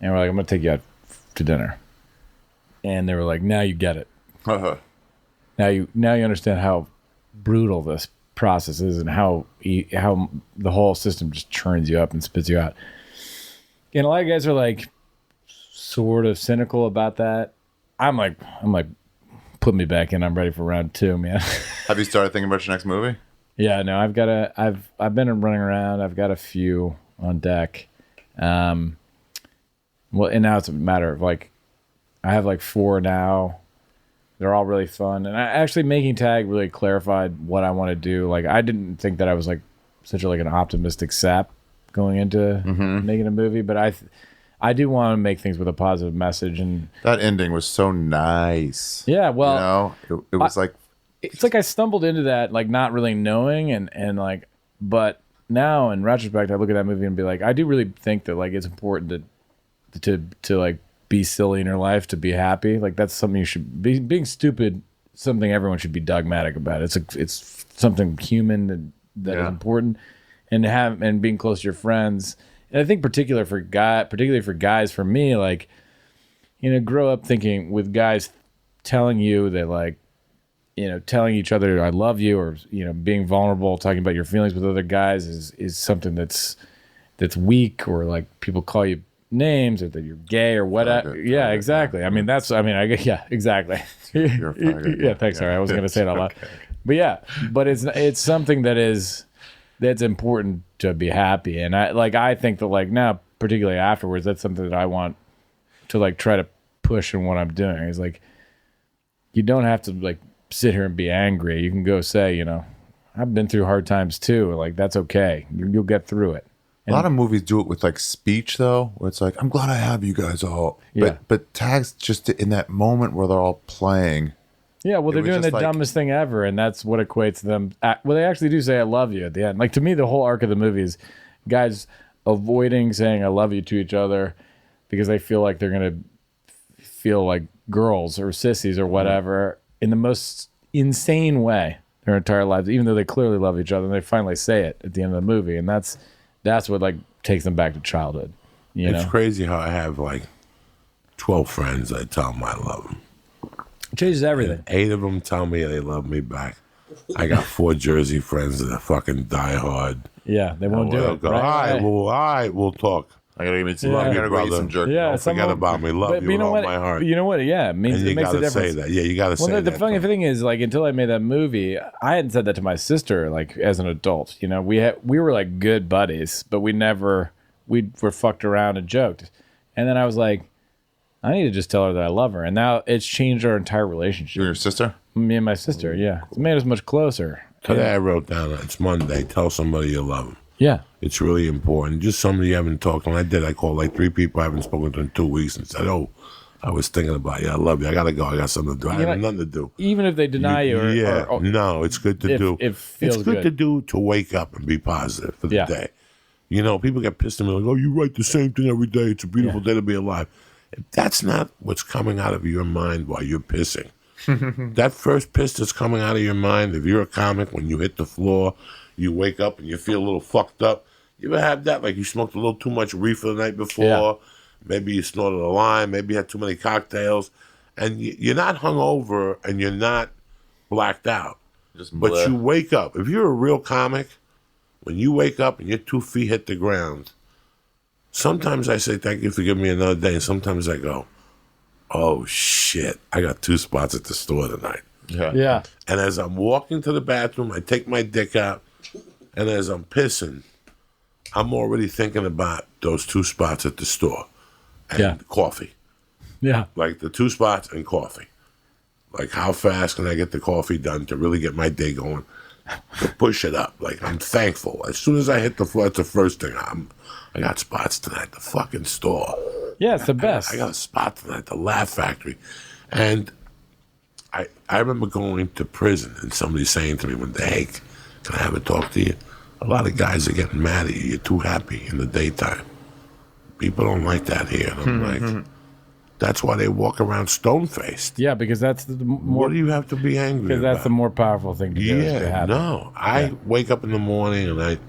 and were like, I'm going to take you out to dinner. And they were like, now you get it. Uh-huh. Now you understand how brutal this process is and how the whole system just churns you up and spits you out. And a lot of guys are like sort of cynical about that. I'm like, put me back in. I'm ready for round 2, man. Have you started thinking about your next movie? Yeah, no, I've been running around. I've got a few on deck. Well, and now it's a matter of like, I have like 4 now. They're all really fun. And actually making Tag really clarified what I want to do. Like, I didn't think that I was like such a, like an optimistic sap going into making a movie, but I do want to make things with a positive message. And that ending was so nice. Yeah, well, you know, it was like, it's like I stumbled into that, like not really knowing, and like, but now in retrospect, I look at that movie and be like, I do really think that like it's important to like be silly in your life, to be happy. Like that's something you should be. Being stupid, something everyone should be dogmatic about. It's something human that is important, and being close to your friends. And I think particularly for guys, for me, like, you know, grow up thinking with guys telling you that, like, you know, telling each other I love you, or, you know, being vulnerable, talking about your feelings with other guys is something that's weak, or like people call you names, or that you're gay or whatever. Yeah, exactly. I mean, yeah, exactly. You're a faggot. Yeah, thanks. Sorry, I wasn't going to say it out loud. Okay. But yeah, but it's something that's important to be happy. And I think that like now, particularly afterwards, that's something that I want to like try to push in what I'm doing. Is like, you don't have to like sit here and be angry. You can go say, you know, I've been through hard times too. Like, that's okay. You'll get through it. A lot of movies do it with like speech though, where it's like, I'm glad I have you guys all. But Tag's just in that moment where they're all playing. Yeah, well, they're doing the dumbest thing ever, and that's what equates them. Well, they actually do say "I love you" at the end. Like, to me, the whole arc of the movie is guys avoiding saying "I love you" to each other because they feel like they're gonna feel like girls or sissies or whatever in the most insane way their entire lives, even though they clearly love each other. And they finally say it at the end of the movie, and that's what like takes them back to childhood. It's crazy how I have like 12 friends. I tell them I love them. It changes everything. And 8 of them tell me they love me back. I got 4 Jersey friends that are fucking diehard. Yeah, they won't do it. Go, all right, we'll talk. I gotta eat some jerky. Yeah, don't forget about me. Love you with all my heart. You know what? Yeah, it makes a difference. You gotta say that. Yeah, you gotta say that. Well, the funny thing is, like, until I made that movie, I hadn't said that to my sister, like, as an adult. You know, we were like good buddies, but we were fucked around and joked. And then I was like, I need to just tell her that I love her. And now it's changed our entire relationship. You and your sister? Me and my sister, yeah. It's made us much closer. Today I wrote down, it's Monday, tell somebody you love them. Yeah. It's really important. Just somebody you haven't talked to. And I did. I called like 3 people I haven't spoken to in 2 weeks and said, oh, I was thinking about you. I love you. I got to go. I got something to do. I have nothing to do. Even if they deny you. No, it's good to do. It feels good to do, to wake up and be positive for the day. You know, people get pissed at me like, oh, you write the same thing every day. It's a beautiful day to be alive. If that's not what's coming out of your mind while you're pissing. That first piss that's coming out of your mind, if you're a comic, when you hit the floor, You wake up and you feel a little fucked up. You ever have that? Like you smoked a little too much reefer the night before. Yeah. Maybe you snorted a line. Maybe you had too many cocktails. And you're not hungover and you're not blacked out. But bleh. you wake up. If you're a real comic, when you wake up and your 2 feet hit the ground, sometimes I say, thank you for giving me another day. And sometimes I go, oh, shit, I got 2 spots at the store tonight. Yeah. And as I'm walking to the bathroom, I take my dick out. And as I'm pissing, I'm already thinking about those 2 spots at the store and coffee. Yeah. Like the 2 spots and coffee. Like how fast can I get the coffee done to really get my day going? To push it up. Like I'm thankful. As soon as I hit the floor, that's the first thing. I got spots tonight. The fucking store. Yeah, it's the best. I got a spot tonight. The Laugh Factory. And I remember going to prison and somebody saying to me one day, hey, can I have a talk to you? A lot of guys are getting mad at you. You're too happy in the daytime. People don't like that here. And I'm like, that's why they walk around stone-faced. Yeah, because that's the more. What do you have to be angry Because about? that's the more powerful thing to do. is to Yeah, have no. I wake up in the morning and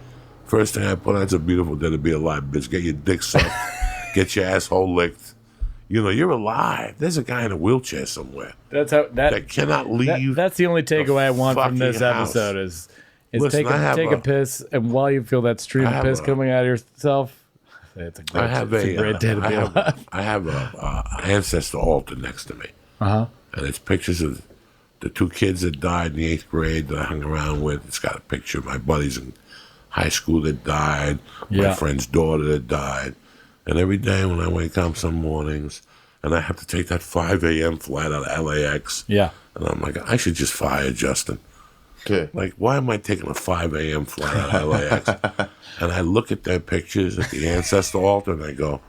first thing I put on, it's a beautiful day to be alive, bitch. Get your dick sucked. Get your asshole licked. You know, you're alive. There's a guy in a wheelchair somewhere That's how that cannot leave. that's the only takeaway I want from this fucking house. episode is Listen, take a piss, and while you feel that stream I of have piss a- coming out of yourself, it's a great, I have it's a great day to be alive. I have a ancestor altar next to me. Uh-huh. And it's pictures of the 2 kids that died in the 8th grade that I hung around with. It's got a picture of my buddies in high school that died, my Yeah. friend's daughter that died. And every day when I wake up some mornings and I have to take that 5 a.m. flight out of LAX, Yeah. and I'm like, I should just fire Justin. Okay. Like, why am I taking a 5 a.m. flight out of LAX? And I look at their pictures at the ancestor altar and I go,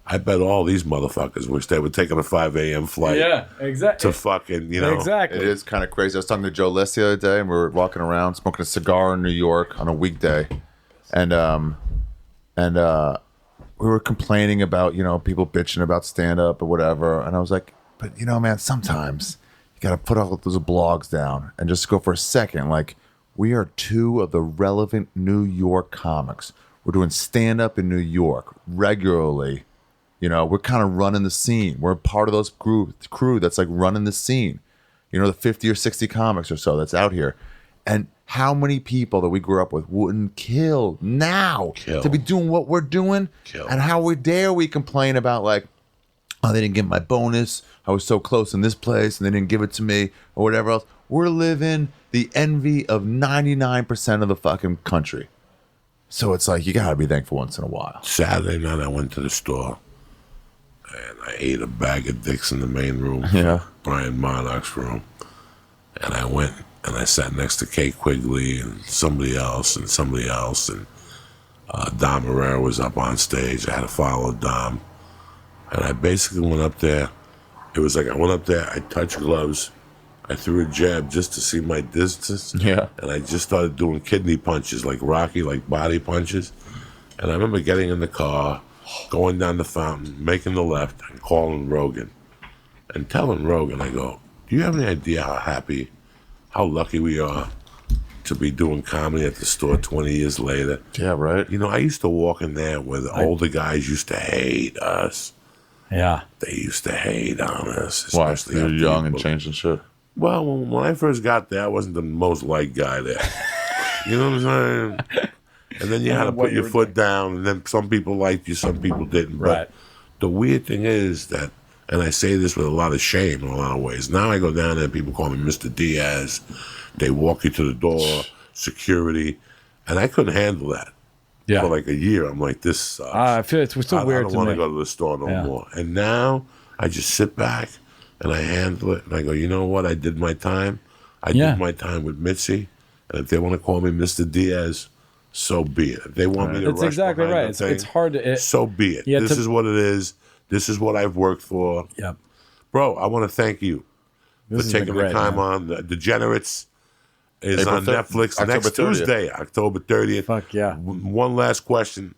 I bet all these motherfuckers wish they were taking a 5 a.m. flight Yeah, exactly. to fucking, you know. Exactly. It is kind of crazy. I was talking to Joe List the other day, and we were walking around smoking a cigar in New York on a weekday, and we were complaining about people bitching about stand up or whatever, and I was like, but man, sometimes you got to put all those blogs down and just go for a second. Like, we are 2 of the relevant New York comics. We're doing stand up in New York regularly. We're kind of running the scene. We're part of those crew that's like running the scene. The 50 or 60 comics or so that's out here. And how many people that we grew up with wouldn't kill now to be doing what we're doing? And how dare we complain about like, oh, they didn't get my bonus. I was so close in this place and they didn't give it to me or whatever else. We're living the envy of 99% of the fucking country. So it's like, you got to be thankful once in a while. Saturday night I went to the store and I ate a bag of dicks in the main room. Yeah. Brian Monarch's room. And I went and I sat next to Kate Quigley and somebody else. And Dom Herrera was up on stage. I had to follow Dom. And I basically went up there. It was like I went up there, I touched gloves, I threw a jab just to see my distance. Yeah. And I just started doing kidney punches like Rocky, like body punches. And I remember getting in the car, going down the fountain, making the left, and calling Rogan. And telling Rogan, I go, do you have any idea how happy, how lucky we are to be doing comedy at the store 20 years later? Yeah, right. I used to walk in there where the older guys used to hate us. Yeah. They used to hate on us. Why? Especially You're our young and people. changing shit. Well, when I first got there, I wasn't the most liked guy there. You know what I'm saying? And then you had to What put you your were foot down, and then some people liked you, some people didn't. Right. But the weird thing is that, and I say this with a lot of shame in a lot of ways, now I go down there and people call me Mr. Diaz. They walk you to the door, security, and I couldn't handle that. Yeah. For like a year, I'm like, this sucks. I feel it's so I weird don't to want me. to go to the store no Yeah. more. And now I just sit back and I handle it. And I go, you know what? I did my time. I did my time with Mitzi. And if they want to call me Mr. Diaz, so be it. If they want me to It's rush exactly behind right. the It's thing, hard to. so be it. Yeah, This is what it is. This is what I've worked for. Yep. Bro, I want to thank you This for has been taking great, the time man. on. The Degenerates is April on 3rd, Netflix October next 30th. Tuesday, October 30th. Fuck yeah. One last question.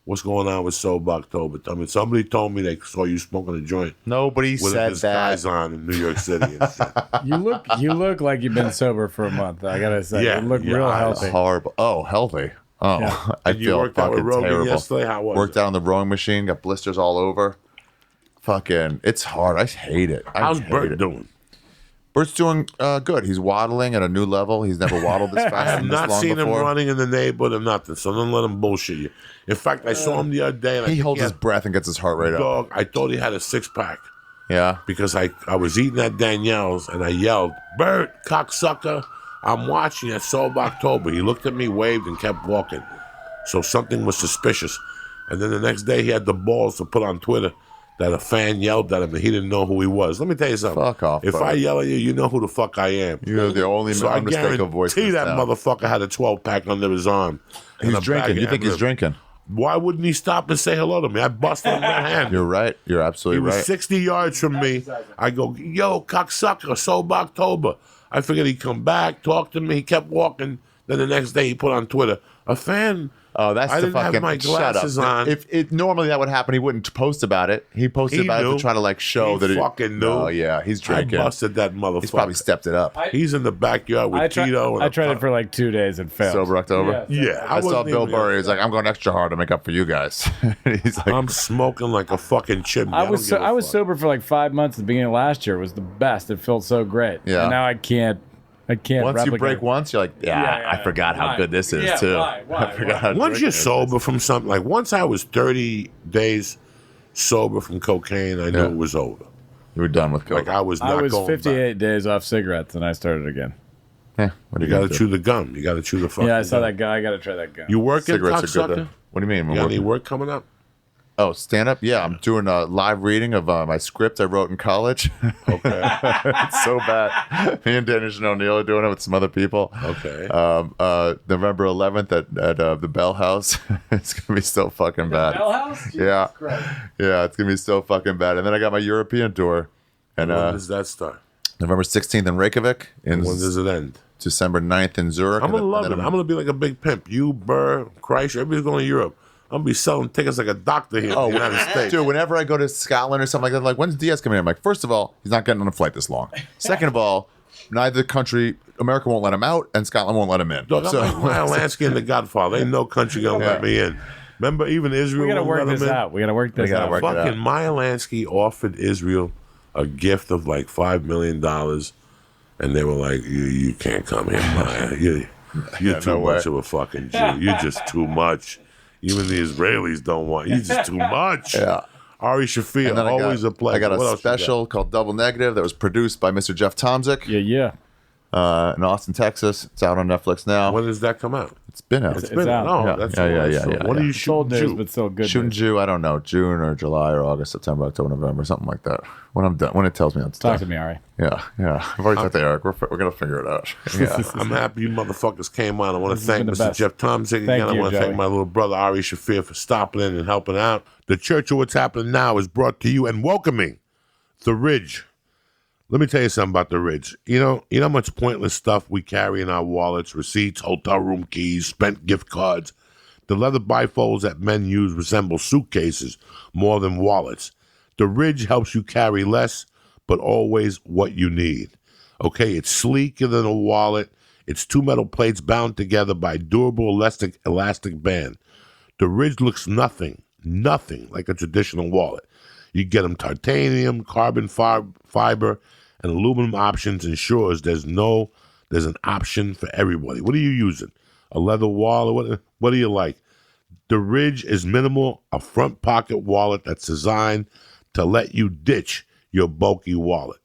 What's going on with Sober October? I mean, somebody told me they saw you smoking a joint Nobody with said a disguise that. on in New York City and shit. You look like you've been sober for a month. I gotta say, Yeah, you look yeah, real I- healthy. Horrible. Oh, healthy. Oh, Yeah. I And you feel worked out with fucking Rogan terrible. yesterday? How was Worked it? out on the rowing machine. Got blisters all over. Fucking, it's hard. I hate it. How's hate Bert it. doing? Bert's doing good. He's waddling at a new level. He's never waddled this fast I've and this not long seen before. him running in the neighborhood or nothing, so don't let him bullshit you. In fact, I saw him the other day, and I He think holds his had breath and gets his heart rate up. dog. I thought he had a six-pack Yeah. because I was eating at Danielle's, and I yelled, "Bert, cocksucker, I'm watching at Sober October." He looked at me, waved, and kept walking. So something was suspicious. And then the next day, he had the balls to put on Twitter that a fan yelled at him and he didn't know who he was. Let me tell you something. Fuck off, If Bert. I yell at you, you know who the fuck I am. You're the only So I unmistakable voice. guarantee in this that town. motherfucker had a 12-pack under his arm. and He's a bag drinking. of You think he's M&Ms. drinking? Why wouldn't he stop and say hello to me? I busted him that hand. You're right. You're He absolutely was right. 60 yards from me. I go, yo, cocksucker, Sober October. I figured he'd come back, talk to me. He kept walking. Then the next day he put on Twitter, a fan. Oh, that's I the didn't have fucking my glasses shut up. on. If it normally that would happen, he wouldn't post about it. He posted He about it knew. to try to like show He that he fucking knew. Oh yeah, he's drinking. I busted that motherfucker. He's probably stepped it up. He's in the backyard with Tito. And I tried it for like 2 days and failed. Sober October. Yeah, I saw wasn't Bill even- Burry. He's like, I'm going extra hard to make up for you guys. He's like, I'm smoking like a fucking chimney. I was don't give a fuck. sober for like 5 months at the beginning of last year. It was the best. It felt so great. Yeah. And now I can't once you replicate break it. once, you're like, yeah, I forgot how Why? good this is Yeah, too. why? I forgot how Once drinking you're is. sober from something, like once I was 30 days sober from cocaine, I knew Yeah. it was over. You were done with coke. Like I was not I was going 58 days off cigarettes and I started again. Yeah, what are back. You gonna got to do? chew the gum. You got to chew the fucking Yeah, I saw gum. that guy. I got to try that guy. You working, Cigarettes are good. cocksucker? Though. What do you mean? You got any work coming up? Oh, stand up? Yeah, I'm doing a live reading of my script I wrote in college. Okay. It's so bad. Me and Dennis and O'Neill are doing it with some other people. Okay. November 11th at the Bell House. It's gonna be so fucking bad. House? Yeah, yeah, it's gonna be so fucking bad. And then I got my European tour, and when does that start? November 16th in Reykjavik, and When does it end? December 9th in Zurich. I'm and gonna love then it. I'm gonna be like a big pimp. You, Burr, Kreischer, everybody's going to Europe. I'm gonna be selling tickets like a doctor here in the United States. Dude, whenever I go to Scotland or something like that, I'm like, when's Diaz coming in? I'm like, first of all, he's not getting on a flight this long. Second of all, neither country, America won't let him out, and Scotland won't let him in. Dog, I'm like Meyer Lansky and the Godfather. Ain't no country gonna let me in. Remember, even Israel We got to won't work let this him in? out. We got to work this gotta out. work it out. Fucking Meyer Lansky offered Israel a gift of like $5 million, and they were like, "You can't come here, Meyer. You're too no way. much of a fucking Jew. You're just too much. Even the Israelis don't want. You're just too much." Yeah. Ari Shaffir, And then always a pleasure. I got What a else you got? special called Double Negative that was produced by Mr. Jeff Tomsic Yeah. in Austin, Texas. It's out on Netflix now. When does that come out? It's been out. It's been out. No, Yeah. that's Yeah, all yeah, right. yeah, So yeah, when yeah. are you It's old shooting? news, but still good. Shooting news. Jew, I don't know, June or July or August, September, October, November, something like that. When I'm done, when it tells me it's Talk done. to me, Ari. Yeah. I've already talked to Eric. We're gonna figure it out. Yeah. I'm happy you motherfuckers came on. I want to has thank been the Mr. best. Jeff Tomsic again. I you, want to Joey. thank my little brother Ari Shaffir for stopping in and helping out. The Church of What's Happening Now is brought to you and welcoming the Ridge. Let me tell you something about the Ridge. You know how much pointless stuff we carry in our wallets, receipts, hotel room keys, spent gift cards. The leather bifolds that men use resemble suitcases more than wallets. The Ridge helps you carry less, but always what you need. Okay, it's sleeker than a wallet. It's two metal plates bound together by durable elastic band. The Ridge looks nothing like a traditional wallet. You get them titanium, carbon fiber, and aluminum options ensures there's an option for everybody. What are you using? A leather wallet? What do you like? The Ridge is minimal, a front pocket wallet that's designed to let you ditch your bulky wallet.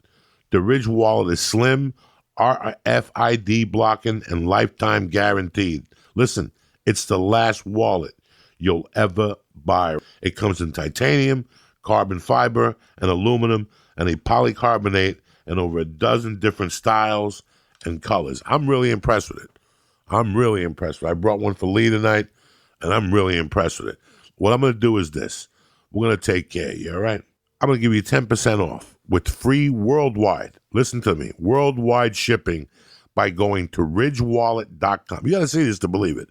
The Ridge wallet is slim, RFID blocking, and lifetime guaranteed. Listen, it's the last wallet you'll ever buy. It comes in titanium, carbon fiber, and aluminum, and a polycarbonate, and over a dozen different styles and colors. I'm really impressed with it. I brought one for Lee tonight, and I'm really impressed with it. What I'm going to do is this. We're going to take care of you, all right? I'm going to give you 10% off with free worldwide, listen to me, worldwide shipping by going to ridgewallet.com. You got to see this to believe it.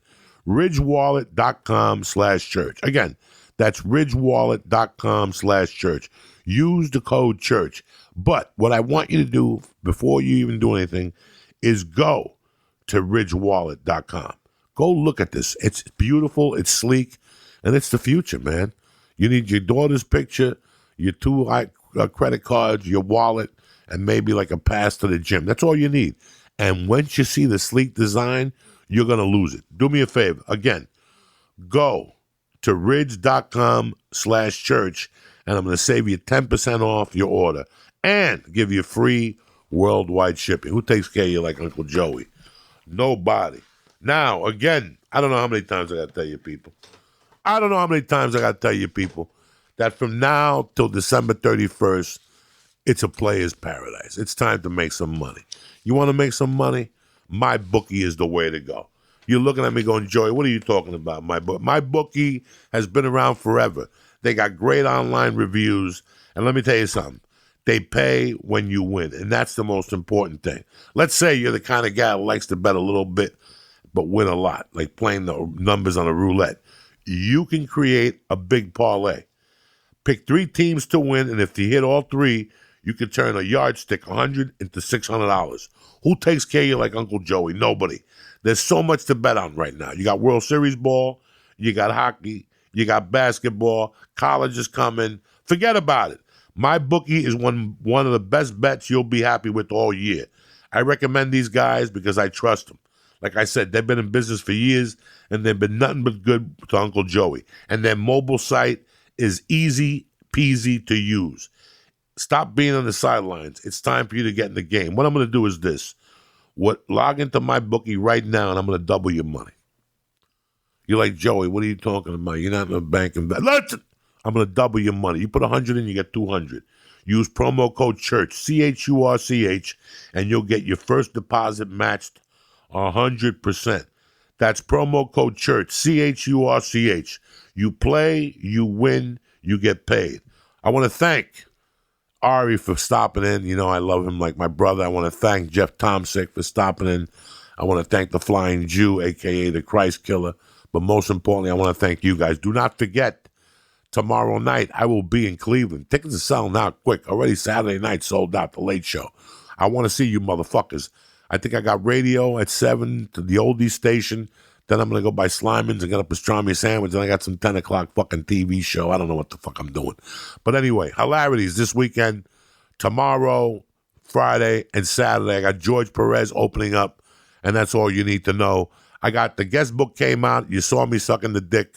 ridgewallet.com/church. Again, that's ridgewallet.com/church. Use the code church. But what I want you to do before you even do anything is go to ridgewallet.com. Go look at this. It's beautiful, it's sleek, and it's the future, man. You need your daughter's picture, your two credit cards, your wallet, and maybe like a pass to the gym. That's all you need. And once you see the sleek design, you're going to lose it. Do me a favor. Again, go to ridge.com/church, and I'm going to save you 10% off your order and give you free worldwide shipping. Who takes care of you like Uncle Joey? Nobody. Now, again, I don't know how many times I got to tell you people. That from now till December 31st, it's a player's paradise. It's time to make some money. You want to make some money? My bookie is the way to go. You're looking at me going, Joey, what are you talking about? My bookie has been around forever. They got great online reviews. And let me tell you something. They pay when you win. And that's the most important thing. Let's say you're the kind of guy who likes to bet a little bit, but win a lot, like playing the numbers on a roulette. You can create a big parlay. Pick 3 teams to win, and if you hit all 3, you can turn a yardstick $100 into $600. Who takes care of you like Uncle Joey? Nobody. There's so much to bet on right now. You got World Series ball, you got hockey, you got basketball, college is coming. Forget about it. My bookie is one of the best bets you'll be happy with all year. I recommend these guys because I trust them. Like I said, they've been in business for years, and they've been nothing but good to Uncle Joey. And their mobile site is easy peasy to use. Stop being on the sidelines. It's time for you to get in the game. What I'm going to do is this. Log into my bookie right now, and I'm going to double your money. You're like, Joey, what are you talking about? You're not in a bank. Listen, I'm going to double your money. You put 100 in, you get 200. Use promo code CHURCH, CHURCH, and you'll get your first deposit matched 100%. That's promo code CHURCH, CHURCH. You play, you win, you get paid. I want to thank Ari for stopping in. You know, I love him like my brother. I want to thank Jeff Tomsic for stopping in. I want to thank the Flying Jew, a.k.a. the Christ Killer. But most importantly, I want to thank you guys. Do not forget, tomorrow night, I will be in Cleveland. Tickets are selling out quick. Already Saturday night sold out, the late show. I want to see you motherfuckers. I think I got radio at 7 to the oldies station. Then I'm going to go by Slyman's and get a pastrami sandwich. And I got some 10 o'clock fucking TV show. I don't know what the fuck I'm doing. But anyway, hilarities this weekend, tomorrow, Friday, and Saturday. I got George Perez opening up, and that's all you need to know. I got the guest book came out. You saw me sucking the dick.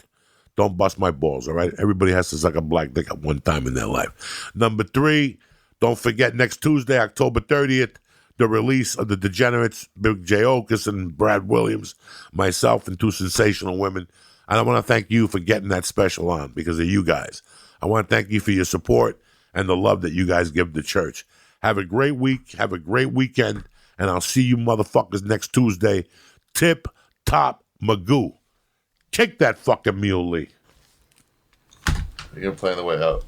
Don't bust my balls, all right? Everybody has to suck a black dick at one time in their life. Number 3, don't forget next Tuesday, October 30th, the release of the Degenerates, Big J. Okus and Brad Williams, myself, and 2 sensational women. And I want to thank you for getting that special on because of you guys. I want to thank you for your support and the love that you guys give the church. Have a great week. Have a great weekend. And I'll see you motherfuckers next Tuesday. Tip Top Magoo. Kick that fucking mule, Lee. You're going to play on the way out.